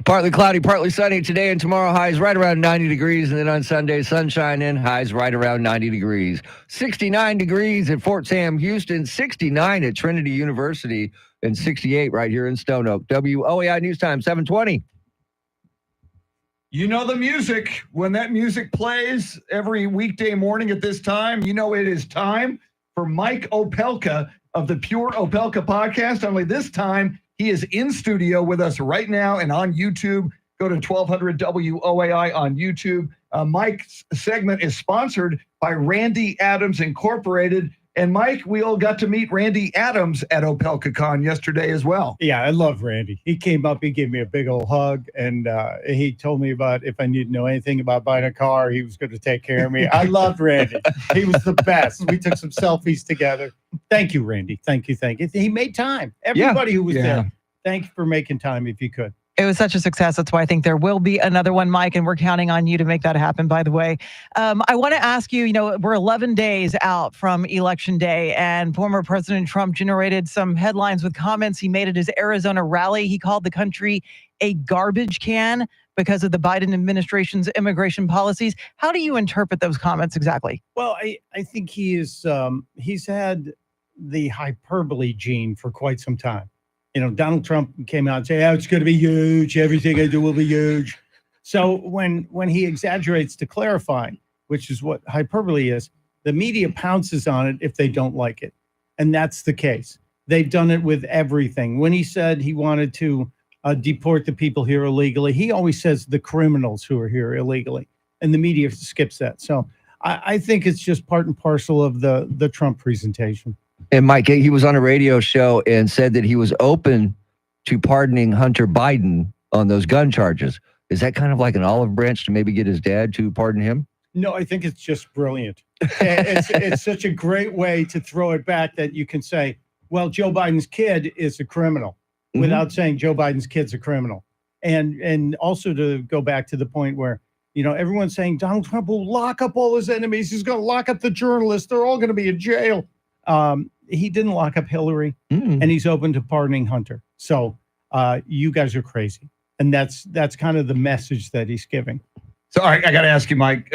Partly cloudy, partly sunny today and tomorrow. Highs right around 90 degrees. And then on Sunday, sunshine and highs right around 90 degrees. 69 degrees at Fort Sam, Houston. 69 at Trinity University. And 68 right here in Stone Oak. WOAI News Time, 720. You know the music. When that music plays every weekday morning at this time, you know it is time for Mike Opelka of the Pure Opelka podcast. Only this time, he is in studio with us right now and on YouTube. Go to 1200 WOAI on YouTube. Mike's segment is sponsored by Randy Adams Incorporated. And Mike, we all got to meet Randy Adams at OpelkaCon yesterday as well. Yeah, I love Randy. He came up, he gave me a big old hug, and he told me about if I needed to know anything about buying a car, he was going to take care of me. I loved Randy. He was the best. We took some selfies together. Thank you, Randy. Thank you. He made time. Everybody who was there, thank you for making time if you could. It was such a success. That's why I think there will be another one, Mike, and we're counting on you to make that happen, by the way. I want to ask you, we're 11 days out from Election Day, and former President Trump generated some headlines with comments he made at his Arizona rally. He called the country a garbage can because of the Biden administration's immigration policies. How do you interpret those comments exactly? Well, I think he's had the hyperbole gene for quite some time. Donald Trump came out and said, it's going to be huge. Everything I do will be huge. So when he exaggerates to clarify, which is what hyperbole is, the media pounces on it if they don't like it. And that's the case. They've done it with everything. When he said he wanted to deport the people here illegally, he always says the criminals who are here illegally. And the media skips that. So I think it's just part and parcel of the Trump presentation. And Mike, he was on a radio show and said that he was open to pardoning Hunter Biden on those gun charges. Is that kind of like an olive branch to maybe get his dad to pardon him? No, I think it's just brilliant. It's such a great way to throw it back that you can say, well, Joe Biden's kid is a criminal without saying Joe Biden's kid's a criminal. And also to go back to the point where, everyone's saying Donald Trump will lock up all his enemies. He's going to lock up the journalists. They're all going to be in jail. He didn't lock up Hillary, and he's open to pardoning Hunter. So you guys are crazy. And that's kind of the message that he's giving. So I got to ask you, Mike,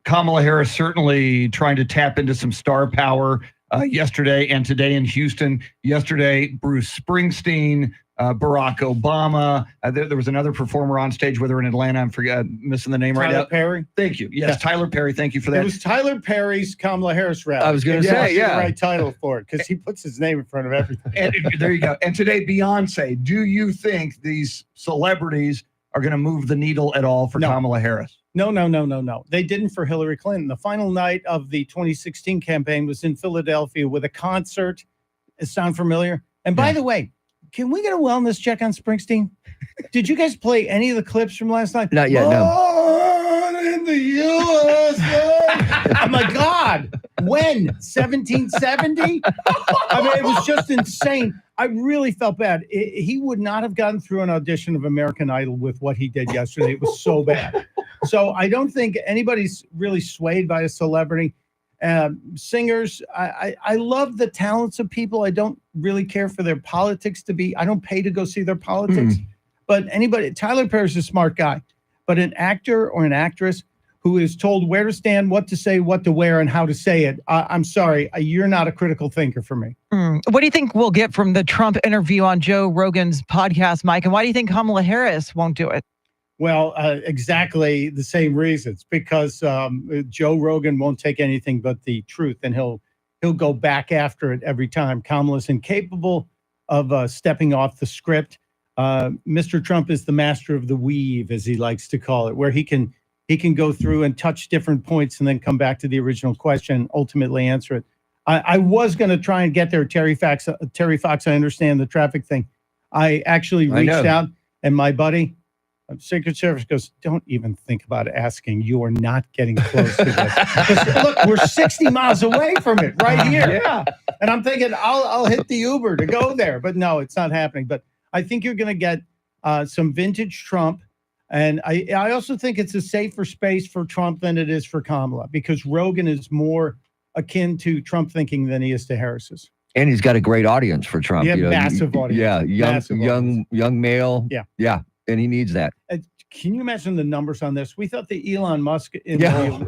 Kamala Harris certainly trying to tap into some star power yesterday and today in Houston. Yesterday, Bruce Springsteen, Barack Obama. There was another performer on stage with her in Atlanta. I'm missing the name right now. Tyler Perry. Thank you. Yes, Yeah. Tyler Perry. Thank you for that. It was Tyler Perry's Kamala Harris rally. I was going to say, That's yeah. the right title for it because he puts his name in front of everything. And there you go. And today, Beyonce. Do you think these celebrities are going to move the needle at all for Kamala Harris? No. They didn't for Hillary Clinton. The final night of the 2016 campaign was in Philadelphia with a concert. It sound familiar? And by the way, can we get a wellness check on Springsteen? Did you guys play any of the clips from last night? Not yet, no. Born in the USA. Oh my God. When? 1770? I mean, it was just insane. I really felt bad. He would not have gotten through an audition of American Idol with what he did yesterday. It was so bad. So I don't think anybody's really swayed by a celebrity. Singers, I love the talents of people. I don't really care for their politics I don't pay to go see their politics. But Tyler Perry's a smart guy. But an actor or an actress who is told where to stand, what to say, what to wear, and how to say it, I'm sorry, you're not a critical thinker for me. What do you think we'll get from the Trump interview on Joe Rogan's podcast, Mike? And why do you think Kamala Harris won't do it? Well, exactly the same reasons, because Joe Rogan won't take anything but the truth, and he'll go back after it every time. Kamala's incapable of stepping off the script. Mr. Trump is the master of the weave, as he likes to call it, where he can go through and touch different points and then come back to the original question and ultimately answer it. I was going to try and get there, Terry Fox. I understand the traffic thing. I actually reached out, and my buddy, Secret Service goes, don't even think about asking. You are not getting close to this. Look, we're 60 miles away from it right here. Yeah. And I'm thinking I'll hit the Uber to go there. But no, it's not happening. But I think you're going to get some vintage Trump. And I also think it's a safer space for Trump than it is for Kamala, because Rogan is more akin to Trump thinking than he is to Harris's. And he's got a great audience for Trump. Yeah, massive audience. Yeah, young male. Yeah. And he needs that. Can you imagine the numbers on this? We thought the Elon Musk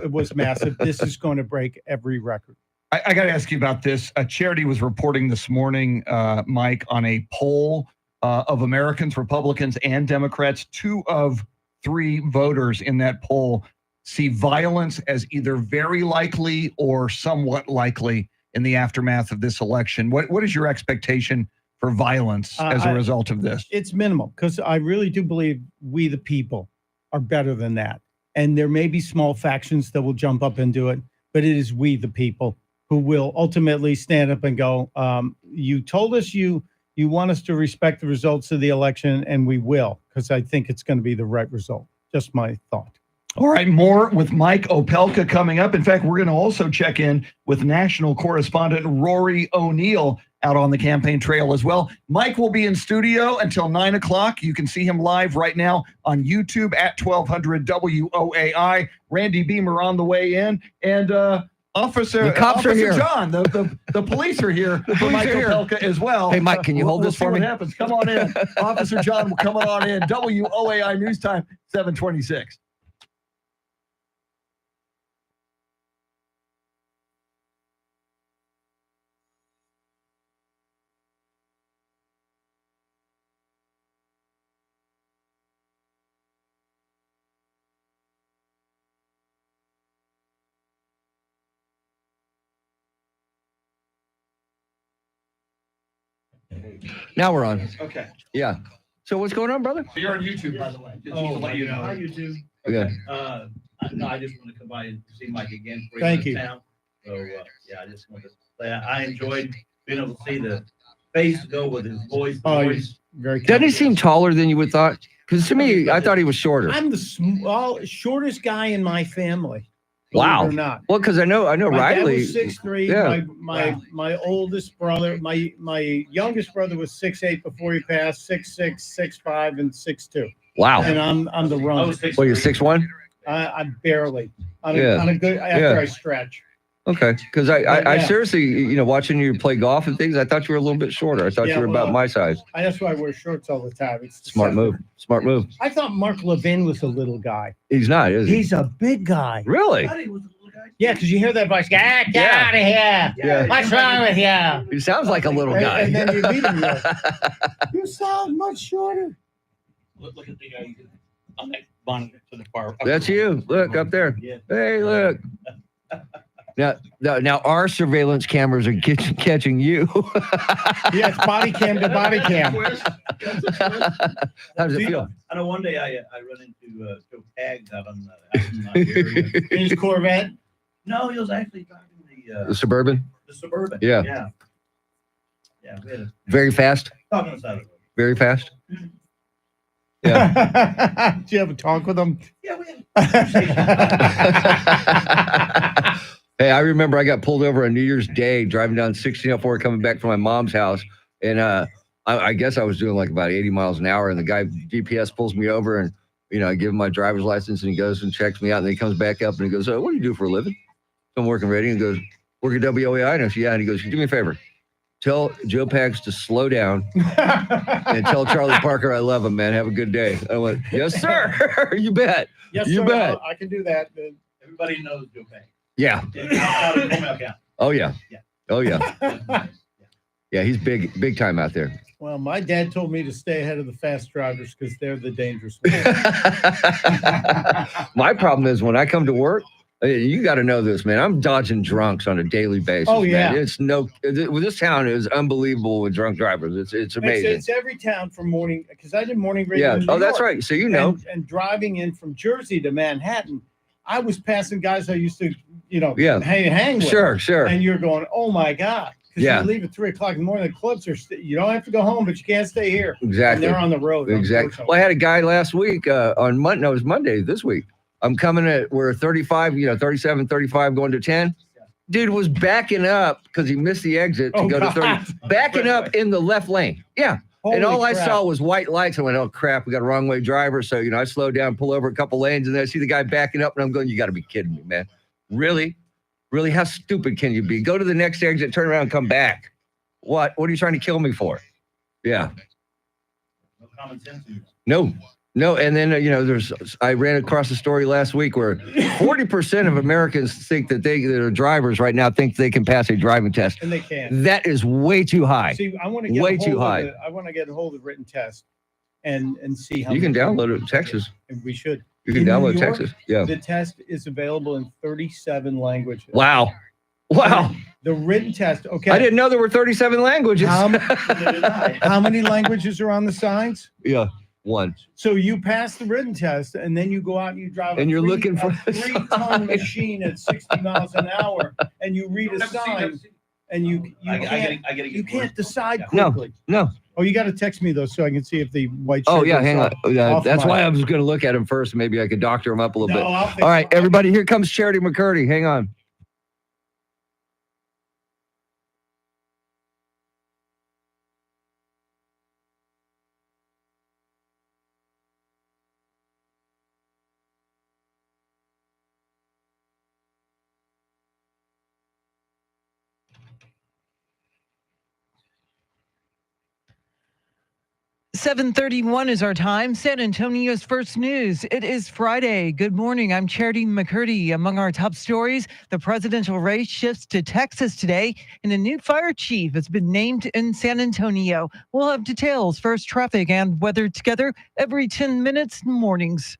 was massive. This is going to break every record. I got to ask you about this. A charity was reporting this morning, Mike, on a poll of Americans, Republicans, and Democrats. 2 of 3 voters in that poll see violence as either very likely or somewhat likely in the aftermath of this election? What is your expectation for violence as a result of this? It's minimal, because I really do believe we, the people, are better than that. And there may be small factions that will jump up and do it, but it is we, the people, who will ultimately stand up and go, you told us you want us to respect the results of the election, and we will, because I think it's going to be the right result. Just my thought. All right, more with Mike Opelka coming up. In fact, we're going to also check in with national correspondent Rory O'Neill out on the campaign trail as well. Mike will be in studio until 9 o'clock. You can see him live right now on YouTube at 1200 WOAI. Randy Beamer on the way in. And the cops are here. John, the police are here for Mike Opelka as well. Hey, Mike, can you hold this for me? What happens? Come on in. Officer John coming on in. WOAI News Time, 726. Now we're on. Okay. Yeah. So what's going on, brother? You're on YouTube, by the way. Just to let you know. Hi, YouTube. Okay. No, I just want to come by and see Mike again. Thank you. Town. So, yeah, I just wanted to say I enjoyed being able to see the face go with his voice. Very. Doesn't he seem taller than you would thought? Because to me, I thought he was shorter. I'm the shortest guy in my family. Wow. Or not. Well, because I know My Riley. dad was 6'3". Yeah. My oldest brother, my youngest brother was 6'8" before he passed, 6'6", 6'5", and 6'2". Wow. And I'm the run. Well, you're 6'1"? I'm barely on a good after I stretch. Okay. Because I seriously, watching you play golf and things, I thought you were a little bit shorter. I thought you were about my size. That's why I wear shorts all the time. It's Smart move. Smart move. I thought Mark Levin was a little guy. He's not, is he? He's a big guy. Really? Yeah, because you hear that voice. Get out of here. Yeah. What's wrong with you? He sounds like a little guy. And then you meet him. You sound much shorter. Look at the on that bonnet to the far. That's you. Look up there. Yeah. Hey, look. Now our surveillance cameras are catching you. Yeah, it's body cam to body cam. How does it feel? I know one day I run into Joe Tags out on the area. In his Corvette? No, he was actually driving The Suburban? The Suburban. Yeah. Yeah. Yeah. We had Very fast? talking on the side of the road. Very fast? Yeah. Did you have a talk with him? Yeah, we had. Hey, I remember I got pulled over on New Year's Day driving down 1604 coming back from my mom's house. And I guess I was doing like about 80 miles an hour. And the guy GPS pulls me over and, I give him my driver's license and he goes and checks me out. And then he comes back up and he goes, what do you do for a living? So I'm working radio and goes, work at WOAI. And I said, yeah. And he goes, do me a favor. Tell Joe Pags to slow down and tell Charlie Parker I love him, man. Have a good day. I went, yes, sir. You bet. Yes, you sir. bet. I can do that. Everybody knows Joe Pags. Yeah. Out of Opelka County. Oh, yeah. Oh, yeah. Yeah, he's big time out there. Well, my dad told me to stay ahead of the fast drivers because they're the dangerous ones. My problem is when I come to work, you got to know this, man. I'm dodging drunks on a daily basis. Oh, yeah. Man. This town is unbelievable with drunk drivers. It's amazing. It's every town from morning, because I did morning radio. Yeah. In New That's York. right. So And driving in from Jersey to Manhattan, I was passing guys I used to, hang with. Sure. And you're going, oh my God. Because Yeah. you leave at 3:00 in the morning, the clubs are, you don't have to go home, but you can't stay here. Exactly. And they're on the road. Exactly. Well, I had a guy last week on Monday. No, it was Monday this week. I'm coming we're 35, 37, 35 going to 10. Dude was backing up because he missed the exit to go to 30. Backing up in the left lane. Yeah. And all I saw was white lights. I went, oh, crap, we got a wrong way driver. So, I slowed down, pull over a couple lanes, and then I see the guy backing up, and I'm going, you got to be kidding me, man. Really? Really? How stupid can you be? Go to the next exit, turn around, come back. What? What are you trying to kill me for? Yeah. No common sense. No. And then, I ran across a story last week where 40% of Americans think that that are drivers right now think they can pass a driving test. And they can. That is way too high. See, I want to get way too high. I want to get a hold of the written test and see how you can download it in Texas. And we should. You can In download New York, Texas. Yeah. The test is available in 37 languages. Wow. The written test. Okay. I didn't know there were 37 languages. How many languages are on the signs? Yeah, one. So you pass the written test, and then you go out and you drive And you're looking for a 3-ton machine at 60 miles an hour, and you read a sign, and you can't decide quickly. No. Oh, you got to text me though, so I can see if the white. Oh shirt yeah, is hang on. off That's my- why I was going to look at him first. Maybe I could doctor him up a little bit. I'll fix All right, everybody, here comes Charity McCurdy. Hang on. .31 is our time. San Antonio's first news. It is Friday. Good morning. I'm Charity McCurdy. Among our top stories, the presidential race shifts to Texas today, and a new fire chief has been named in San Antonio. We'll have details, first traffic and weather together every 10 minutes mornings.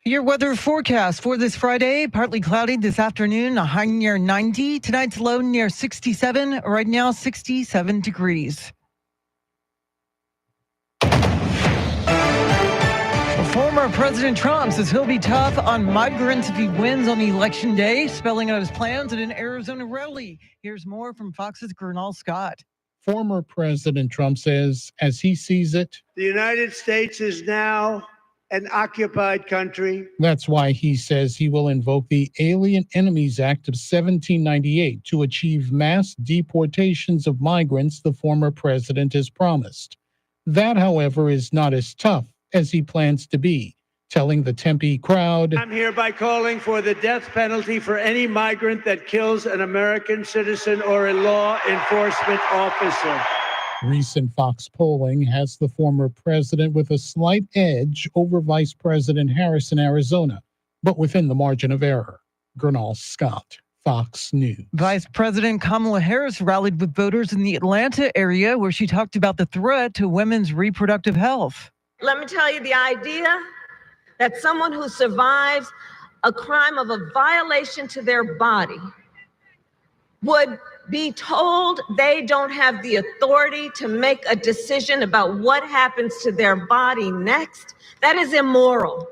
Your weather forecast for this Friday, partly cloudy this afternoon, a high near 90. Tonight's low near 67. Right now, 67 degrees. Former President Trump says he'll be tough on migrants if he wins on Election Day, spelling out his plans at an Arizona rally. Here's more from Fox's Gernal Scott. Former President Trump says, as he sees it, The United States is now an occupied country. That's why he says he will invoke the Alien Enemies Act of 1798 to achieve mass deportations of migrants the former president has promised. That, however, is not as tough as he plans to be, telling the Tempe crowd, I'm hereby calling for the death penalty for any migrant that kills an American citizen or a law enforcement officer. Recent Fox polling has the former president with a slight edge over Vice President Harris in Arizona, but within the margin of error. Gernal Scott, Fox News. Vice President Kamala Harris rallied with voters in the Atlanta area where she talked about the threat to women's reproductive health. Let me tell you, the idea that someone who survives a crime of a violation to their body would be told they don't have the authority to make a decision about what happens to their body next, that is immoral.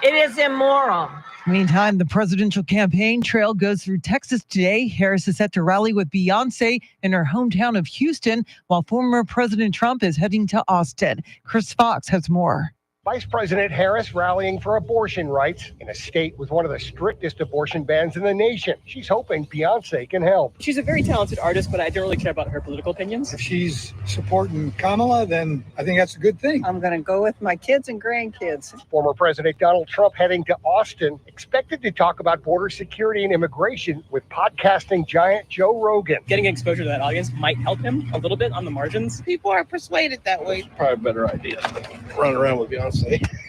It is immoral. Meantime, the presidential campaign trail goes through Texas today. Harris is set to rally with Beyonce in her hometown of Houston, while former President Trump is heading to Austin. Chris Fox has more. Vice President Harris rallying for abortion rights in a state with one of the strictest abortion bans in the nation. She's hoping Beyonce can help. She's a very talented artist, but I don't really care about her political opinions. If she's supporting Kamala, then I think that's a good thing. I'm going to go with my kids and grandkids. Former President Donald Trump heading to Austin, expected to talk about border security and immigration with podcasting giant Joe Rogan. Getting exposure to that audience might help him a little bit on the margins. People are persuaded that way. Probably a better idea than running around with Beyonce.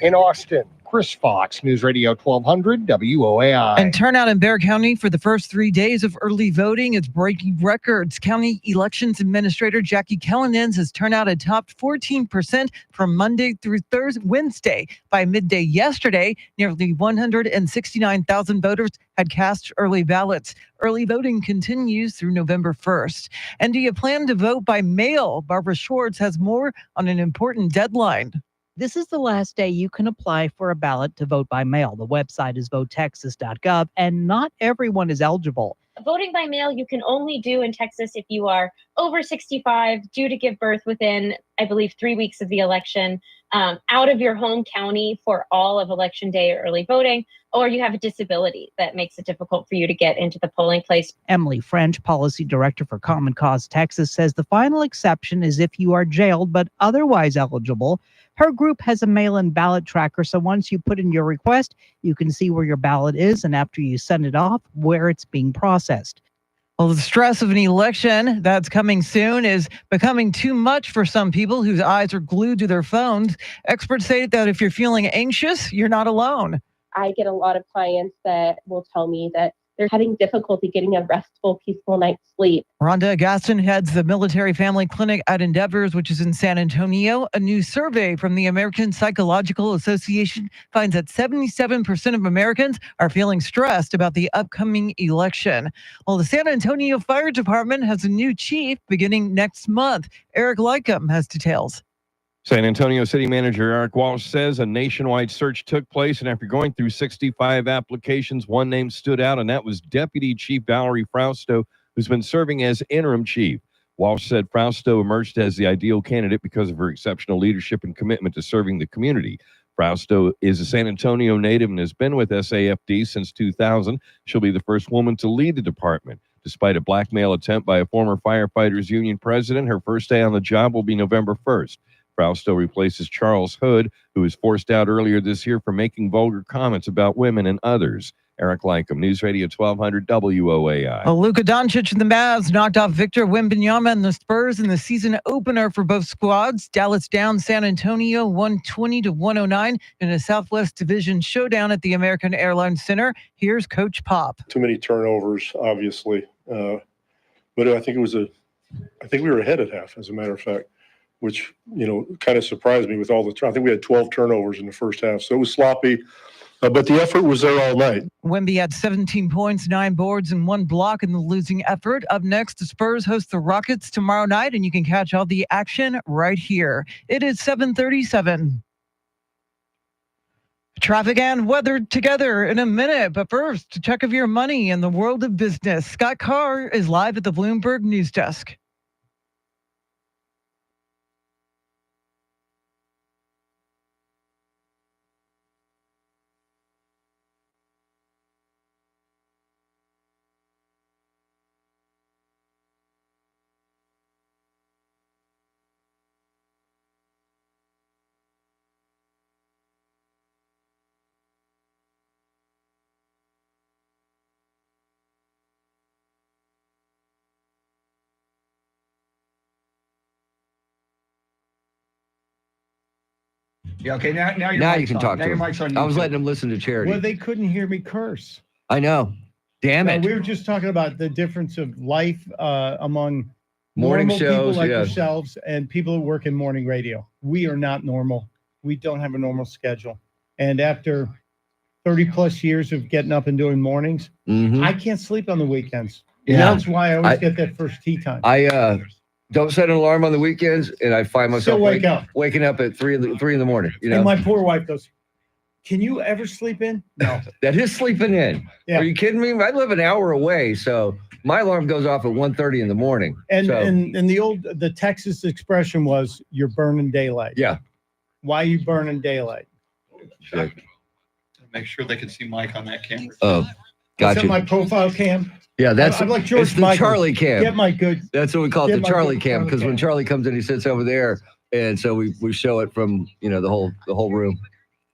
In Austin, Chris Fox, News Radio 1200 WOAI. And turnout in Bexar County for the first 3 days of early voting is breaking records. County Elections Administrator Jackie Kellenen says turnout had topped 14% from Monday through Wednesday. By midday yesterday, nearly 169,000 voters had cast early ballots. Early voting continues through November 1st. And do you plan to vote by mail? Barbara Schwartz has more on an important deadline. This is the last day you can apply for a ballot to vote by mail. The website is votetexas.gov, and not everyone is eligible. Voting by mail, you can only do in Texas if you are over 65, due to give birth within, I believe, 3 weeks of the election, out of your home county for all of election day or early voting, or you have a disability that makes it difficult for you to get into the polling place. Emily French, Policy Director for Common Cause Texas, says the final exception is if you are jailed but otherwise eligible. Her group has a mail-in ballot tracker, so once you put in your request, you can see where your ballot is, and after you send it off, where it's being processed. Well, the stress of an election that's coming soon is becoming too much for some people whose eyes are glued to their phones. Experts say that if you're feeling anxious, you're not alone. I get a lot of clients that will tell me that they're having difficulty getting a restful, peaceful night's sleep. Rhonda Gaston heads the Military Family Clinic at Endeavors, which is in San Antonio. A new survey from the American Psychological Association finds that 77% of Americans are feeling stressed about the upcoming election. Well, the San Antonio Fire Department has a new chief beginning next month. Eric Lycum has details. San Antonio City Manager Eric Walsh says a nationwide search took place, and after going through 65 applications, one name stood out, and that was Deputy Chief Valerie Frausto, who's been serving as interim chief. Walsh said Frausto emerged as the ideal candidate because of her exceptional leadership and commitment to serving the community. Frausto is a San Antonio native and has been with SAFD since 2000. She'll be the first woman to lead the department. Despite a blackmail attempt by a former firefighters union president, her first day on the job will be November 1st. Frausto replaces Charles Hood, who was forced out earlier this year for making vulgar comments about women and others. Eric Lycum, News Radio 1200 WOAI. Luka Doncic and the Mavs knocked off Victor Wembanyama and the Spurs in the season opener for both squads. Dallas down San Antonio 120-109 in a Southwest Division showdown at the American Airlines Center. Here's Coach Pop. Too many turnovers, obviously, but I think we were ahead at half, as a matter of fact, which, kind of surprised me with all the I think we had 12 turnovers in the first half. So it was sloppy, but the effort was there all night. Wemby had 17 points, 9 boards, and 1 block in the losing effort. Up next, the Spurs host the Rockets tomorrow night, and you can catch all the action right here. It is 7:37. Traffic and weather together in a minute, but first, a check of your money in the world of business. Scott Carr is live at the Bloomberg News Desk. Yeah, okay, now you can talk to him. I was letting him listen to Charity. Well, they couldn't hear me curse. I know. Damn it. We were just talking about the difference of life among morning normal shows, people like yourselves and people who work in morning radio. We are not normal. We don't have a normal schedule. And after 30 plus years of getting up and doing mornings, I can't sleep on the weekends. Yeah. That's why I always get that first tea time. I don't set an alarm on the weekends, and I find myself waking up at 3 in the morning. And my poor wife goes, "Can you ever sleep in?" No. That is sleeping in. Yeah. Are you kidding me? I live an hour away, so my alarm goes off at 1:30 in the morning. And the Texas expression was, "You're burning daylight." Yeah. Why are you burning daylight? Make sure they can see Mike on that camera. Oh, gotcha. Is that my profile cam? Yeah, that's I'm like George it's the Michael. Charlie cam. Get my good. That's what we call it, Get the my Charlie good cam, because Charlie when cam. Charlie comes in, he sits over there, and so we show it from the whole room.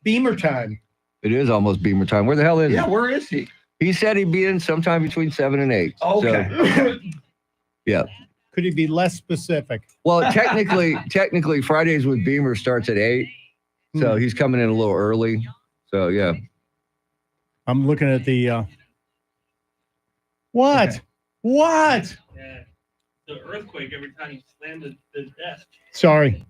Beamer time. It is almost Beamer time. Where the hell is he? Yeah, where is he? He said he'd be in sometime between 7 and 8. Okay. So, yeah. Could he be less specific? Well, technically, Fridays with Beamer starts at 8, so he's coming in a little early. So yeah. I'm looking at the. What? Okay. What? Yeah. The earthquake every time you slam the desk. Sorry.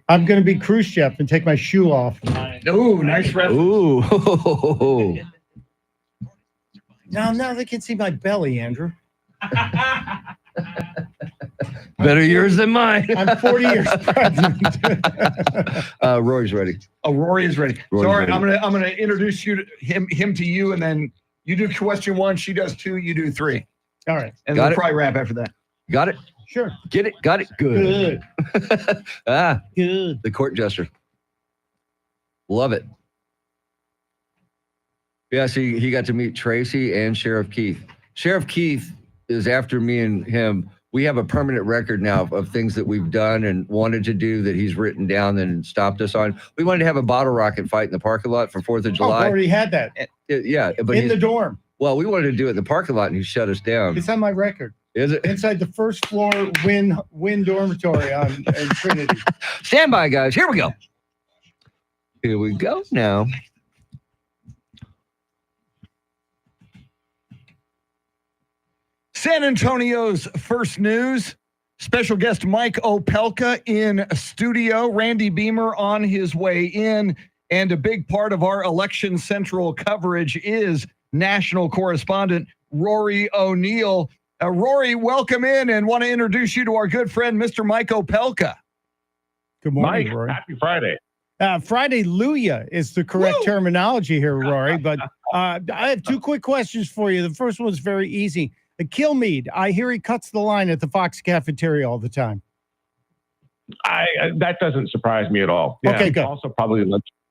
I'm going to be Khrushchev and take my shoe off. Ooh, nice reference. Ooh. Now they can see my belly, Andrew. Better yours than mine. I'm 40 years pregnant. Rory's ready. Oh, Rory is ready. Rory's Sorry, ready. I'm gonna introduce him to you, and then you do question 1, she does 2, you do 3. All right. And Got we'll it? probably wrap after that. Got it? Sure. Get it? Got it? Good. Good. The court jester. Love it. Yeah, see, he got to meet Tracy and Sheriff Keith. Sheriff Keith is after me and him. We have a permanent record now of things that we've done and wanted to do that he's written down and stopped us on. We wanted to have a bottle rocket fight in the parking lot for 4th of Oh, July. I already had that. Yeah, but in the dorm. Well, we wanted to do it in the parking lot, and he shut us down. It's on my record. Is it? Inside the first floor Wynn dormitory in Trinity. Stand by, guys. Here we go. Here we go now. San Antonio's first news. Special guest Mike Opelka in studio. Randy Beamer on his way in. And a big part of our Election Central coverage is national correspondent Rory O'Neill. Rory, welcome in, and want to introduce you to our good friend, Mr. Mike Opelka. Good morning, Mike, Rory. happy Friday. Friday-luya is the correct terminology here, Rory. But I have two quick questions for you. The first one's very easy. Kilmeade, I hear he cuts the line at the Fox cafeteria all the time. That doesn't surprise me at all. Yeah, Okay, good. Also probably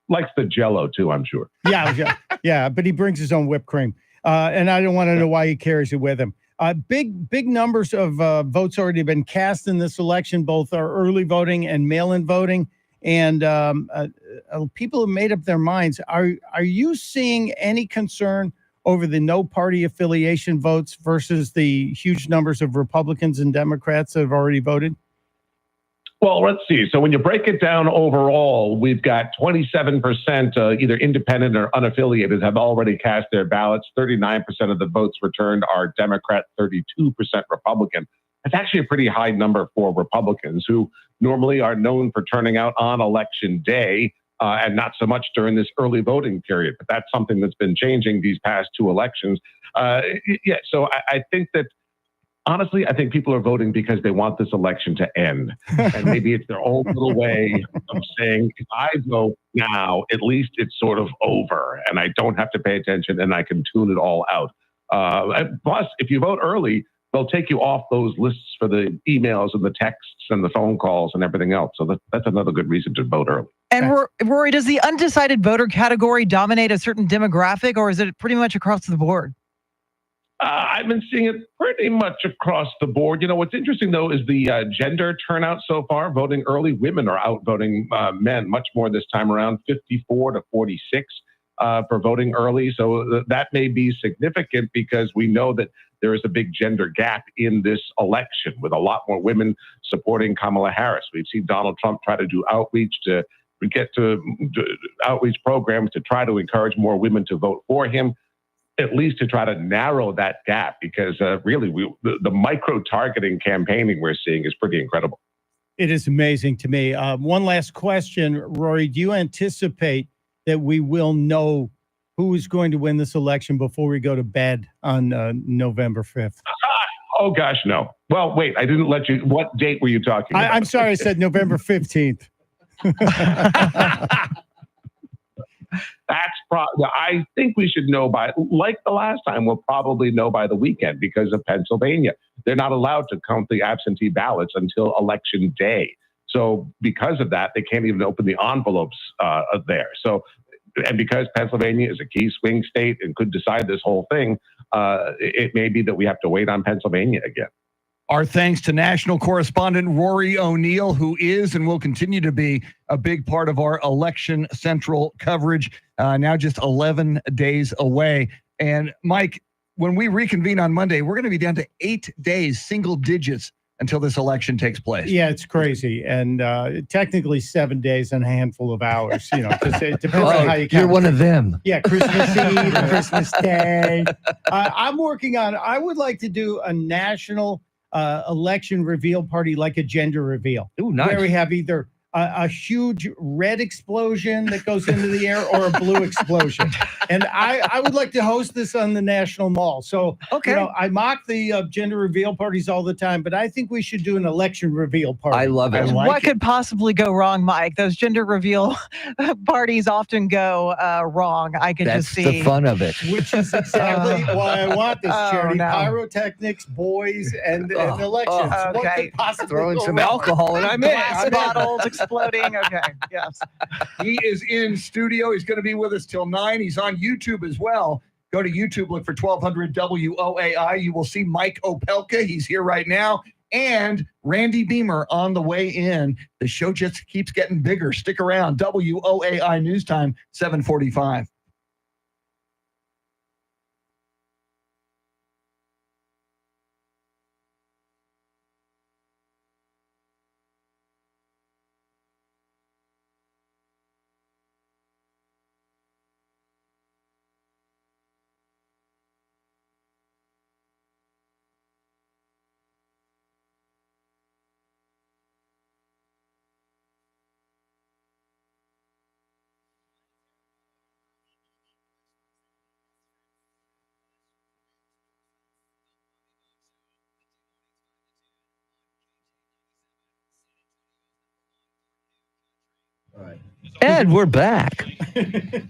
likes the Jell-O too, I'm sure. Yeah, but he brings his own whipped cream. And I don't want to know why he carries it with him. Big numbers of votes already been cast in this election, both our early voting and mail-in voting. And people have made up their minds. Are you seeing any concern over the no party affiliation votes versus the huge numbers of Republicans and Democrats that have already voted? Well, let's see. So when you break it down overall, we've got 27% either independent or unaffiliated have already cast their ballots. 39% of the votes returned are Democrat, 32% Republican. That's actually a pretty high number for Republicans, who normally are known for turning out on election day and not so much during this early voting period. But that's something that's been changing these past two elections. So I think that, honestly, I think people are voting because they want this election to end. And maybe it's their own little way of saying, if I vote now, at least it's sort of over and I don't have to pay attention and I can tune it all out. Plus, if you vote early, they'll take you off those lists for the emails and the texts and the phone calls and everything else. So that's another good reason to vote early. And Rory, does the undecided voter category dominate a certain demographic, or is it pretty much across the board? I've been seeing it pretty much across the board. You know, what's interesting, though, is the gender turnout so far. Voting early, women are outvoting men much more this time around, 54 to 46 for voting early. So that may be significant because we know that there is a big gender gap in this election with a lot more women supporting Kamala Harris. We've seen Donald Trump try to do outreach to get to outreach programs to try to encourage more women to vote for him, at least to try to narrow that gap, because really the micro-targeting campaigning we're seeing is pretty incredible. It is amazing to me. One last question, Rory. Do you anticipate that we will know who is going to win this election before we go to bed on November 5th? Oh, gosh, no. Well, wait, I didn't let you. What date were you talking about? I'm sorry, I said November 15th. I think we should know by, like the last time, we'll probably know by the weekend because of Pennsylvania. They're not allowed to count the absentee ballots until election day. So because of that, they can't even open the envelopes there. So, and because Pennsylvania is a key swing state and could decide this whole thing, it may be that we have to wait on Pennsylvania again. Our thanks to national correspondent Rory O'Neill, who is and will continue to be a big part of our Election Central coverage, now just 11 days away. And Mike, when we reconvene on Monday, we're going to be down to 8 days, single digits, until this election takes place. Yeah, it's crazy. And technically 7 days and a handful of hours, you know, because it depends on how you count. You're one of them. Yeah, Christmas Eve, Christmas Day. I'm working on, I would like to do a national election reveal party, like a gender reveal. Ooh, nice. Where we have either a huge red explosion that goes into the air or a blue explosion. And I would like to host this on the National Mall. So, I mock the gender reveal parties all the time, but I think we should do an election reveal party. I love it. What could possibly go wrong, Mike? Those gender reveal parties often go wrong. I could That's just see. the fun of it. Which is exactly why I want this, Charity. Pyrotechnics, boys, and elections. What Okay. could possibly Throwing go some wrong? alcohol and I'm in. Glass bottles exploding. Okay. Yes. He is in studio. He's going to be with us till 9. He's on YouTube as well. Go to YouTube, look for 1200 WOAI. You will see Mike Opelka. He's here right now. And Randy Beamer on the way in. The show just keeps getting bigger. Stick around. WOAI News Time, 7:45. Ed, we're back. Glad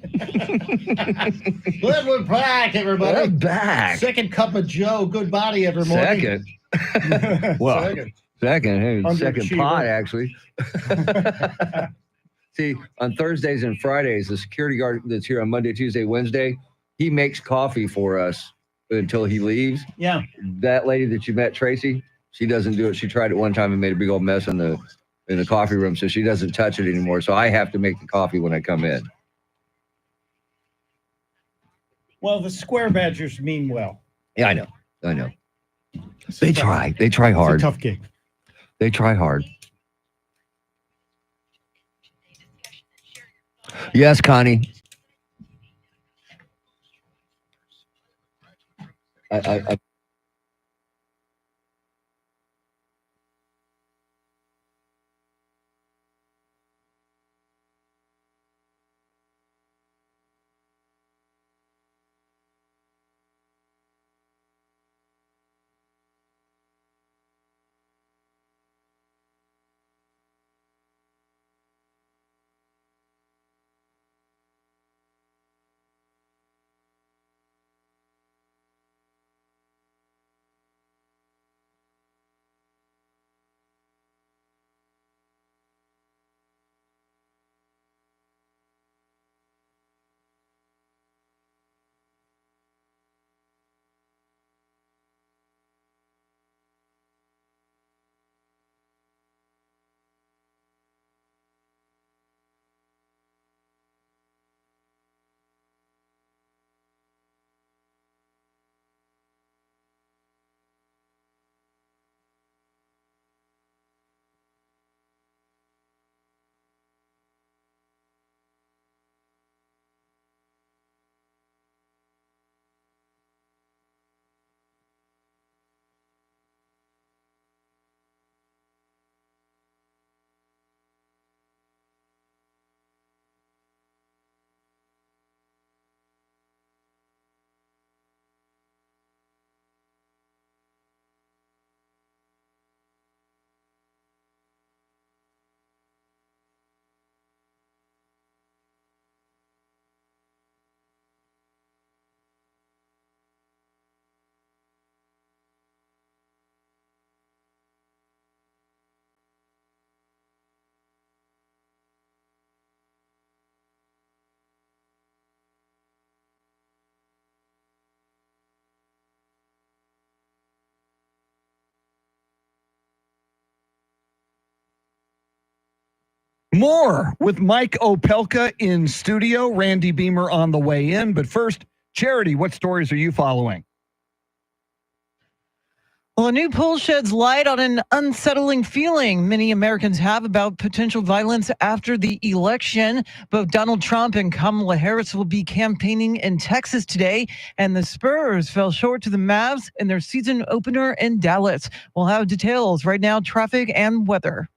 we're back, everybody. We're back. Second cup of Joe. Good body every morning. Second. Well, second. Hey, second Underachiever. pot, actually. See, on Thursdays and Fridays, the security guard that's here on Monday, Tuesday, Wednesday, he makes coffee for us until he leaves. Yeah. That lady that you met, Tracy, she doesn't do it. She tried it one time and made a big old mess in the coffee room, so she doesn't touch it anymore. So I have to make the coffee when I come in. Well, the Square Badgers mean well. Yeah, I know. They try. They try hard. It's a tough gig. They try hard. Yes, Connie. I More with Mike Opelka in studio, Randy Beamer on the way in. But first, Charity, what stories are you following? Well, a new poll sheds light on an unsettling feeling many Americans have about potential violence after the election. Both Donald Trump and Kamala Harris will be campaigning in Texas today, and the Spurs fell short to the Mavs in their season opener in Dallas. We'll have details right now, traffic and weather.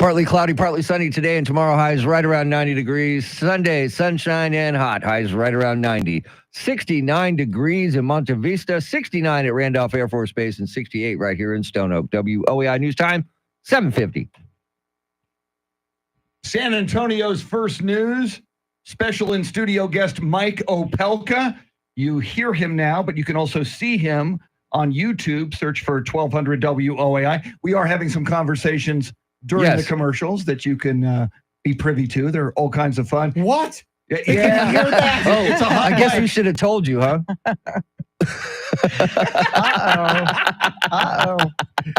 Partly cloudy, partly sunny today, and tomorrow highs right around 90 degrees. Sunday, sunshine and hot, highs right around 90. 69 degrees in Monte Vista, 69 at Randolph Air Force Base, and 68 right here in Stone Oak. WOAI News Time, 7:50. San Antonio's first news, special in-studio guest Mike Opelka. You hear him now, but you can also see him on YouTube. Search for 1200 WOAI. We are having some conversations during the commercials that you can be privy to. They're all kinds of fun. What? Yeah. Hear that? Oh, It's a hot I guess mic. we should have told you, huh? Uh-oh.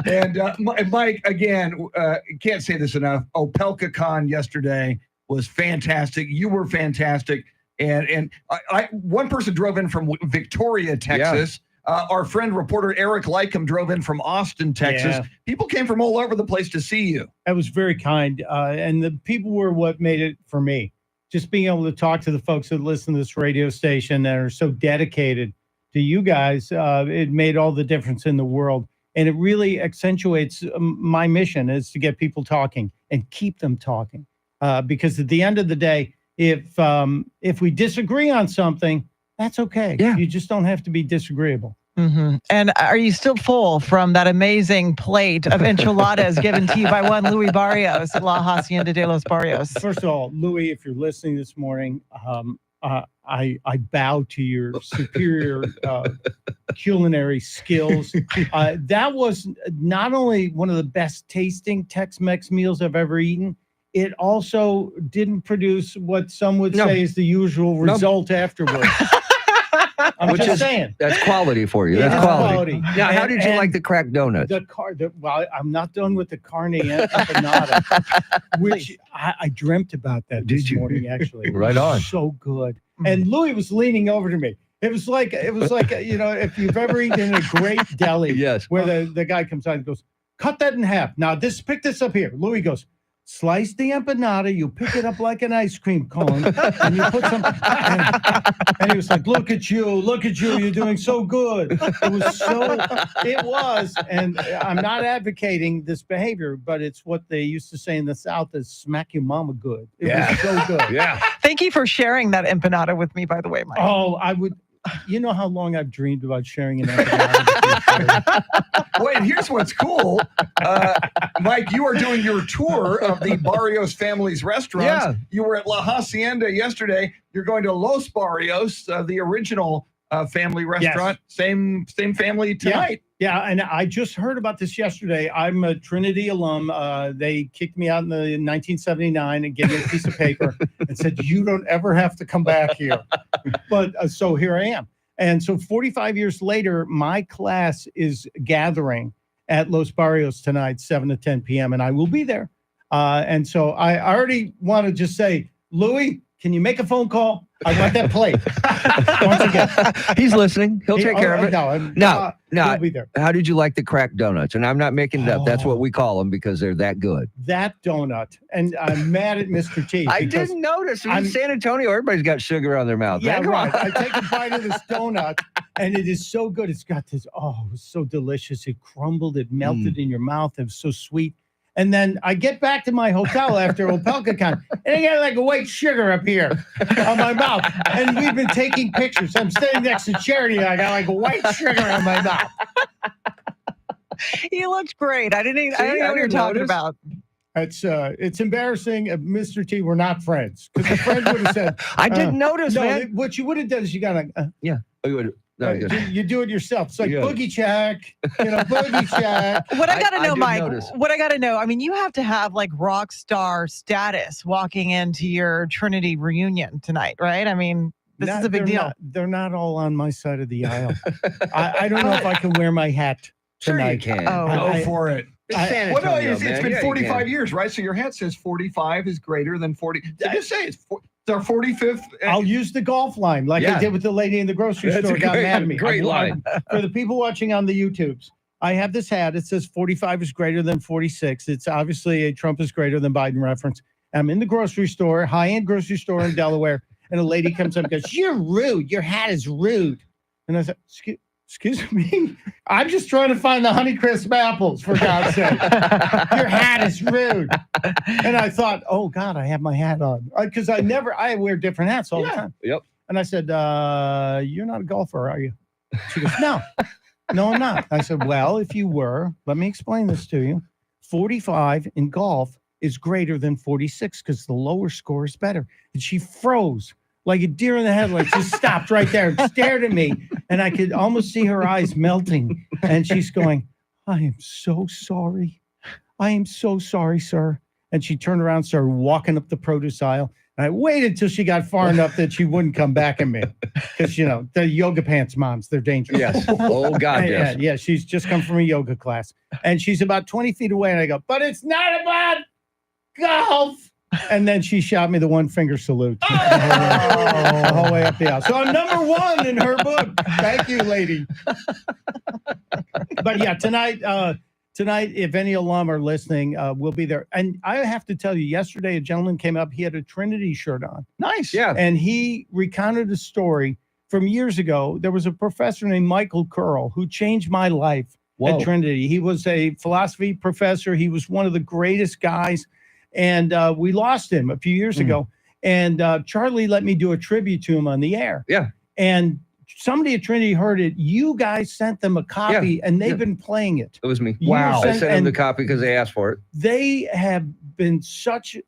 And Mike, again, can't say this enough. Opelcon yesterday was fantastic. You were fantastic. And one person drove in from Victoria, Texas. Our friend reporter Eric Lycum drove in from Austin, Texas. Yeah. People came from all over the place to see you. That was very kind. And the people were what made it for me. Just being able to talk to the folks that listen to this radio station that are so dedicated to you guys, it made all the difference in the world. And it really accentuates my mission is to get people talking and keep them talking. Because at the end of the day, if we disagree on something, that's okay. Yeah. You just don't have to be disagreeable. Mm-hmm. And are you still full from that amazing plate of enchiladas given to you by one Louis Barrios at La Hacienda de los Barrios? First of all, Louis, if you're listening this morning, I bow to your superior culinary skills. That was not only one of the best tasting Tex-Mex meals I've ever eaten, it also didn't produce what some would say is the usual result afterwards. I'm just saying. That's quality for you. Yeah, That's quality. quality. Now, how did you like the cracked donuts? Well, I'm not done with the carne empanada, which I dreamt about that this morning, actually. Right on. So good. And Louis was leaning over to me. It was like, if you've ever eaten in a great deli, where the guy comes out and goes, cut that in half. Now, pick this up here. Louis goes, slice the empanada, you pick it up like an ice cream cone, and you put some, and he was like, look at you, you're doing so good. It was, and I'm not advocating this behavior, but it's what they used to say in the South is smack your mama good. It was so good. Yeah. Thank you for sharing that empanada with me, by the way, Mike. Oh, I would. You know how long I've dreamed about sharing an empanada. Wait, here's what's cool. Mike, you are doing your tour of the Barrios family's restaurants. Yeah. You were at La Hacienda yesterday. You're going to Los Barrios, the original family restaurant. Yes. Same family tonight. Yeah, and I just heard about this yesterday. I'm a Trinity alum. They kicked me out in 1979 and gave me a piece of paper and said, you don't ever have to come back here. But so here I am. And so 45 years later, my class is gathering at Los Barrios tonight, 7 to 10 p.m., and I will be there. And so I already want to just say, Louis, can you make a phone call? I want that plate. Once again. He's listening. He'll take care of it. No, Now, be there. how did you like the cracked donuts? And I'm not making it up. That's what we call them because they're that good. That donut. And I'm mad at Mr. T. I didn't notice. In San Antonio, everybody's got sugar on their mouth. Yeah, Man, come right. on. I take a bite of this donut, and it is so good. It's got this, it was so delicious. It crumbled. It melted in your mouth. It was so sweet. And then I get back to my hotel after Opelcon, and I got like a white sugar up here on my mouth. And we've been taking pictures. I'm standing next to Charity, and I got like a white sugar on my mouth. You looked great. I didn't know what you're talking about. It's embarrassing. Mr. T, we're not friends. Because the friend would have said, I didn't notice, no, man. What you would have done is you got yeah. you do it yourself. It's like boogie check, boogie check. What I got to know, Mike, notice. what I got to know, I mean, you have to have like rock star status walking into your Trinity reunion tonight, right? I mean, this is a big deal. They're not all on my side of the aisle. I don't know if I can wear my hat tonight. Sure you can. Go for it. It's it's been 45 years, right? So your hat says 45 is greater than 40. So just say it's our 45th. I'll use the golf line like I did with the lady in the grocery store. Got mad at me. Great line. For the people watching on the YouTubes, I have this hat. It says 45 is greater than 46. It's obviously a Trump is greater than Biden reference. I'm in the grocery store, high-end grocery store in Delaware, and a lady comes up and goes, "You're rude. Your hat is rude." And I said, excuse me, I'm just trying to find the Honeycrisp apples, for God's sake. Your hat is rude. And I thought, oh God, I have my hat on. Because I wear different hats all the time. Yep. And I said, you're not a golfer, are you? She goes, no, I'm not. I said, well, if you were, let me explain this to you. 45 in golf is greater than 46 because the lower score is better. And she froze like a deer in the headlights, just stopped right there and stared at me. And I could almost see her eyes melting. And she's going, I am so sorry. I am so sorry, sir. And she turned around and started walking up the produce aisle. And I waited till she got far enough that she wouldn't come back at me. Because, the yoga pants moms, they're dangerous. Yes. Oh, God, yes. Yeah, she's just come from a yoga class. And she's about 20 feet away. And I go, but it's not about golf. And then she shot me the one finger salute the whole way up the aisle. So I'm number one in her book. Thank you, lady. But yeah, tonight, if any alum are listening, we'll be there. And I have to tell you, yesterday a gentleman came up. He had a Trinity shirt on. Nice. Yeah. And he recounted a story from years ago. There was a professor named Michael Curl who changed my life at Trinity. He was a philosophy professor. He was one of the greatest guys. And we lost him a few years ago. And Charlie let me do a tribute to him on the air. Yeah. And somebody at Trinity heard it. You guys sent them a copy, and they've been playing it. It was me. Wow. I sent them the copy because they asked for it. They have been such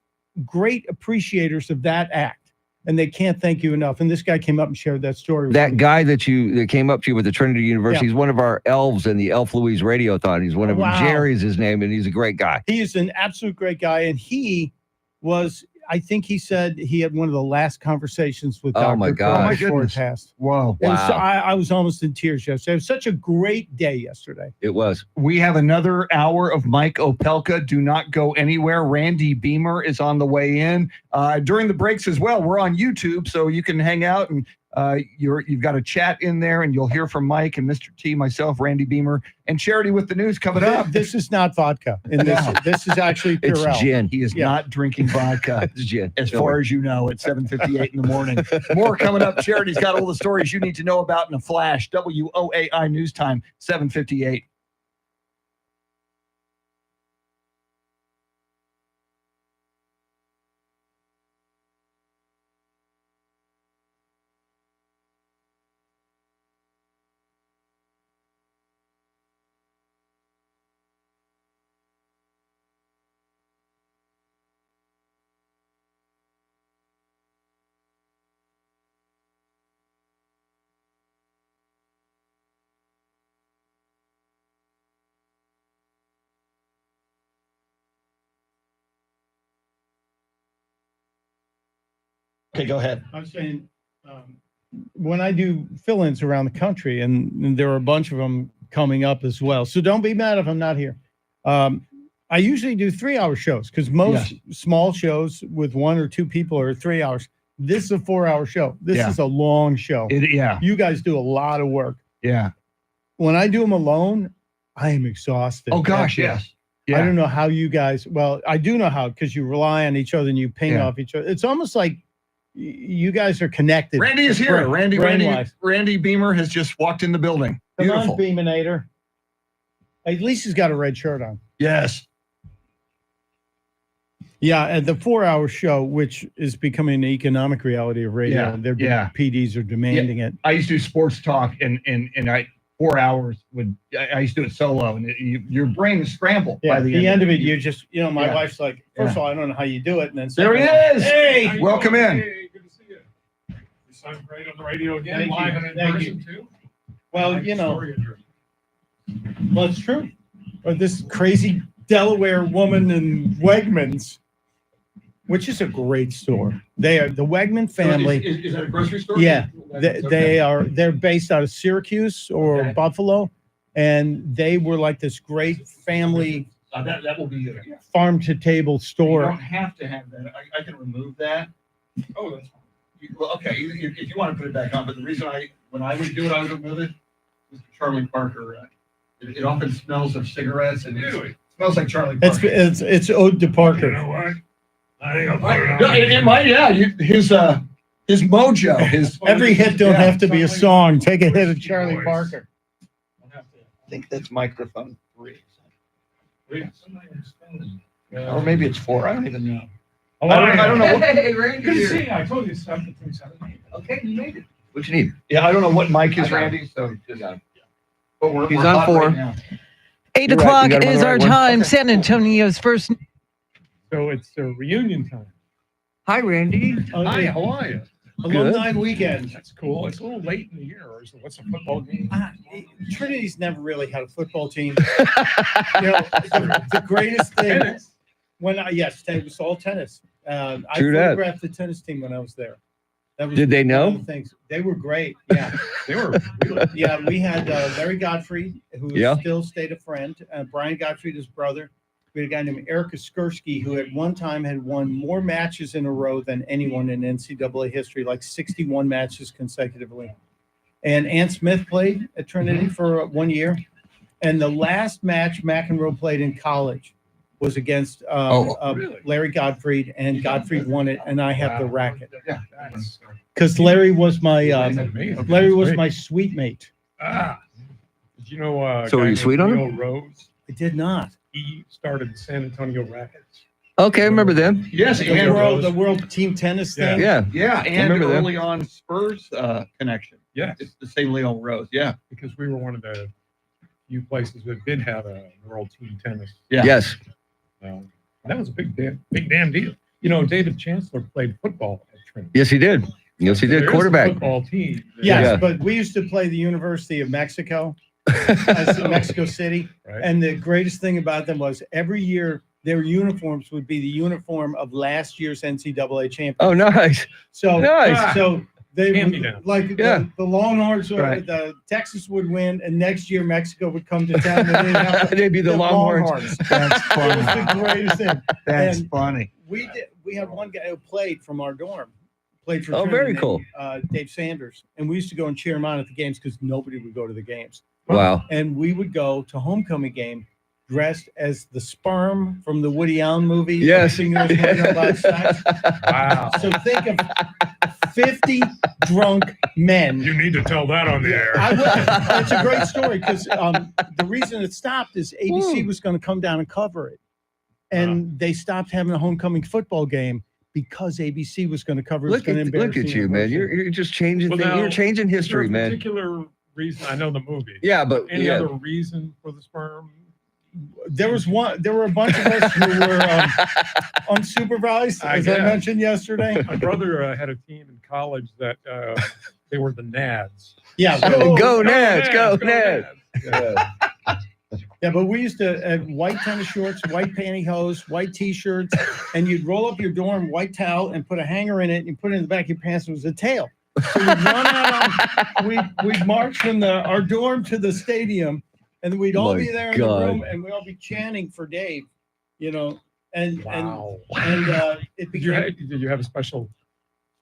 great appreciators of that act. And they can't thank you enough. And this guy came up and shared that story. That guy that came up to you with the Trinity University, he's one of our elves in the Elf Louise Radiothon. He's one of them. Jerry's his name, and he's a great guy. He is an absolute great guy. And he was, I think he said he had one of the last conversations with Dr. my God. before he passed. Whoa. And so I was almost in tears yesterday. It was such a great day yesterday. It was. We have another hour of Mike Opelka. Do not go anywhere. Randy Beamer is on the way in. During the breaks as well, we're on YouTube, so you can hang out and you've got a chat in there, and you'll hear from Mike and Mr. T, myself, Randy Beamer, and Charity with the news coming up. This is not vodka. This is actually Purell. It's gin. He is not drinking vodka. It's gin. As far as you know, at 7:58 in the morning. More coming up. Charity's got all the stories you need to know about in a flash. WOAI News Time, 7:58. Okay, go ahead. I'm saying when I do fill-ins around the country, and there are a bunch of them coming up as well. So don't be mad if I'm not here. I usually do 3-hour shows because most small shows with 1 or 2 people are 3 hours. This is a 4-hour show. This is a long show. You guys do a lot of work. Yeah. When I do them alone, I am exhausted. Oh gosh, yes. Yeah. I don't know how you guys, well, I do know how, because you rely on each other and you ping off each other. It's almost like you guys are connected. Randy is here. Randy Beamer has just walked in the building. Beautiful. Come on, Beaminator. At least he's got a red shirt on. Yes. Yeah, and the 4-hour show, which is becoming an economic reality of radio. PDs are demanding it. I used to do sports talk, and 4 hours I used to do it solo, and your brain is scrambled by the end of it. You just, my wife's like, first of all, I don't know how you do it, and then there he is. Hey, welcome in. Hey, good to see you. You sound great on the radio again, live and in person too. Well, well, it's true. Or this crazy Delaware woman in Wegmans, which is a great store. They are the Wegman family. Is that a grocery store? Yeah, they're based out of Syracuse or Buffalo, and they were like this great family. That will be farm to table store. You don't have to have that. I can remove that. Oh, that's fine. Well, okay, if you want to put it back on, but the reason when I would do it, I would remove it. Mr. Charlie Parker. It often smells of cigarettes, and it smells like Charlie Parker. It's Ode to Parker. You know what? I think I'll put it on. It might, his mojo, his every hit don't have to be a song. Take a hit of Charlie Parker. think that's microphone 3. Or maybe it's 4. I don't even know. I don't know. Hey, Randy. Good to see you. I told you stuff at 3:17. Okay, you made it. What you need? Yeah, I don't know what mic is, Randy. So just, but He's on 4. Right now. 8 You're right, o'clock you got him on is the our right one. time. Okay. San Antonio's first. So it's a reunion time. Hi, Randy. Hi, how are you? Alumni weekend. That's cool. It's a little late in the year. Or is it, what's a football game? Trinity's never really had a football team. The greatest thing Tennis. Yes, it was all tennis. I True that. photographed the tennis team when I was there. That was Did they one of know? the things. They were great. Yeah, They were really. yeah. We had Larry Gottfried, who still stayed a friend. Brian Gottfried, his brother. We had a guy named Eric Skursky, who at one time had won more matches in a row than anyone in NCAA history, like 61 matches consecutively. And Ann Smith played at Trinity for 1 year. And the last match McEnroe played in college was against really? Larry Gottfried, and Gottfried won it, and I have the racket. Yeah. Because Larry was my Larry was Great. my suite mate. Did you know? So were you sweet on him? Neil Rose. I did not. He started the San Antonio Rackets. Okay, I remember them. Yes, The world team tennis thing. Yeah. Yeah, and remember them. early on Spurs connection. Yeah, It's the same Leo Rose. Yeah. because we were one of the few places that did have a world team tennis. Yeah. Yes. That was a big damn deal. You know, David Chancellor played football at Trinity. Yes, he did. Yes, he did. There is a Quarterback. football team. Yes, Yeah. but we used to play the University of Mexico, Mexico City. Right. And the greatest thing about them was every year their uniforms would be the uniform of last year's NCAA champions. Oh, nice. So, Nice. so they Hand me would, down. like Yeah. the Longhorns, Right. the Texas would win, and next year Mexico would come to town. And they'd have They'd be the Longhorns. That's It was the greatest thing. That's And funny. We had one guy who played from our dorm, played for Oh, Trinity very named, cool. Dave Sanders, and we used to go and cheer him on at the games because nobody would go to the games. Wow. And we would go to homecoming game dressed as the sperm from the Woody Allen movie. Yes. Singing those Wonder About Sex. Wow. So think of 50 drunk men. You need to tell that on the air. I will. It's a great story because the reason it stopped is ABC was going to come down and cover it. And they stopped having a homecoming football game because ABC was going to cover it. Look at you, man. You're just changing Well, things. now, You're changing history, Is there a man. particular reason? I know the movie. Yeah, but Any yeah. other reason for the sperm? There were a bunch of us who were unsupervised, as I mentioned yesterday. My brother had a team in college that they were the Nads. Yeah, Go Nads, go Nads. Yeah. yeah, but we used to have white tennis shorts, white pantyhose, white t-shirts, and you'd roll up your dorm white towel and put a hanger in it and put it in the back of your pants. It was a tail. So we'd run out we'd march from our dorm to the stadium, and we'd all be there in the room, and we'd all be chanting for Dave, you know, and it became. Did you have a special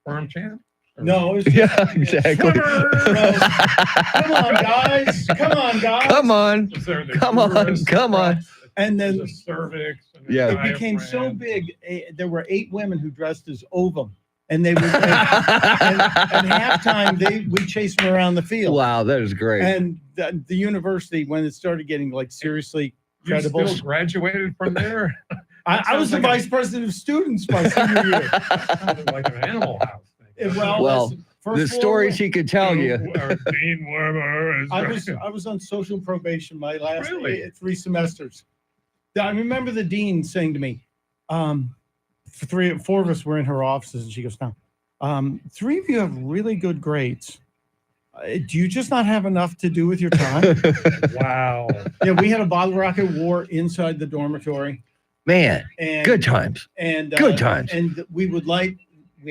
sperm chant? No, it was Yeah, exactly. Come on, guys! Come on, guys! Come on. Come on. Come on. And then the cervix. And the Yeah. it became so big. There were 8 women who dressed as ovum, and they would. and at halftime, we chased them around the field. Wow, that is great. And the university, when it started getting like seriously You credible, still graduated from there? I was the vice president of students my senior year. Sounded like an Animal House. Well, the stories he could tell you. Dean Wormer is I was on social probation my last Really? 3 semesters. I remember the dean saying to me, 4 of us were in her offices, and she goes, "Now, 3 of you have really good grades. Do you just not have enough to do with your time?" Wow. Yeah, we had a bottle rocket war inside the dormitory. Man, And good times. And Good times. And we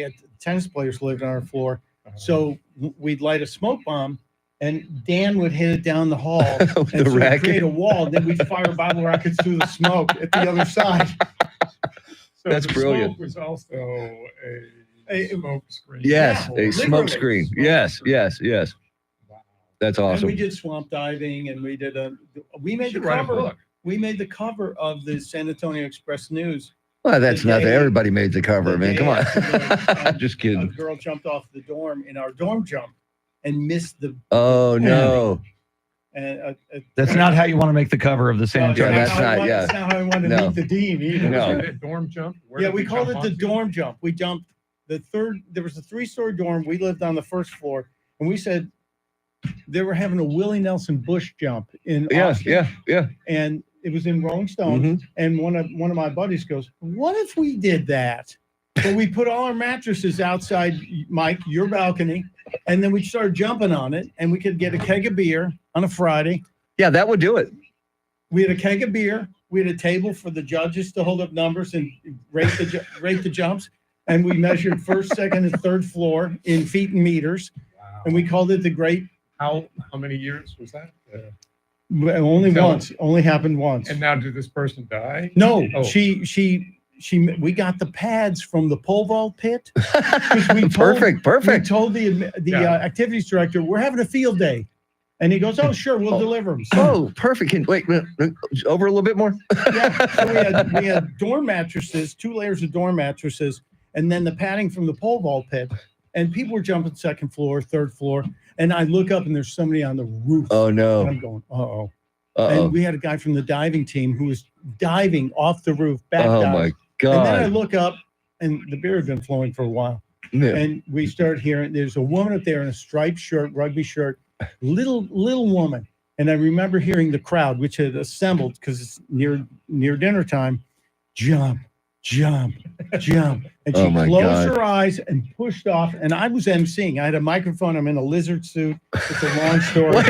had tennis players lived on our floor, so we'd light a smoke bomb, and Dan would hit it down the hall and The so we'd racket. create a wall. Then we'd fire bottle rockets through the smoke at the other side. So That's the brilliant. Smoke was also a smoke screen. Yes, Yeah, a smoke literally. screen. Yes. That's And awesome. we did swamp diving, and we made the should write a cover. book. We made the cover of the San Antonio Express News. Well, that's the nothing. day- Everybody made the cover, the man. day Come on. after Just A kidding. girl jumped off the dorm in our dorm jump and missed the Oh no. And That's not how you want to make the cover of the San Antonio. That's not how I wanted to meet the dean either. No. Dorm jump? Yeah, we called it the dorm jump. We jumped there was a 3-story dorm. We lived on the first floor, and we said they were having a Willie Nelson Bush jump in Austin. Yeah. And it was in Rolling Stone. And one of my buddies goes, "What if we did that?" So we put all our mattresses outside, Mike, your balcony, and then we started jumping on it, and we could get a keg of beer on a Friday. Yeah, that would do it. We had a keg of beer. We had a table for the judges to hold up numbers and rate the jumps. And we measured first, second, and third floor in feet and meters. Wow. And we called it the Great. How many years was that? Only happened once. And now did this person die? No, we got the pads from the pole vault pit. Perfect. We told the activities director, we're having a field day. And he goes, "Oh, sure, we'll deliver them." So, perfect. Wait, over a little bit more. So we had dorm mattresses, 2 layers of dorm mattresses, and then the padding from the pole vault pit. And people were jumping second floor, third floor. And I look up and there's somebody on the roof. Oh, no. And I'm going, uh-oh. And we had a guy from the diving team who was diving off the roof, back dive. My God. And then I look up and the beer had been flowing for a while. Yeah. And we started hearing, there's a woman up there in a striped shirt, rugby shirt, little woman. And I remember hearing the crowd, which had assembled because it's near dinner time, jump. And she closed her eyes and pushed off. And I was emceeing. I had a microphone. I'm in a lizard suit. It's a long story. Wait.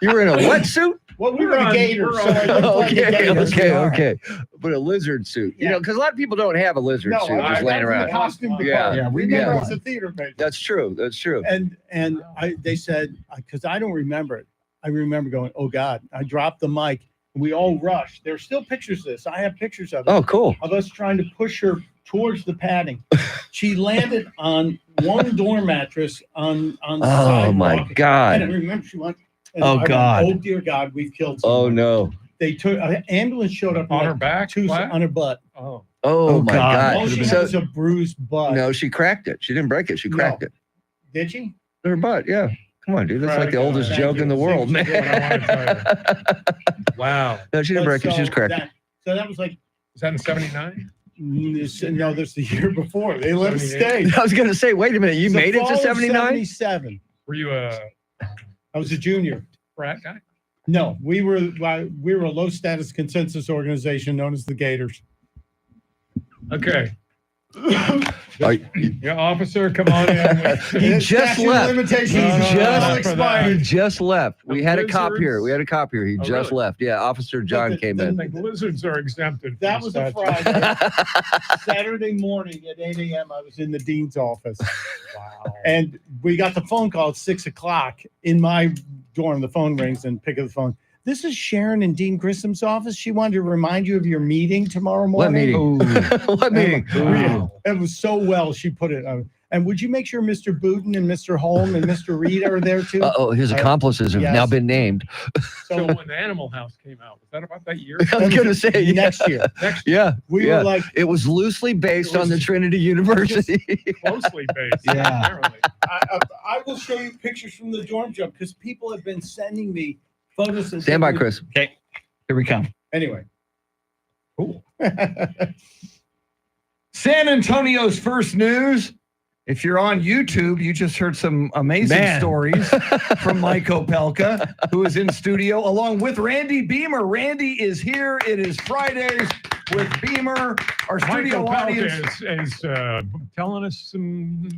You were in a wetsuit? Well, we were in a gator. Okay. But a lizard suit. Yeah. You know, because a lot of people don't have a lizard suit just laying around. Remember, it's a theater page. That's true. And they said, because I don't remember it. I remember going, oh God, I dropped the mic. We all rushed. There's still pictures of this. I have pictures of it. Oh, cool. Of us trying to push her towards the padding. She landed on one dorm mattress on the sidewalk. My God. And I remember she went. God. Oh dear God, we've killed someone. Oh no. They took an ambulance showed up on her back, on her butt. Oh my God. All she had was a bruised butt. No, she cracked it. She didn't break it. She cracked it. Did she? Her butt, yeah. Come on, dude. That's like the oldest joke in the world, man. Wow. No, she didn't break it. She just cracked it. So that was like. Was that in 79? No, that's the year before. They let us stay. I was going to say, wait a minute. You made it to 79? 77. Were you I was a junior. Frat guy? No, we were a low status consensus organization known as the Gators. Okay. Officer, come on in. He just left. He just left. We had a cop here. He just left. Yeah, Officer John came in. The lizards are exempted. That was a Friday. Saturday morning at 8 a.m. I was in the dean's office. Wow. And we got the phone call at 6 o'clock in my dorm. The phone rings and pick up the phone. This is Sharon in Dean Grissom's office. She wanted to remind you of your meeting tomorrow morning. What meeting? It was so well she put it on. And would you make sure Mr. Booten and Mr. Holm and Mr. Reed are there too? His accomplices have now been named. So when Animal House came out, was that about that year? I was going to say next year. Yeah. We were like, it was loosely based on the Trinity University. Closely based. Yeah. I will show you pictures from the dorm jump because people have been sending me photos. Stand by, Chris. Okay. Here we come. Anyway. Cool. San Antonio's first news. If you're on YouTube, you just heard some amazing stories from Mike Opelka, who is in studio along with Randy Beamer. Randy is here. It is Fridays with Beamer. Our studio audience is telling us some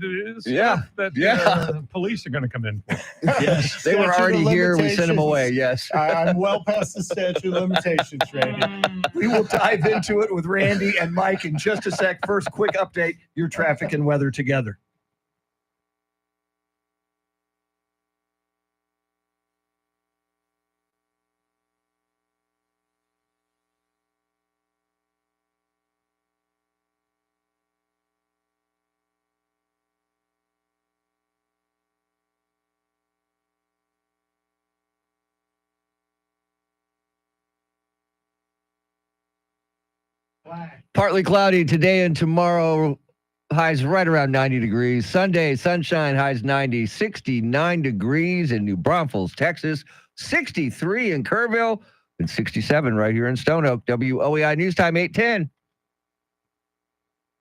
stuff that police are going to come in for. Yes, they were already here. We sent them away. Yes, I'm well past the statute of limitations, Randy. We will dive into it with Randy and Mike in just a sec. First, quick update: your traffic and weather together. Partly cloudy today and tomorrow. highs right around 90 degrees. Sunday, sunshine, highs 90, 69 degrees in New Braunfels, Texas, 63 in Kerrville, and 67 right here in Stone Oak. WOEI News Time 810.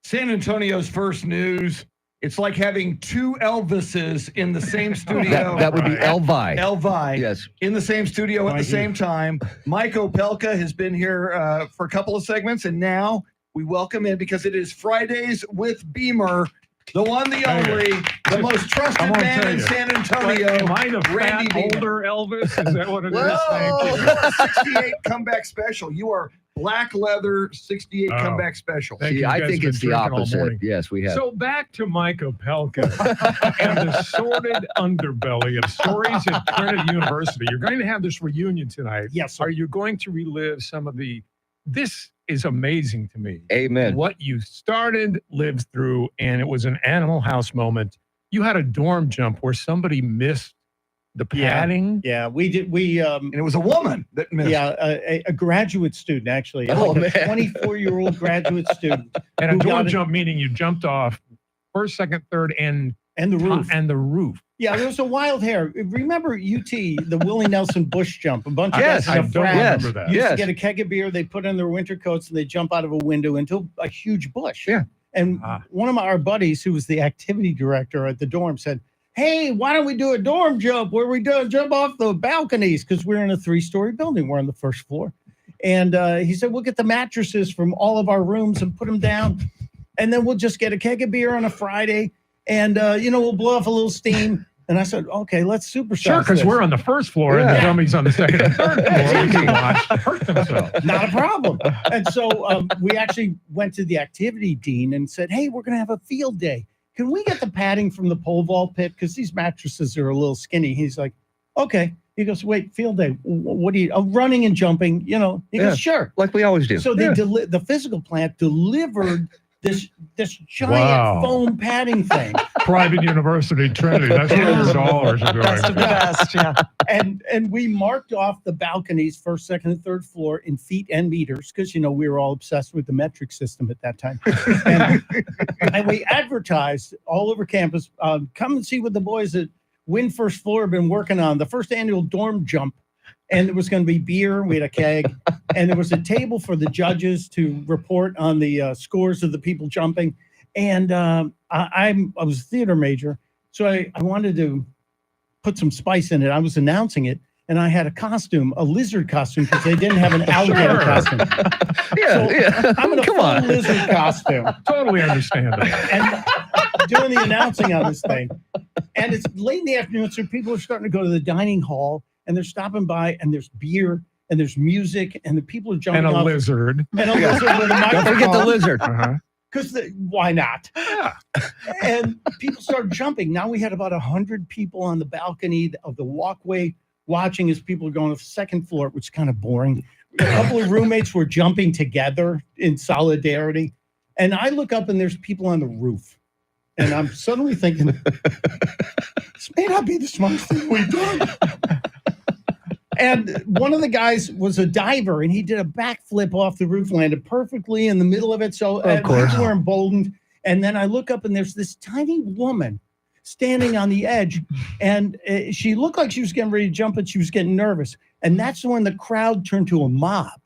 San Antonio's first news. It's like having two Elvises in the same studio. That would be Elvi. Elvi. Yes. In the same studio at the same time. Mike Opelka has been here for a couple of segments, and now we welcome in because it is Fridays with Beamer, the one, the only, the most trusted man in San Antonio. Am I the Randy fat, Beamer. older Elvis? Is that what it is? Whoa! 68 comeback special. You are black leather 68 comeback special. See, I think it's the opposite. Yes, we have. So back to Mike Opelka and the sordid underbelly of stories at Trinity University. You're going to have this reunion tonight. Yes, sir. Are you going to relive some of the... This is amazing to me. Amen. What you started, lived through, and it was an Animal House moment. You had a dorm jump where somebody missed the padding. Yeah, we did. And it was a woman that missed. Yeah, a graduate student, actually. Oh, like a man. 24-year-old graduate student. And a who dorm got jump meaning you jumped off first, second, third, and the roof. And the roof. Yeah, there was a wild hair. Remember UT, the Willie Nelson Bush jump? A bunch of Yes, guys in a I don't frat remember that. used to Yes. get a keg of beer. They put on their winter coats and they jump out of a window into a huge bush. Yeah. And one of our buddies, who was the activity director at the dorm, said, "Hey, why don't we do a dorm jump where we jump off the balconies?" Because we're in a 3-story building. We're on the first floor. And he said, "We'll get the mattresses from all of our rooms and put them down. And then we'll just get a keg of beer on a Friday. And, we'll blow off a little steam." And I said, "Okay, let's supersize Sure, because this." we're on the first floor and the dummies on the second and third floor. We can watch hurt themselves. Not a problem. And so we actually went to the activity dean and said, "Hey, we're going to have a field day. Can we get the padding from the pole vault pit? Because these mattresses are a little skinny." He's like, "Okay." He goes, "Wait, field day. What do you, running and jumping, He goes, "Sure." Like we always do. So they the physical plant delivered this giant foam padding thing. Private university, Trinity. That's where the dollars are going. Best of the best, yeah. And we marked off the balconies, first, second, and third floor in feet and meters, because we were all obsessed with the metric system at that time. And we advertised all over campus, come and see what the boys at Win First Floor have been working on, the first annual dorm jump. And there was going to be beer. We had a keg, and there was a table for the judges to report on the scores of the people jumping. And I was a theater major, so I wanted to put some spice in it. I was announcing it, and I had a costume, a lizard costume, because they didn't have an alligator costume. Yeah. I'm in a full lizard costume. Totally understandable. And doing the announcing on this thing. And it's late in the afternoon, so people are starting to go to the dining hall, and they're stopping by, and there's beer, and there's music, and the people are jumping And a off. lizard. And a lizard with a microphone. Don't forget the lizard. Because why not? Yeah. And people started jumping. Now we had about 100 people on the balcony of the walkway watching as people are going to the second floor, which is kind of boring. A couple of roommates were jumping together in solidarity. And I look up and there's people on the roof. And I'm suddenly thinking, this may not be the smartest thing we've done. And one of the guys was a diver, and he did a backflip off the roof, landed perfectly in the middle of it. So of course, people were emboldened. And then I look up, and there's this tiny woman standing on the edge, and she looked like she was getting ready to jump, but she was getting nervous. And that's when the crowd turned to a mob.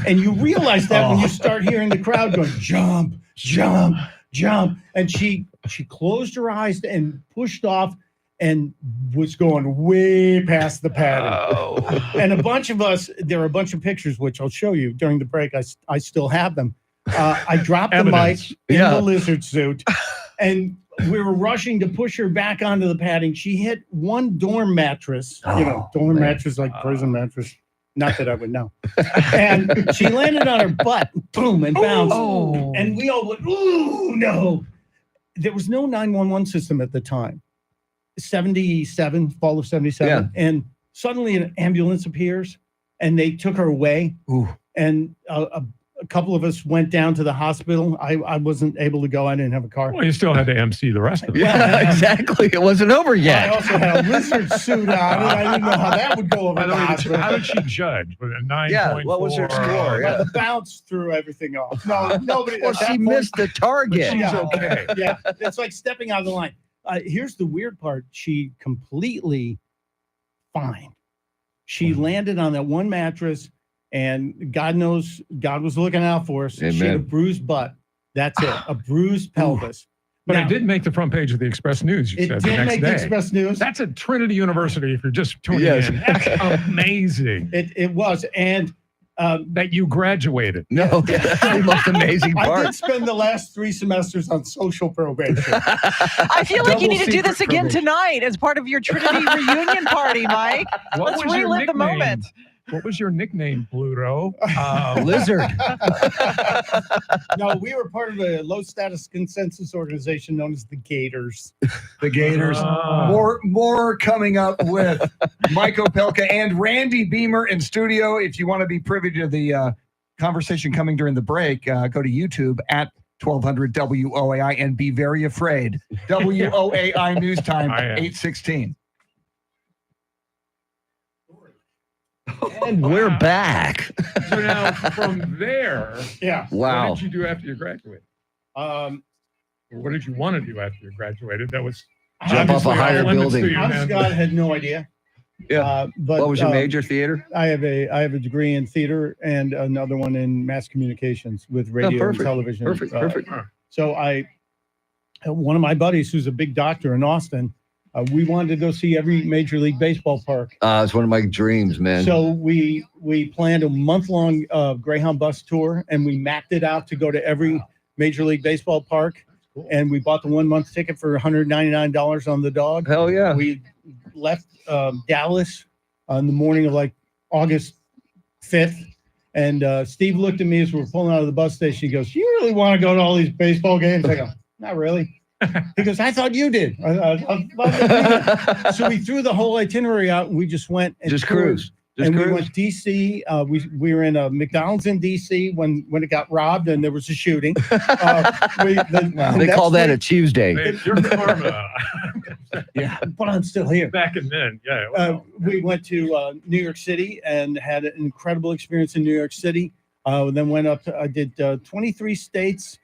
And you realize that when you start hearing the crowd going, "Jump, jump, jump." And she closed her eyes and pushed off and was going way past the padding. And a bunch of us, there are a bunch of pictures, which I'll show you during the break. I still have them. I dropped the mic in the lizard suit, and we were rushing to push her back onto the padding. She hit one dorm mattress, dorm mattress like prison mattress. Not that I would know. And she landed on her butt, boom, and bounced. Oh. And we all went, "Ooh, no." There was no 911 system at the time. 77, fall of 77. Yeah. And suddenly an ambulance appears, and they took her away. Ooh. And a couple of us went down to the hospital. I wasn't able to go. I didn't have a car. Well, you still had to MC the rest of it. Yeah, exactly. It wasn't over yet. I also had a lizard suit on, and I didn't know how that would go over By the the way, hospital. how did she judge? Was it 9.4? Yeah, what was her score? Well, the bounce threw everything off. No, nobody. Well, at that she point- missed the target. She's okay. Yeah, it's like stepping out of the line. Here's the weird part. She completely fine. She landed on that one mattress, and God knows God was looking out for us. Amen. She had a bruised butt. That's it. A bruised pelvis. But Now, it did make the front page of the Express News. You It said did the next make day. the Express News. That's at Trinity University. If you're just tuning Yes. in, that's amazing. It was, and that you graduated. No, that's the most amazing I part. did spend the last 3 semesters on social probation. I feel like you Double need to do this secret again probation. tonight as part of your Trinity reunion party, Mike. What Let's was your relive the nickname? moment. What was your nickname, Pluto? Lizard. No, we were part of a low status consensus organization known as the Gators. The Gators. More coming up with Mike Opelka and Randy Beamer in studio. If you want to be privy to the conversation coming during the break, go to YouTube at 1200 WOAI and be very afraid. WOAI News Time, 8:16. And we're back. So now from there, Yeah. Wow. what did you do after you graduated? Or what did you want to do after you graduated? That was Jump off a obviously higher off limits building. to you, Honest man. to God, I had no idea. Yeah. But What was your major? Theater? I have a degree in theater and another one in mass communications with radio and perfect. television. Perfect. So one of my buddies who's a big doctor in Austin, we wanted to go see every Major League Baseball park. It's one of my dreams, man. So we planned a month-long Greyhound bus tour, and we mapped it out to go to every Major League Baseball park. And we bought the 1-month ticket for $199 on the dog. Hell yeah. We left Dallas on the morning of like August 5th. And Steve looked at me as we were pulling out of the bus station. He goes, "You really want to go to all these baseball games?" I go, "Not really." He goes, "I thought you did." So we threw the whole itinerary out, and we just went and Just toured. cruise. Just And we cruise. went DC. We were in a McDonald's in DC when it got robbed and there was a shooting. They call that a Tuesday. Man, your karma. Yeah, but I'm still here. Back and then, yeah. We went to New York City and had an incredible experience in New York City. Then went up. I did 23 states,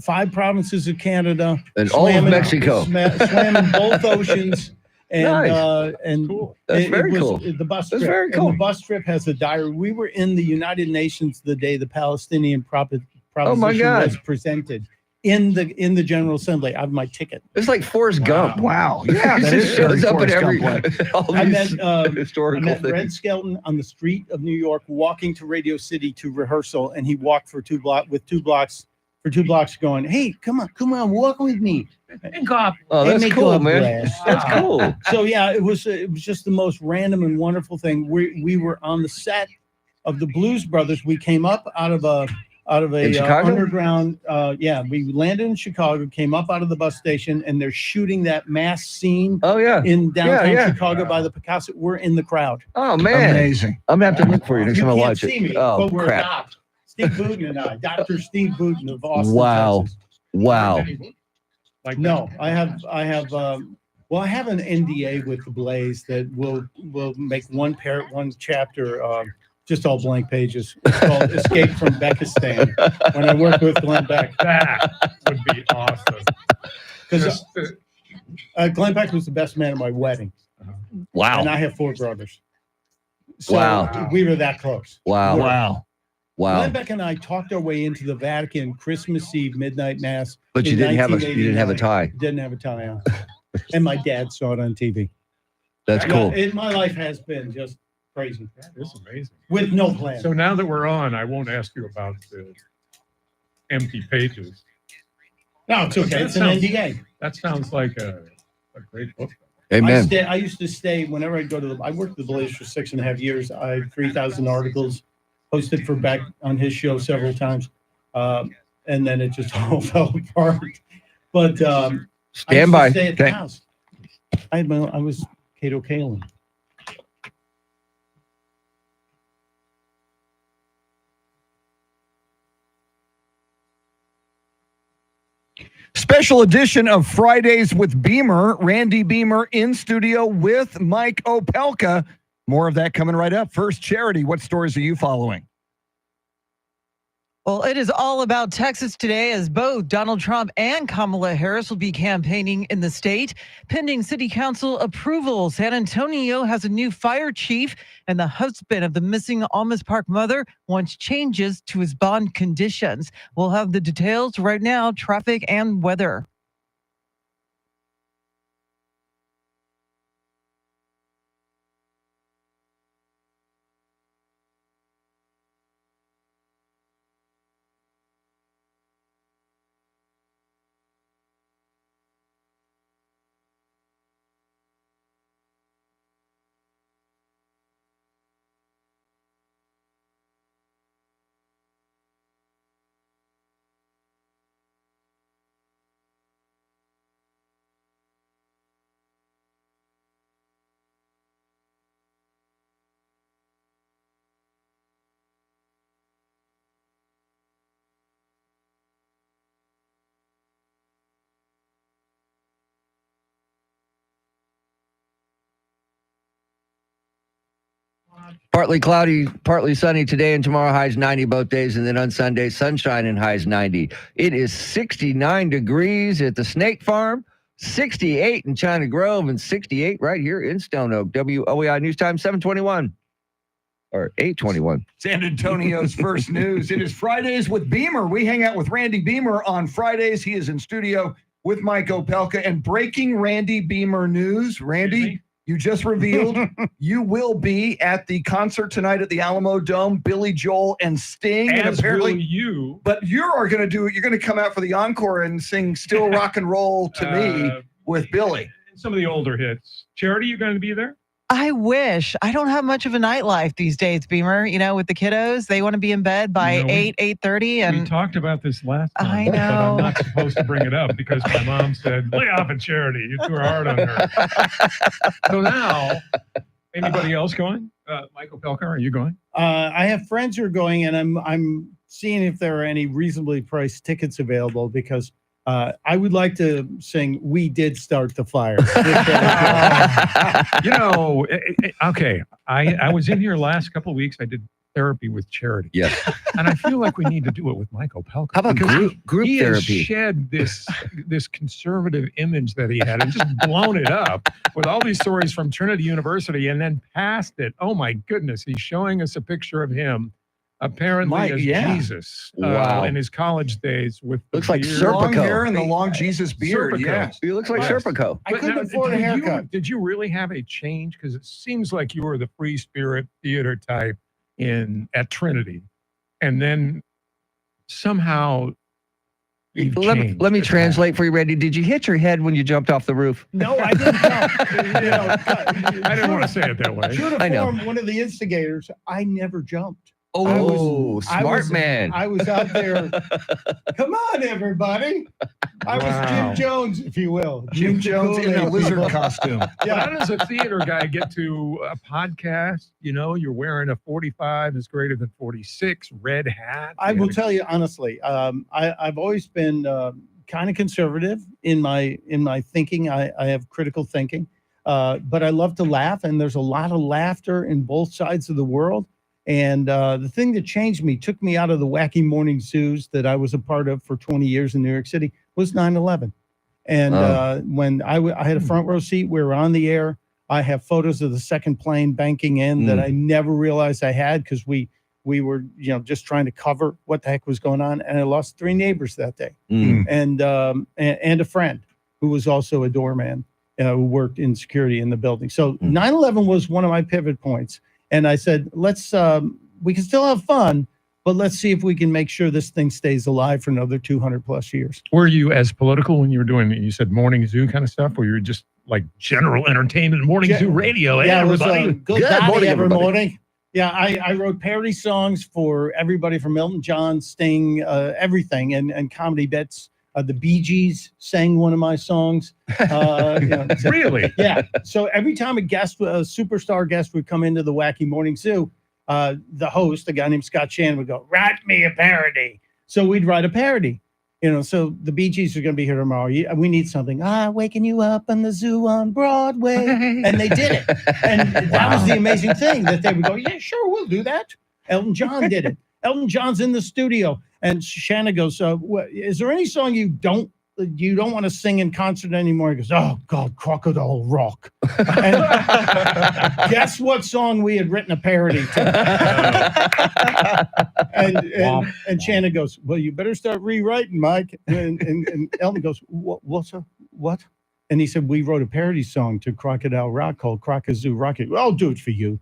5 provinces of Canada, And all of swam in- Mexico. swam in both oceans. And Nice. and Cool. That's very was cool. The bus That's trip. very And cool. the bus trip has a diary. We were in the United Nations the day the Palestinian proposition God. was presented in the General Assembly. I have my ticket. It's like Forrest Gump. Wow. Yeah, He that just is very shows up at Forrest every Gump-like. all I these met, I historical met Red things. Skelton on the street of New York, walking to Radio City to rehearsal, and he walked for 2 blocks going, "Hey, come on, walk with me." Oh, Hey, that's make cool, God man. bless. That's cool. So yeah, it was just the most random and wonderful thing. We were on the set of the Blues Brothers. We came up out of a In Chicago? underground. We landed in Chicago, came up out of the bus station, and they're shooting that mass scene. Oh yeah. In downtown Yeah. Chicago by the Picasso. We're in the crowd. Oh man. Amazing. I'm gonna have to look for you next time I can't watch see it. me, Oh but we're crap. not. Steve Booten and I, Dr. Steve Booten of Austin, Wow. Texas. Wow. Like No, I have well, I have an NDA with the Blaze that will make one chapter just all blank pages. It's called Escape from Beckistan. When I work with Glenn Beck, That would be awesome. because Glenn Beck was the best man at my wedding, Wow. and I have 4 brothers. So Wow. we were that close. Wow. Wow. Wow. Glenn Beck and I talked our way into the Vatican Christmas Eve midnight mass. But you in didn't have a 1989. tie. Didn't have a tie on. And my dad saw it on TV. That's cool. My life has been just crazy That is amazing. with no plan. So now that we're on, I won't ask you about the empty pages. No, it's okay. That It's an sounds- NDA. That sounds like a great book. Amen. I used to stay whenever I go to I worked at the Blaze for 6.5 years. I had 3,000 articles, hosted for Beck on his show several times. And then it just all fell apart. But Stand by. Stay at the Okay. house. I was Cato Kalin. Special edition of Fridays with Beamer. Randy Beamer in studio with Mike Opelka. More of that coming right up. First, Charity, what stories are you following? Well, it is all about Texas today as both Donald Trump and Kamala Harris will be campaigning in the state. Pending city council approval, San Antonio has a new fire chief, and the husband of the missing Almas Park mother wants changes to his bond conditions. We'll have the details right now, traffic and weather. Partly cloudy, partly sunny today and tomorrow, highs 90 both days, and then on Sunday, sunshine and highs 90. It is 69 degrees at the Snake Farm, 68 in China Grove, and 68 right here in Stone Oak. WOEI News Time, 7:21 or 8:21. San Antonio's first news. It is Fridays with Beamer. We hang out with Randy Beamer on Fridays. He is in studio with Mike Opelka. And breaking Randy Beamer news. Randy, you just revealed you will be at the concert tonight at the Alamo Dome. Billy Joel and Sting. As and apparently will you. But you are going to do it. You're going to come out for the encore and sing "Still Rock and Roll to Me" with Billy. Some of the older hits. Charity, you going to be there? I wish. I don't have much of a nightlife these days, Beamer. You know, with the kiddos, they want to be in bed by 8:30. And we talked about this last time. I know. But I'm not supposed to bring it up because my mom said, lay off at Charity. You too hard on her. So now, anybody else going? Mike Opelka, are you going? I have friends who are going, and I'm seeing if there are any reasonably priced tickets available because I would like to sing "We Did Start the Fire." Okay. I was in here last couple of weeks. I did therapy with Charity. Yes. And I feel like we need to do it with Mike Opelka. How about group he therapy? Has shed this conservative image that he had and just blown it up with all these stories from Trinity University and then passed it. Oh my goodness. He's showing us a picture of him apparently as Jesus in his college days with looks like Serpico. Long hair and the long Right. Jesus beard. Serpico. Yeah. He looks like Yes. Serpico. I couldn't afford a haircut. Did you really have a change? Because it seems like you were the free spirit theater type at Trinity, and then somehow let me translate for you, Randy. Did you hit your head when you jumped off the roof? No, I didn't jump. I didn't want to say it that way. True to I know. form, one of the instigators, I never jumped. Oh, smart man. I was out there. Come on, everybody. I was Jim Jones, if you will. Jim Jones in a lizard costume. Yeah. How does a theater guy get to a podcast? You know, you're wearing a 45 is greater than 46 red hat. I will tell you honestly, I've always been kind of conservative in my thinking. I have critical thinking, but I love to laugh, and there's a lot of laughter in both sides of the world. And the thing that changed me, took me out of the wacky morning zoos that I was a part of for 20 years in New York City, was 9/11. And when I had a front row seat, we were on the air. I have photos of the second plane banking in that I never realized I had because we were just trying to cover what the heck was going on. And I lost 3 neighbors that day, and a friend who was also a doorman who worked in security in the building. So 9/11 was one of my pivot points. And I said, let's, we can still have fun, but let's see if we can make sure this thing stays alive for another 200 plus years. Were you as political when you were doing, you said morning zoo kind of stuff, or you were just like general entertainment, morning zoo radio? Hey, everybody. It was, good morning, every morning. Yeah, I wrote parody songs for everybody from Elton John, Sting, everything, and comedy bits. The Bee Gees sang one of my songs. Really? Yeah. So every time a superstar guest would come into the Wacky Morning Zoo, the host, a guy named Scott Shannon, would go, write me a parody. So we'd write a parody. So the Bee Gees are going to be here tomorrow. We need something. Waking you up in the zoo on Broadway. And they did it. And that was the amazing thing that they would go, yeah, sure, we'll do that. Elton John did it. Elton John's in the studio. And Shanna goes, is there any song you don't want to sing in concert anymore? He goes, oh, God, Crocodile Rock. And guess what song we had written a parody to? And Shannon goes, well, you better start rewriting, Mike. And Elton goes, what? And he said, we wrote a parody song to Crocodile Rock called Crockazoo Rocket. Well, I'll do it for you.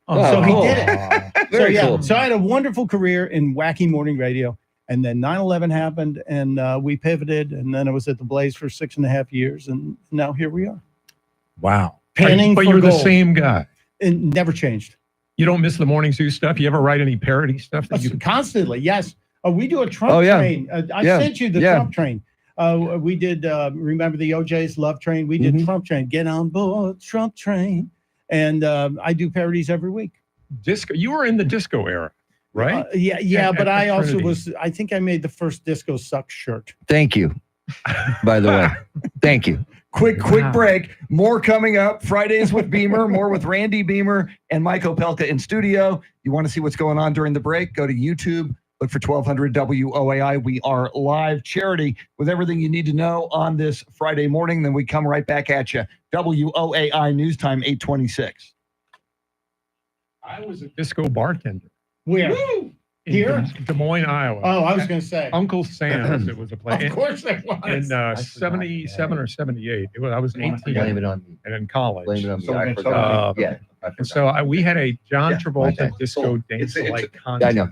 So he did it. Cool. So I had a wonderful career in wacky morning radio. And then 9/11 happened, and we pivoted, and then I was at the Blaze for 6.5 years, and now here we are. Wow. Panning but for you're gold. the same guy. It never changed. You don't miss the Morning Zoo stuff? You ever write any parody stuff? Constantly, yes. We do a Trump train. I sent you the Trump train. We did, remember the OJ's Love Train? We did Trump Train. Get on board, Trump Train. And I do parodies every week. Disco. You were in the disco era. Right? But I also I think I made the first Disco Sucks shirt. Thank you. By the way, thank you. Quick break. More coming up. Fridays with Beamer, more with Randy Beamer and Mike Opelka in studio. You want to see what's going on during the break? Go to YouTube. Look for 1200 WOAI. We are live charity with everything you need to know on this Friday morning. Then we come right back at you. WOAI News Time 826. I was a disco bartender. Where? Here? Des Moines, Iowa. Oh, I was going to say. Uncle Sam's. It was a place. Of course it was. In 77 or 78. I was 18. Blame it on me. And in college. Blame it on me. I forgot. And so we had a John Travolta disco dance-like contest. I know.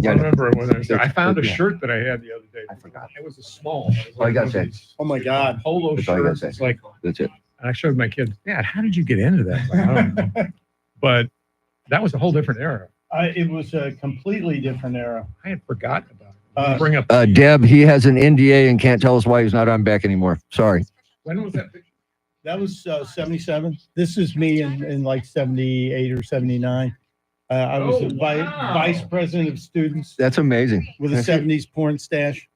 I remember it when I found a shirt that I had the other day. I forgot. It was a small. I got that. Oh my God. Polo shirt. It's like, that's it. And I showed my kids, Dad, how did you get into that? Like, I don't know. But that was a whole different era. It was a completely different era. I had forgotten about it. Bring up Deb, he has an NDA and can't tell us why he's not on back anymore. Sorry. When was that picture? That was 77. This is me in like 78 or 79. I was vice president of students. That's amazing. With a 70s porn stash.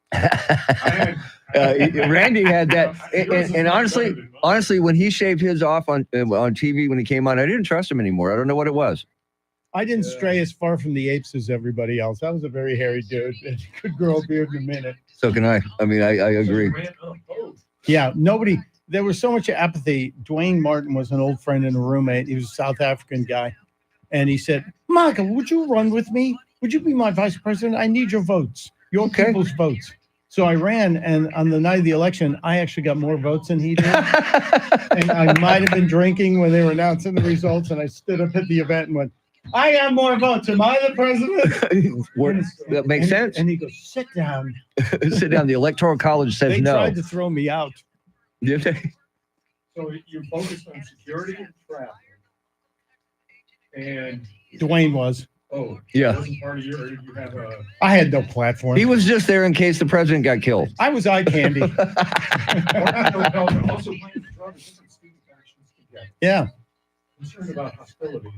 Randy had that. And honestly, when he shaved his off on TV when he came on, I didn't trust him anymore. I don't know what it was. I didn't stray as far from the apes as everybody else. I was a very hairy dude. Could grow a beard in a minute. So can I. I mean, I agree. Yeah, nobody. There was so much apathy. Dwayne Martin was an old friend and a roommate. He was a South African guy. And he said, Michael, would you run with me? Would you be my vice president? I need your votes, your people's votes. So I ran, and on the night of the election, I actually got more votes than he did. And I might have been drinking when they were announcing the results, and I stood up at the event and went, I have more votes. Am I the president? That makes sense. And he goes, sit down. Sit down. The Electoral College says they no. They tried to throw me out. Did they? So you're focused on security and traffic. And Dwayne was. Oh, yeah. Wasn't part of you have a... I had no platform. He was just there in case the president got killed. I was eye candy. Yeah. Concerned about hostilities.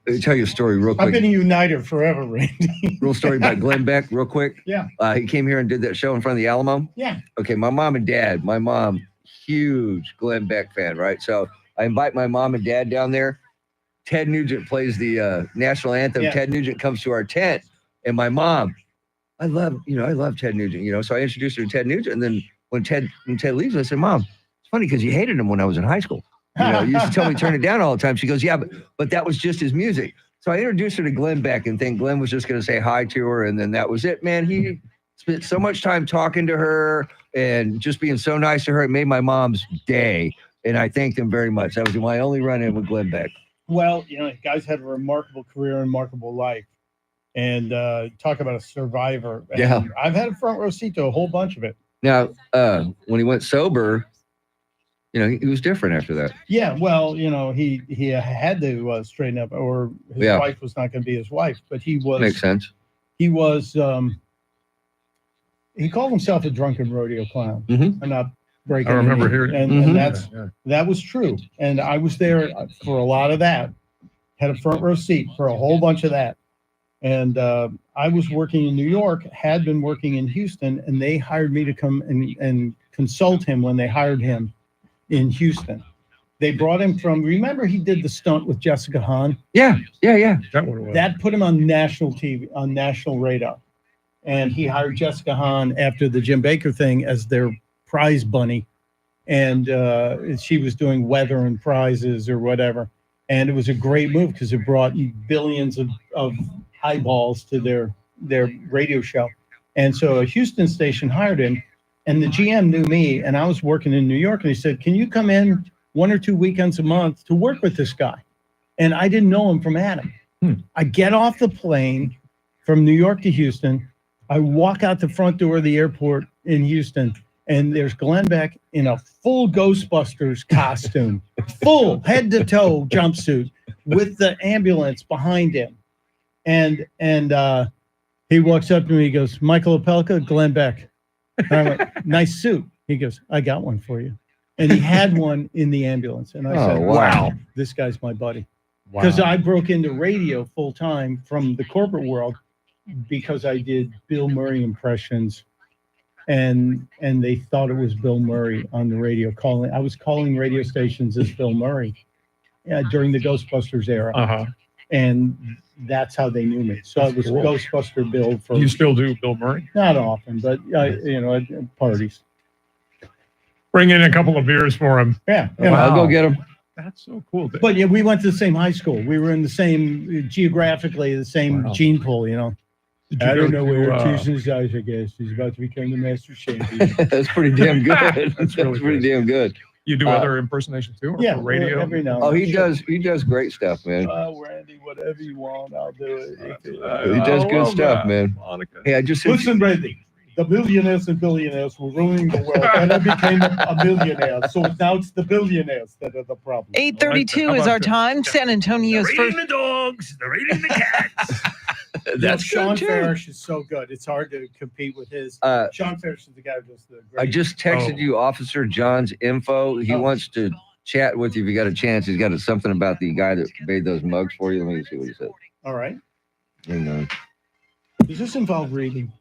Let me tell you a story real quick. I've been a uniter forever, Randy. Real story about Glenn Beck, real quick. Yeah. He came here and did that show in front of the Alamo. Yeah. Okay, my mom and dad. My mom, huge Glenn Beck fan, right? So I invite my mom and dad down there. Ted Nugent plays the national anthem. Yeah. Ted Nugent comes to our tent, and my mom, I love Ted Nugent, so I introduced her to Ted Nugent, and then when Ted leaves, I said, Mom, it's funny because you hated him when I was in high school. You used to tell me to turn it down all the time. She goes, yeah, but that was just his music. So I introduced her to Glenn Beck and think Glenn was just going to say hi to her, and then that was it, man. He spent so much time talking to her and just being so nice to her. It made my mom's day, and I thanked him very much. That was my only run-in with Glenn Beck. Well, guys had a remarkable career and remarkable life. And talk about a survivor. And yeah. I've had a front row seat to a whole bunch of it. Now, when he went sober, he was different after that. Yeah, well, he had to straighten up, or his wife was not going to be his wife. But he was. Makes sense. He was. He called himself a drunken rodeo clown. Mm-hmm. I'm not breaking. I remember hearing, and that was true. And I was there for a lot of that. Had a front row seat for a whole bunch of that. And I was working in New York, had been working in Houston, and they hired me to come and consult him when they hired him in Houston. They brought him from, remember he did the stunt with Jessica Hahn? Yeah. That put him on national TV, on national radar. And he hired Jessica Hahn after the Jim Baker thing as their prize bunny. And she was doing weather and prizes or whatever. And it was a great move because it brought billions of eyeballs to their radio show. And so a Houston station hired him, and the GM knew me, and I was working in New York, and he said, can you come in 1 or 2 weekends a month to work with this guy? And I didn't know him from Adam. I get off the plane from New York to Houston. I walk out the front door of the airport in Houston, and there's Glenn Beck in a full Ghostbusters costume, full head to toe jumpsuit with the ambulance behind him. And he walks up to me, he goes, Michael Opelka, Glenn Beck. And I went, nice suit. He goes, I got one for you. And he had one in the ambulance. And I said, wow, this guy's my buddy. Because I broke into radio full time from the corporate world because I did Bill Murray impressions. And they thought it was Bill Murray on the radio calling. I was calling radio stations as Bill Murray during the Ghostbusters era. And that's how they knew me. So I was Ghostbuster Bill. For You still do Bill Murray? Not often, but at parties. Bring in a couple of beers for him. Yeah, I'll go get him. That's so cool. But yeah, we went to the same high school. We were in the same geographically the same gene pool. I don't know where Tuesday's eyes. I guess he's about to become the master champion. That's pretty damn good. That's pretty damn good. You do other impersonations too, or for radio? Every now. Oh, he does great stuff, man. Randy, whatever you want, I'll do it. He does good stuff, man. Hey, I just listen, Randy. The millionaires and billionaires were ruining the world, and I became a millionaire. So now it's the billionaires that are the problem. 8:32 is our time. San Antonio's They're first. eating the dogs. They're eating the cats. That's Sean good, too. Farish is so good. It's hard to compete with his. Sean Farish is the guy who does the great. I just texted you Officer John's info. He wants to chat with you if you got a chance. He's got something about the guy that made those mugs for you. Let me see what he said. All right. Hang on. Does this involve reading?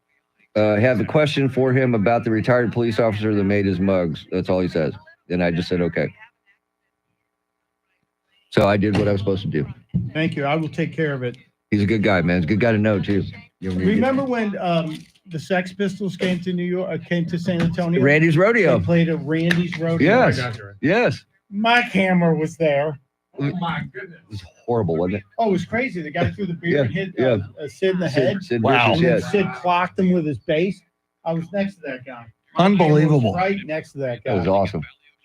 I have a question for him about the retired police officer that made his mugs. That's all he says. And I just said, okay. So I did what I was supposed to do. Thank you. I will take care of it. He's a good guy, man. He's a good guy to know, too. Remember when the Sex Pistols came to New York, came to San Antonio? Randy's Rodeo. They played at Randy's Rodeo. Yes. My camera was there. Oh my goodness. It was horrible, wasn't it? Oh, it was crazy. The guy threw the beer and hit Sid in the head. Sid Vicious, yes. Sid clocked him with his bass. I was next to that guy. Unbelievable. Right next to that guy. That was awesome.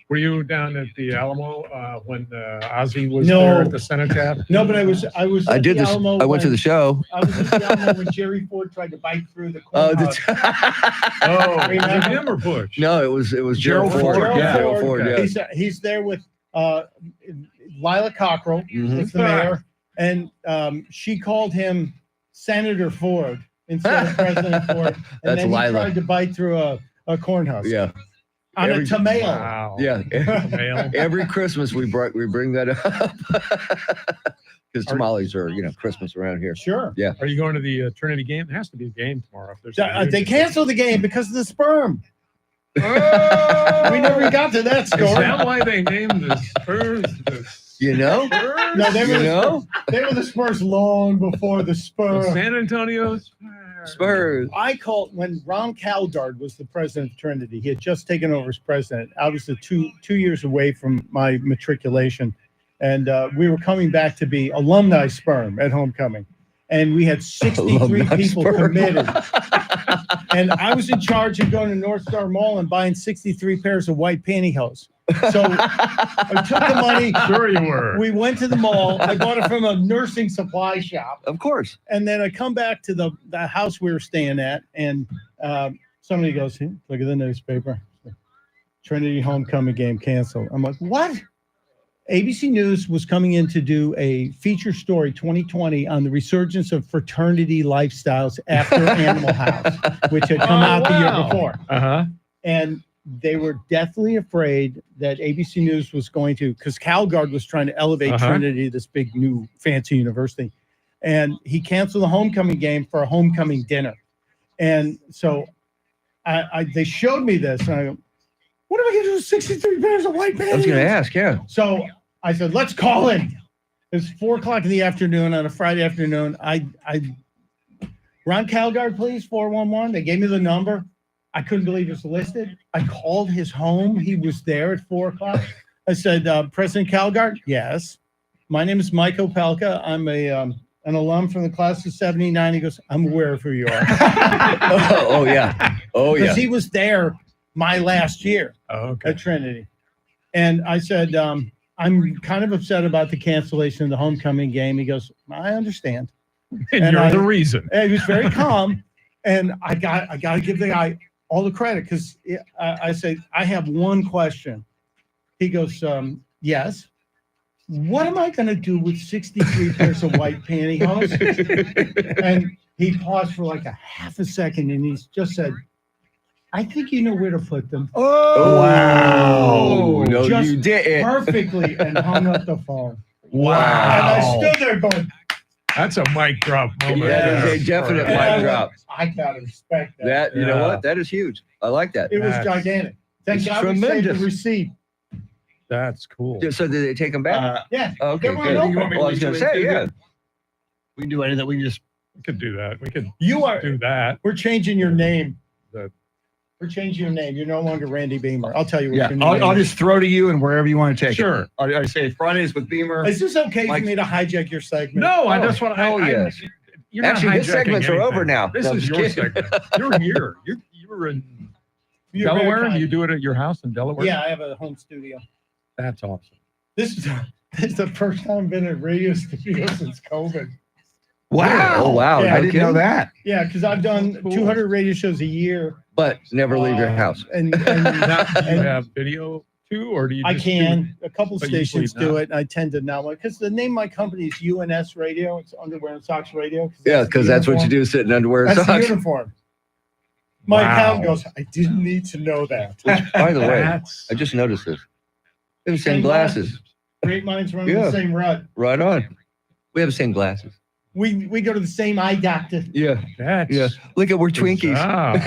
Were you down at the Alamo when Ozzy was there at the Cenotaph? No, but I was. I did this. I went to the show. I was at the Alamo when Jerry Ford tried to bite through the corn. Was it him or Bush? No, it was Gerald Ford. Gerald Ford. Yeah. He's there with Lila Cockrell. It's the mayor, and she called him Senator Ford instead of President Ford. And then he tried to bite through a corn husk. Yeah. On a tomato. Wow. Yeah. Every Christmas we bring that up because tamales are Christmas around here. Sure. Yeah. Are you going to the Trinity game? There has to be a game tomorrow. If there's they canceled the game because of the sperm. We never got to that story. Is that why they named the Spurs No, they were the Spurs long before the Spurs. The San Antonio Spurs. I called when Ron Calgard was the president of Trinity. He had just taken over as president. I was two years away from my matriculation, and we were coming back to be alumni sperm at homecoming. And we had 63 people committed. And I was in charge of going to North Star Mall and buying 63 pairs of white pantyhose. So I took the money. Sure you were. We went to the mall. I bought it from a nursing supply shop. Of course. And then I come back to the house we were staying at, and somebody goes, "Hey, look at the newspaper. Trinity homecoming game canceled." I'm like, what? ABC News was coming in to do a feature story 2020 on the resurgence of fraternity lifestyles after Animal House, which had come out the year before. And they were deathly afraid that ABC News was going to, because Calgard was trying to elevate Trinity, this big new fancy university. and he canceled the homecoming game for a homecoming dinner. And so they showed me this, and I go, what am I going to do with 63 pairs of white pants? I was going to ask, yeah. So I said, let's call him. It's 4:00 in the afternoon on a Friday afternoon. Ron Calgard, please, 411. They gave me the number. I couldn't believe it was listed. I called his home. He was there at 4:00. I said, President Calgard? Yes. My name is Mike Opelka. I'm an alum from the class of 79. He goes, I'm aware of who you are. Oh, yeah. Oh, yeah. Because he was there my last year at Trinity. And I said, I'm kind of upset about the cancellation of the homecoming game. He goes, I understand. And you're the reason. And he was very calm. And I got to give the guy all the credit, because I say, I have one question. He goes, yes. What am I going to do with 63 pairs of white pantyhose? And he paused for like a half a second, and he just said, I think you know where to put them. Oh, wow. No, just you didn't. Perfectly, and hung up the phone. Wow. And I stood there going, that's a mic drop moment. That is a definite mic drop. I got to respect that. You know what? That is huge. I like that. It was gigantic. Thank It's God we saved the tremendous. receipt. That's cool. So did they take them back? Yeah. Okay, They were good. open. Well, I was going to say, yeah. We can do anything. We can just. We could do that. We could You are. do that. We're changing your name. That- We're changing your name. You're no longer Randy Beamer. I'll tell you what Yeah, your new I'll name is. just throw to you and wherever you want to take Sure. it. I say Fridays with Beamer. Is this okay Like- for me to hijack your segment? No, that's what hell yes. You're not Actually, his hijacking segments are anything. over now. This No, I'm is just your kidding. segment. You're here. You're in You're very Delaware. kind. You do it at your house in Delaware? Yeah, I have a home studio. That's awesome. This is the first time I've been at radio studio since COVID. Wow. Oh, wow. Yeah, I didn't know that. Yeah, because I've done 200 radio shows a year. But never leave your house. And Now, do you have video too, or do you? I just can. A couple but usually stations do not. it. And I tend to not, because the name of my company is UNS Radio. It's Underwear and Socks Radio. Yeah, because that's what you do, sitting underwear and That's the socks. uniform. My Wow. accountant goes, I didn't need to know that. By the way, That's- I just noticed this. We have the same Same glasses. Great minds run Yeah. the same rut. Right on. We have the same glasses. We go to the same eye doctor. Yeah. That's Yeah. Look at we're Twinkies. bizarre.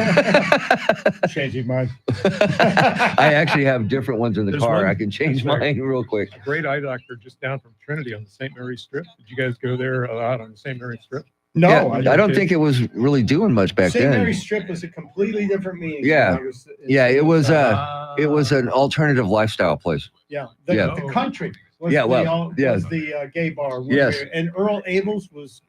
Changing mine. I actually have different ones in the There's car. one- I can change there's mine real quick. A great eye doctor just down from Trinity on the St. Mary's Strip. Did you guys go there a lot on the St. Mary's Strip? No, Yeah, I don't think it was really doing much back St. then. Mary's Strip was a completely different meaning. Yeah. Yeah, it was Uh, an alternative lifestyle place. Yeah, Yeah. the country was Yeah, the, well, yeah. was the gay bar. where Yes. and Earl Abels was.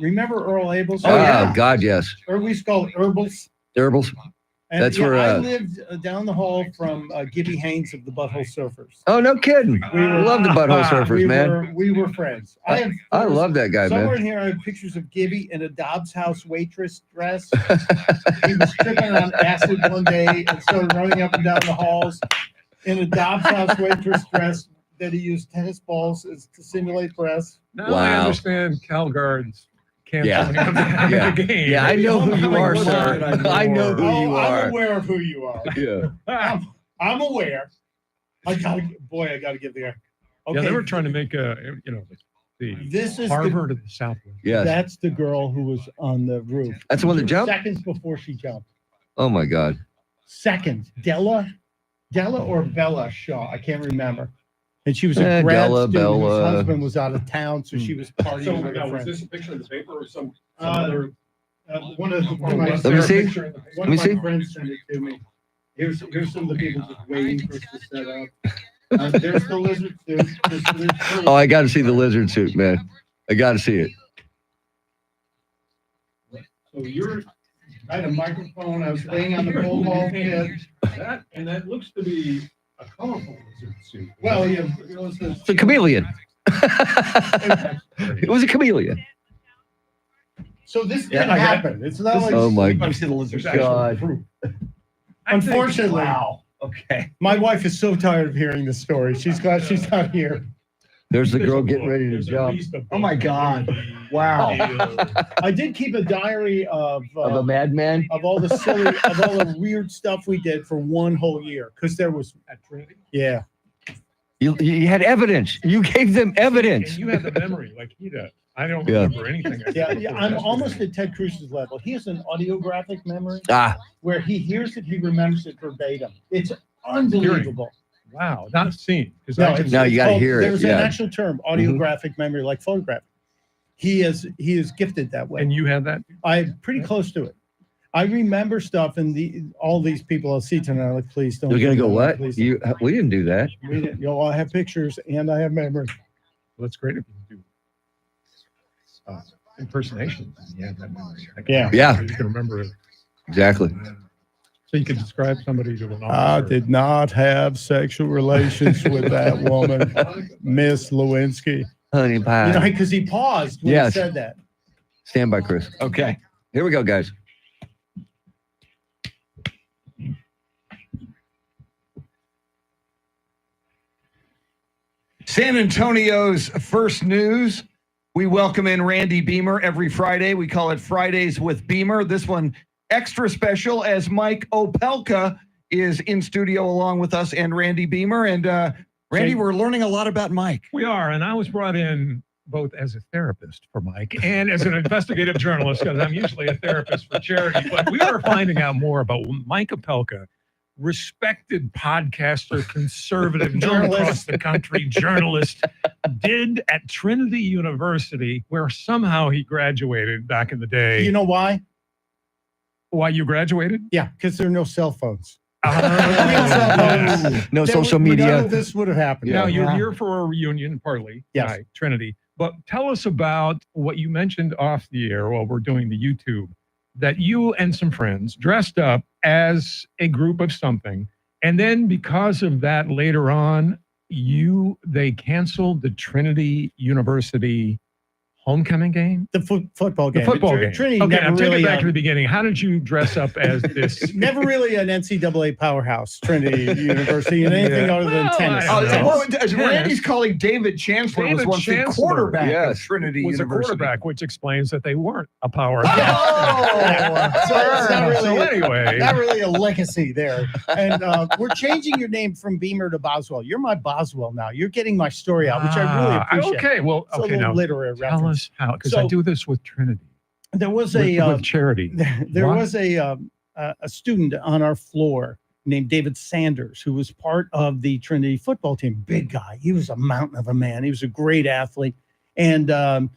Remember Earl Abels? Oh, God, yes. Or we used to call it Herbals. Herbals. And That's yeah, where, I lived down the hall from Gibby Haynes of the Butthole Surfers. Oh, no kidding. Love the Butthole Surfers, man. We were friends. I love that guy, Somewhere man. in here, I have pictures of Gibby in a Dobbs House waitress dress. He was tripping on acid one day and started running up and down the halls in a Dobbs House waitress dress that he used tennis balls to simulate breasts. Now I understand Calgard's canceling of Yeah. the game. Yeah, I know who you are, sir. I know who you I'm are. aware of who you are. Yeah. I'm aware. I gotta give the guy. Okay, Yeah, they were trying to make This is Harvard of the Southwest. Yes. That's the girl who was on the roof. That's the one that 2 jumped? Seconds before she jumped. Oh, my God. Seconds. Della or Bella Shaw. I can't remember. And she was a grad Della, student. Bella. Her husband was out of town, so she was partying So with her now, was friends. this a picture in the paper or some other? One of my Let me see. One Let me of see. my friends sent it to me. Here's some of the people just waiting for us to set up. There's the lizard suit. Oh, I got to see the lizard suit, man. I got to see it. So I had a microphone. I was laying on the pole ball pit. That looks to be a colorful lizard suit. Well, yeah, it was It's a chameleon. It was a chameleon. So this Yeah, didn't I got- happen. It's not like Oh, my Let me see the lizard. God. Unfortunately, Wow. Okay. my wife is so tired of hearing this story. She's glad she's not here. There's the girl getting ready to There's a jump. beast of Oh my God. Wow. I did keep a diary Of a madman. of all the weird stuff we did for one whole year, because there was at Trinity. yeah. You had evidence. You gave them evidence. And you have the memory like he does. I don't remember anything. I'm almost at Ted Cruz's level. He has an audiographic memory where he hears it, he remembers it verbatim. It's unbelievable. Wow, not seen. No, you got to hear it. There's an actual term, audiographic memory, like photograph. He is gifted that way. And you have that? I'm pretty close to it. I remember stuff, and all these people I'll see tonight are like, please don't. You're gonna go what? Please We didn't do that. We didn't. I have pictures and I have memory. Well, that's great if you do impersonation. Yeah, that memory. Yeah. You can remember it. Exactly. So you can describe somebody to an officer. I did not have sexual relations with that woman, Miss Lewinsky. Honey pie. Because he paused when he said that. Stand by, Chris. Okay. Here we go, guys. San Antonio's first news. We welcome in Randy Beamer every Friday. We call it Fridays with Beamer. This one extra special as Mike Opelka is in studio along with us and Randy Beamer. And Randy, we're learning a lot about Mike. We are. And I was brought in both as a therapist for Mike and as an investigative journalist, because I'm usually a therapist for charity. But we are finding out more about Mike Opelka, respected podcaster, conservative, known across the country, journalist, did at Trinity University, where somehow he graduated back in the day. You know why? Why you graduated? Yeah, because there are no cell phones. No social media. None of this would have happened. Now, you're here for a reunion, partly, right, Trinity. But tell us about what you mentioned off the air while we're doing the YouTube, that you and some friends dressed up as a group of something. And then because of that, later on, they canceled the Trinity University homecoming game? The football game. The football game. Trinity okay, never I'm taking really, it back to the beginning. How did you dress up as this? Never really an NCAA powerhouse, Trinity University, and anything other than tennis. As Randy's colleague David Chancellor was once the quarterback of Trinity University. A quarterback, which explains that they weren't a powerhouse. So it's not really, anyway. Not really a legacy there. And we're changing your name from Beamer to Boswell. You're my Boswell now. You're getting my story out, which I really appreciate. Okay, well, it's a little literary reference. How? Because I do this with Trinity. There was with charity. There was a student on our floor named David Sanders, who was part of the Trinity football team. Big guy. He was a mountain of a man. He was a great athlete. And a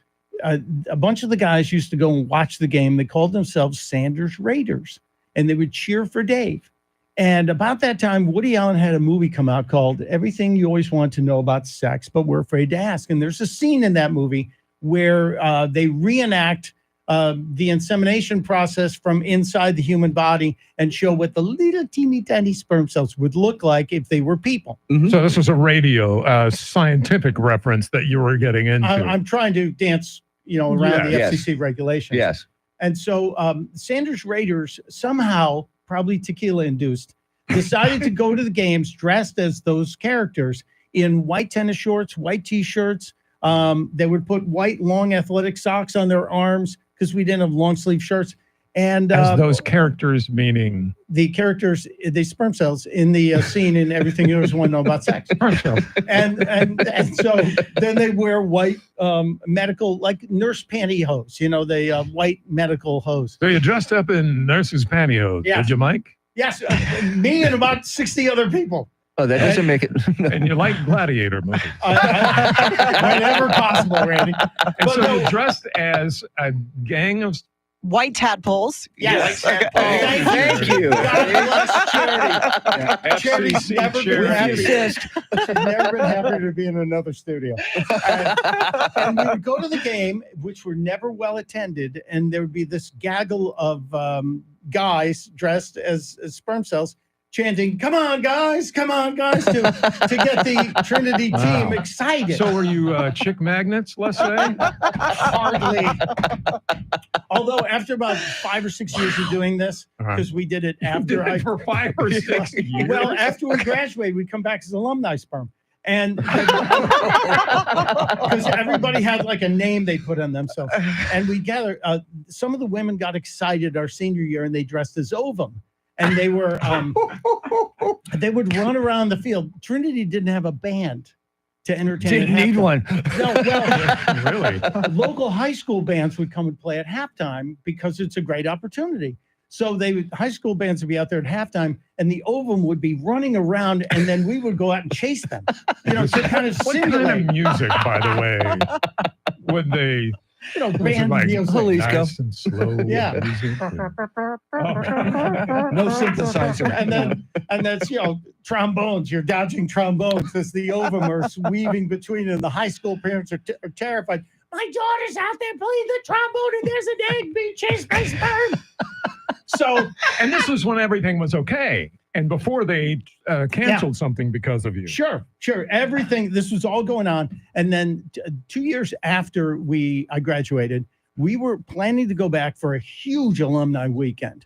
bunch of the guys used to go and watch the game. They called themselves Sanders Raiders, and they would cheer for Dave. And about that time, Woody Allen had a movie come out called Everything You Always Want to Know About Sex, But We're Afraid to Ask. And there's a scene in that movie where they reenact the insemination process from inside the human body and show what the little teeny tiny sperm cells would look like if they were people. Mm-hmm. So this was a radio scientific reference that you were getting into. I'm trying to dance, around the FCC regulations. Yes. And so Sanders Raiders somehow, probably tequila induced, decided to go to the games dressed as those characters in white tennis shorts, white T-shirts. They would put white long athletic socks on their arms because we didn't have long sleeve shirts. And as those characters, meaning the characters, the sperm cells in the scene in Everything You Always Want to Know About Sex. and so then they wear white medical, like nurse pantyhose, the white medical hose. So you dressed up in nurse's pantyhose, did you, Mike? Yes, me and about 60 other people. Oh, that doesn't make it. And you like gladiator movies. Whenever possible, Randy. And so you dressed as a gang of white tadpoles. Yes. Thank you. God bless Charity. Charity's never been happy. She's never been happy to be in another studio. And we would go to the game, which were never well attended, and there would be this gaggle of guys dressed as sperm cells chanting, come on, guys, to get the Trinity team excited. So were you chick magnets, let's say? Hardly. Although after about 5 or 6 years of doing this, because we did it after for 5 or 6 years. Well, after we graduated, we'd come back as alumni sperm. And because everybody had like a name they put on themselves. And we gathered, some of the women got excited our senior year and they dressed as ovum. And they were, they would run around the field. Trinity didn't have a band to entertain. Didn't at need halftime. one. No, well, Really? local high school bands would come and play at halftime because it's a great opportunity. So high school bands would be out there at halftime, and the Ovum would be running around, and then we would go out and chase them. To kind of What simulate. kind of music, by the way, would they? Band like music. nice and slow Yeah. music. No synthesizer. And that's trombones. You're dodging trombones as the Ovum are weaving between, and the high school parents are terrified. My daughter's out there playing the trombone, and there's an egg being chased by sperm. So, and this was when everything was okay, and before they canceled something because of you. Sure. Everything. This was all going on, and then 2 years after I graduated, we were planning to go back for a huge alumni weekend,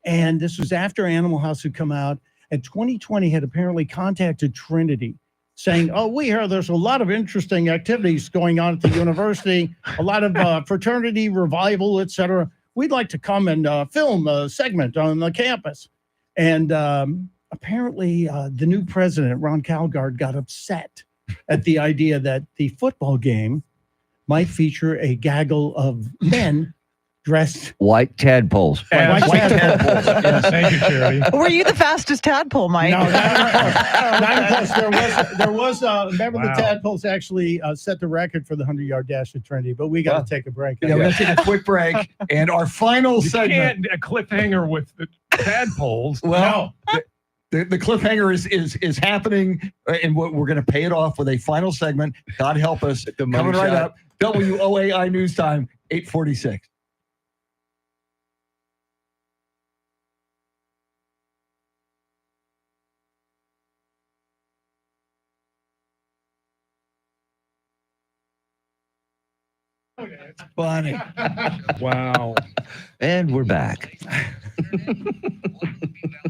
and this was after Animal House had come out, and 2020 had apparently contacted Trinity, saying, "Oh, we hear there's a lot of interesting activities going on at the university, a lot of fraternity revival, etc. We'd like to come and film a segment on the campus." And apparently the new president, Ron Calgard, got upset at the idea that the football game might feature a gaggle of men dressed white tadpoles. White tadpoles. Yes. Thank you, Charity. Were you the fastest tadpole, Mike? No, not close. There was remember Wow. the tadpoles actually set the record for the 100-yard dash at Trinity, but we got to take a break. Yeah, we're going to take a quick break. And our final You segment. can't a cliffhanger with the tadpoles. Well, the cliffhanger is happening, and we're going to pay it off with a final segment. God help us. Coming right shot. up. WOAI News Time, 8:46. Funny. Wow. And we're back.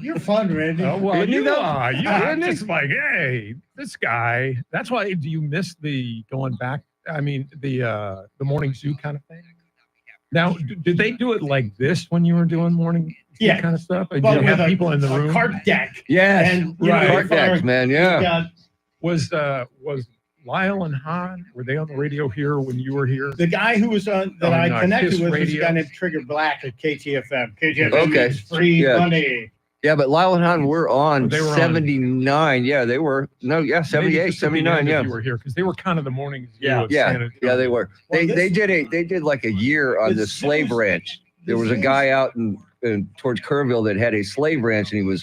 You're fun, Randy. Oh, well, Isn't he you though? are. You're just like, hey, this guy. That's why. Do you miss the going back? I mean, the morning zoo kind of thing. Now, did they do it like this when you were doing morning zoo kind of stuff? And But you have with people in the room. cart deck. Yes. And Right. Cart decks, man. Yeah. got Was Lyle and Han, were they on the radio here when you were here? the guy who was on that On, I connected Kiss with was a Radio. guy named Trigger Black at KTFM. KTFM Okay. is free Yeah. money. Yeah, but Lyle and Han were on They were on. 79. Yeah, they were. No, yeah, Maybe 78, just at the 79. end Yeah. if you were here because they were kind of the morning zoo of San Yeah, Antonio. yeah, they were. Well, They did like a year on the This- slave ranch. There was a guy out in towards Kerrville that had a slave ranch, and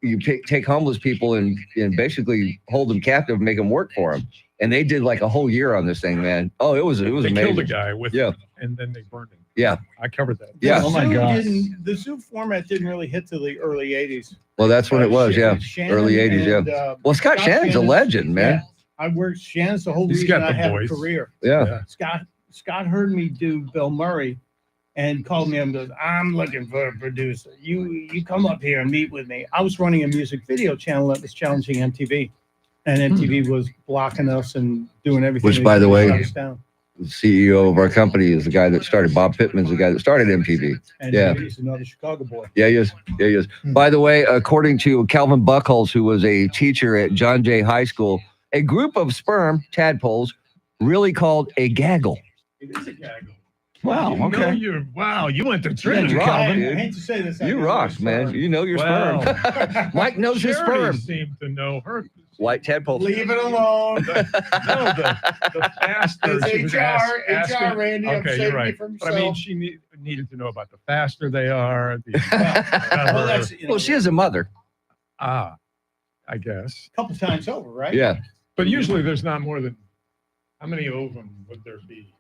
you take homeless people and basically hold them captive, and make them work for them. And they did like a whole year on this thing, man. Oh, it was They amazing. killed a guy with, Yeah. and then they burned him. Yeah. I covered that. Yeah. The Oh my zoo God. The zoo format didn't really hit till the early 80s. Well, that's when it was. Yeah, Shannon early 80s. and, Yeah. Well, Scott Shannon's a legend, man. I worked Shannon's the whole He's reason got I the have voice. a career. Yeah. Scott heard me do Bill Murray and called me up and goes, "I'm looking for a producer. You come up here and meet with me." I was running a music video channel that was challenging MTV. And MTV was blocking us and doing everything. Which, they by the could to way, shut us down. The CEO of our company is the guy that started. Bob Pittman's the guy that started MTV. And Yeah. he's another Chicago boy. Yeah, he is. Yeah, he is. By the way, according to Calvin Buckholz, who was a teacher at John Jay High School, a group of sperm tadpoles really called a gaggle. It is a gaggle. Wow. You know Okay. you went to You Trinity. rock, I dude. hate to say this. You rock, man. You know your Wow. sperm. Mike knows his Charity sperm. seemed to know her. White tadpoles. Leave it alone. No, the faster. It's she was HR, asking- Randy. I'm Okay, saving you're you right. from But I mean, yourself. she needed to know about the faster they are. Well, that's Well, she is a mother. I guess. a couple times over, right? Yeah. But usually there's not more than how many ovum would there be?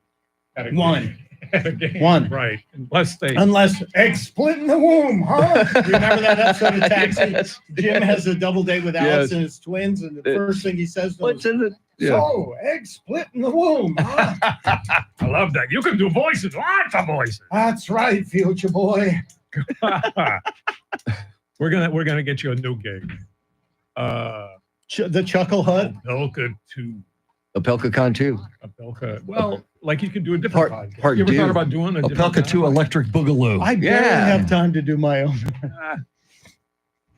At a One. game? At a game, One. right? Unless egg split in the womb, huh? Remember that episode of Taxi? Yes. Jim has a double date with Alex Yes. and his twins, and the first thing he says to What's them, in the? "So, egg split in the womb, huh?" I love that. You can do voices, lots of voices. That's right, future boy. We're gonna get you a new gig. The Chuckle Hut. Opelka 2. Opelcon too. Opelka. Well, like you can do a different podcast. part You ever two. thought about doing a different Opelka 2 Electric Boogaloo. I barely Yeah. have time to do my own.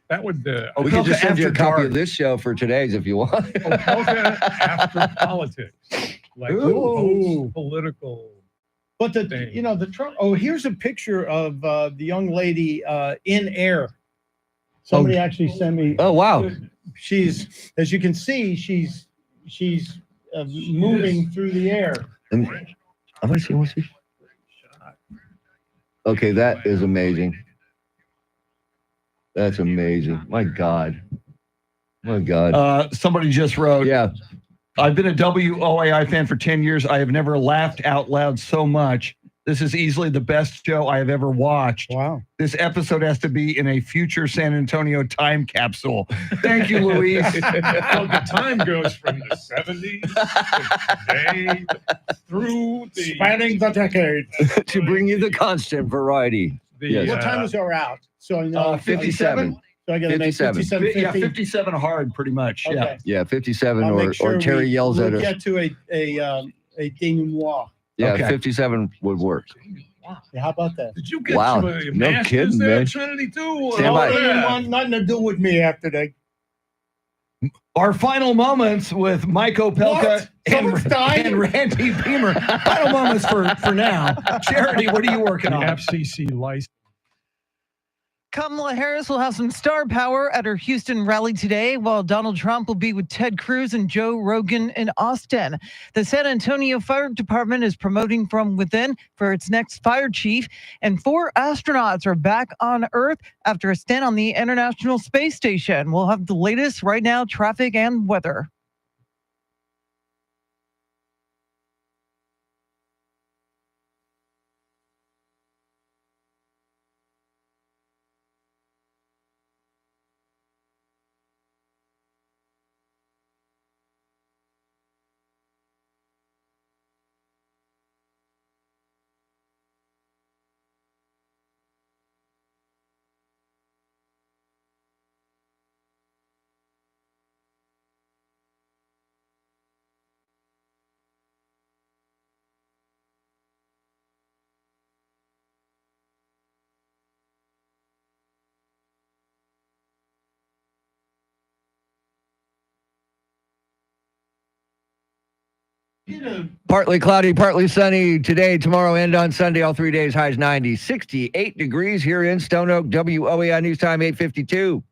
That would. We can just send you a After copy Dark. of this show for today's if you want. Opelka after politics, like political. But the thing. the Trump. Oh, here's a picture of the young lady in air. Somebody actually sent me. Oh wow! She's, as you can see, she's moving through the air. I'm gonna see. Okay, that is amazing. That's amazing. My God. Somebody just wrote. Yeah. I've been a WOAI fan for 10 years. I have never laughed out loud so much. This is easily the best show I have ever watched. Wow. This episode has to be in a future San Antonio time capsule. Thank you, Luis. Well, the time goes from the 70s to today through the Spanning the decade. To bring you the constant variety. Yes. What time is our out? So I know 57. So I got to make 57. Yeah, 57 hard, pretty much. Okay. Yeah. Yeah, 57 I'll or make sure Terry yells at we'll us. get to a denouement. Yeah, Okay. 57 would work. Yeah, how about that? Did you get Wow. your No masters kidding, there, man. Trinity too? Stand by. They didn't want nothing to do with me after they. Our final moments with Mike Opelka and Randy Beamer. Final moments for now. Charity, what are you working The on? FCC license. Kamala Harris will have some star power at her Houston rally today, while Donald Trump will be with Ted Cruz and Joe Rogan in Austin. The San Antonio Fire Department is promoting from within for its next fire chief, and 4 astronauts are back on Earth after a stint on the International Space Station. We'll have the latest right now, traffic and weather. Partly cloudy, partly sunny today, tomorrow, and on Sunday. All 3 days, highs 90, 68 degrees here in Stone Oak. WOAI News Time 8:52.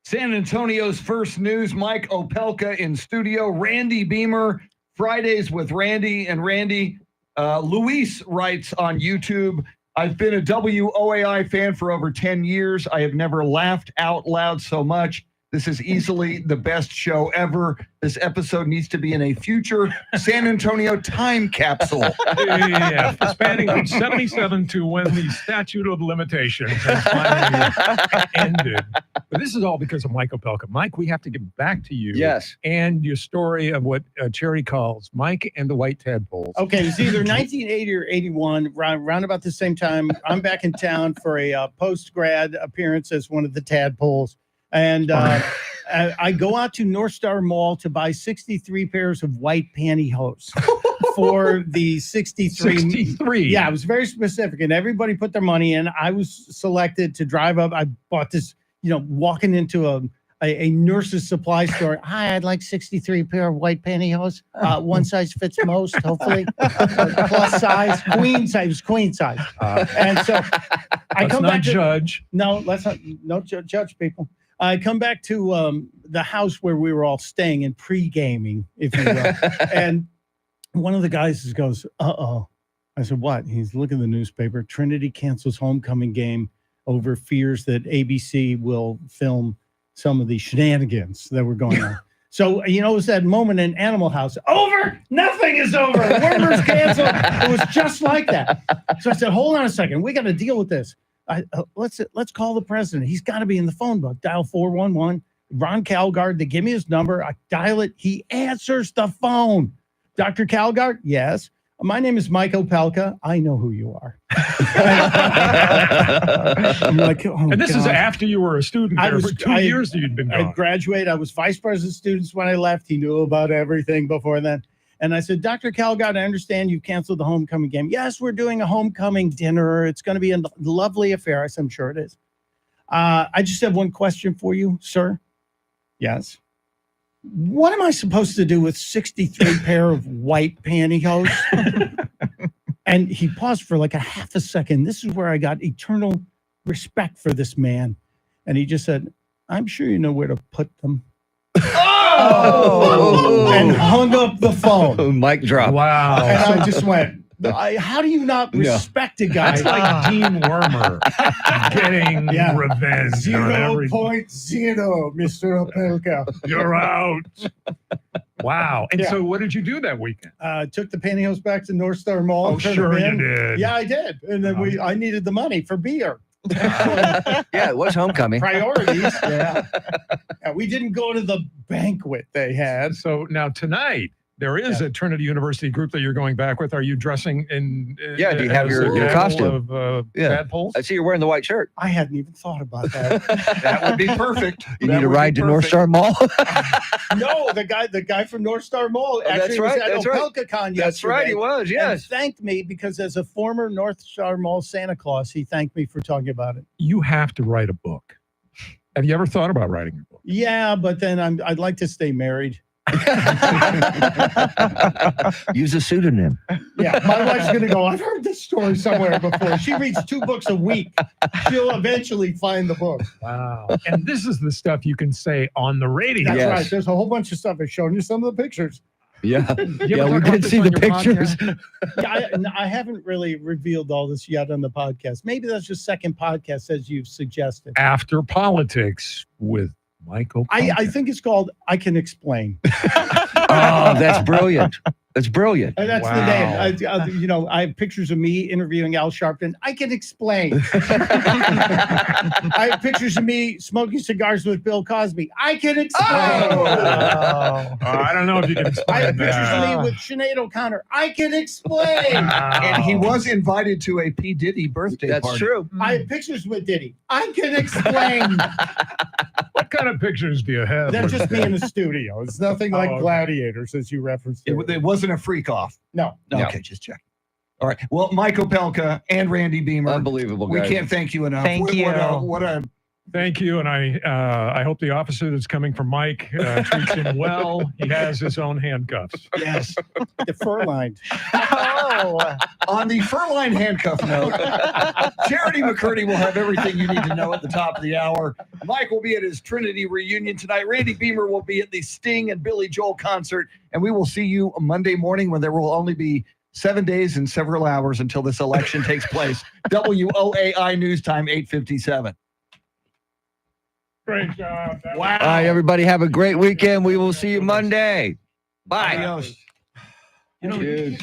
San Antonio's first news, Mike Opelka in studio. Randy Beamer, Fridays with Randy and Randy. Luis writes on YouTube, I've been a WOAI fan for over 10 years. I have never laughed out loud so much. This is easily the best show ever. This episode needs to be in a future San Antonio time capsule. Yeah, spanning from 77 to when the statute of limitations has finally ended. But this is all because of Mike Opelka. Mike, we have to get back to you. Yes. And your story of what Cherry calls Mike and the White Tadpoles. Okay, it's either 1980 or 81, round about the same time. I'm back in town for a post-grad appearance as one of the tadpoles. And I go out to North Star Mall to buy 63 pairs of white pantyhose for the 63. 63. Yeah, it was very specific. And everybody put their money in. I was selected to drive up. I bought this, walking into a nurse's supply store. Hi, I'd like 63 pair of white pantyhose. One size fits most, hopefully. Plus size, queen size, queen size. And so I come back to judge. No, let's not judge people. I come back to the house where we were all staying and pre-gaming, if you will. And one of the guys goes, uh-oh. I said, what? He's looking at the newspaper. Trinity cancels homecoming game over fears that ABC will film some of the shenanigans that were going on. So, it was that moment in Animal House. Over! Nothing is over. Warner's canceled. It was just like that. So I said, hold on a second. We got to deal with this. Let's call the president. He's got to be in the phone book. Dial 411. Ron Calgard, they give me his number. I dial it. He answers the phone. Dr. Calgard? Yes. My name is Mike Opelka. I know who you are. I'm like, oh, and this God. is after you were a student there for 2 years that you'd been gone. I graduated. I was vice president of students when I left. He knew about everything before then. And I said, Dr. Calgard, I understand you canceled the homecoming game. Yes, we're doing a homecoming dinner. It's going to be a lovely affair. I said, I'm sure it is. I just have one question for you, sir. Yes. What am I supposed to do with 63 pair of white pantyhose? And he paused for like a half a second. This is where I got eternal respect for this man. And he just said, I'm sure you know where to put them. Oh! And hung up the phone. Mic drop. Wow. And I just went, how do you not respect a guy? That's like Dean Wormer getting revenge. 0.0, Mr. Opelka. You're out. Wow. And so what did you do that weekend? Took the pantyhose back to North Star Mall. Oh, sure you did. Yeah, I did. And then I needed the money for beer. Yeah, it was homecoming. Priorities. Yeah. We didn't go to the banquet they had. So now tonight, there is a Trinity University group that you're going back with. Are you dressing in? Do you have your costume? Of, Tadpoles? I see you're wearing the white shirt. I hadn't even thought about that. That would be perfect. You need a ride to North Star Mall? No, the guy from North Star Mall actually was at Opelcon yesterday. That's right, he was, yes. And thanked me because as a former North Star Mall Santa Claus, he thanked me for talking about it. You have to write a book. Have you ever thought about writing a book? Yeah, but then I'd like to stay married. Use a pseudonym. Yeah, my wife's going to go, I've heard this story somewhere before. She reads 2 books a week. She'll eventually find the book. Wow. And this is the stuff you can say on the radio. That's right. There's a whole bunch of stuff. I've shown you some of the pictures. Yeah. Yeah, we did see the pictures. Yeah, I haven't really revealed all this yet on the podcast. Maybe that's your second podcast, as you've suggested. After Politics with Michael. I think it's called I Can Explain. Oh, that's brilliant. That's brilliant. And that's the name. I have pictures of me interviewing Al Sharpton. I can explain. I have pictures of me smoking cigars with Bill Cosby. I can explain. I don't know if you can explain I have pictures that. of me with Sinead O'Connor. I can explain. And he was invited to a P. Diddy birthday party. That's true. I have pictures with Diddy. I can explain. What kind of pictures do you have? They're just me in the studio. It's nothing like Gladiators, as you referenced. It wasn't a freak off. No. Okay, just check. All right. Well, Mike Opelka and Randy Beamer. Unbelievable, We guys. can't thank you enough. Thank you. What a Thank you, and I hope the officer that's coming from Mike treats him well. He has his own handcuffs. yes. The fur lined. Oh. On the fur-lined handcuff note, Charity McCurdy will have everything you need to know at the top of the hour. Mike will be at his Trinity reunion tonight. Randy Beamer will be at the Sting and Billy Joel concert, and we will see you Monday morning when there will only be 7 days and several hours until this election takes place. WOAI News Time, 8:57. Great job. Wow. All right, everybody, have a great weekend. We will see you Monday. Bye. Adios. You know,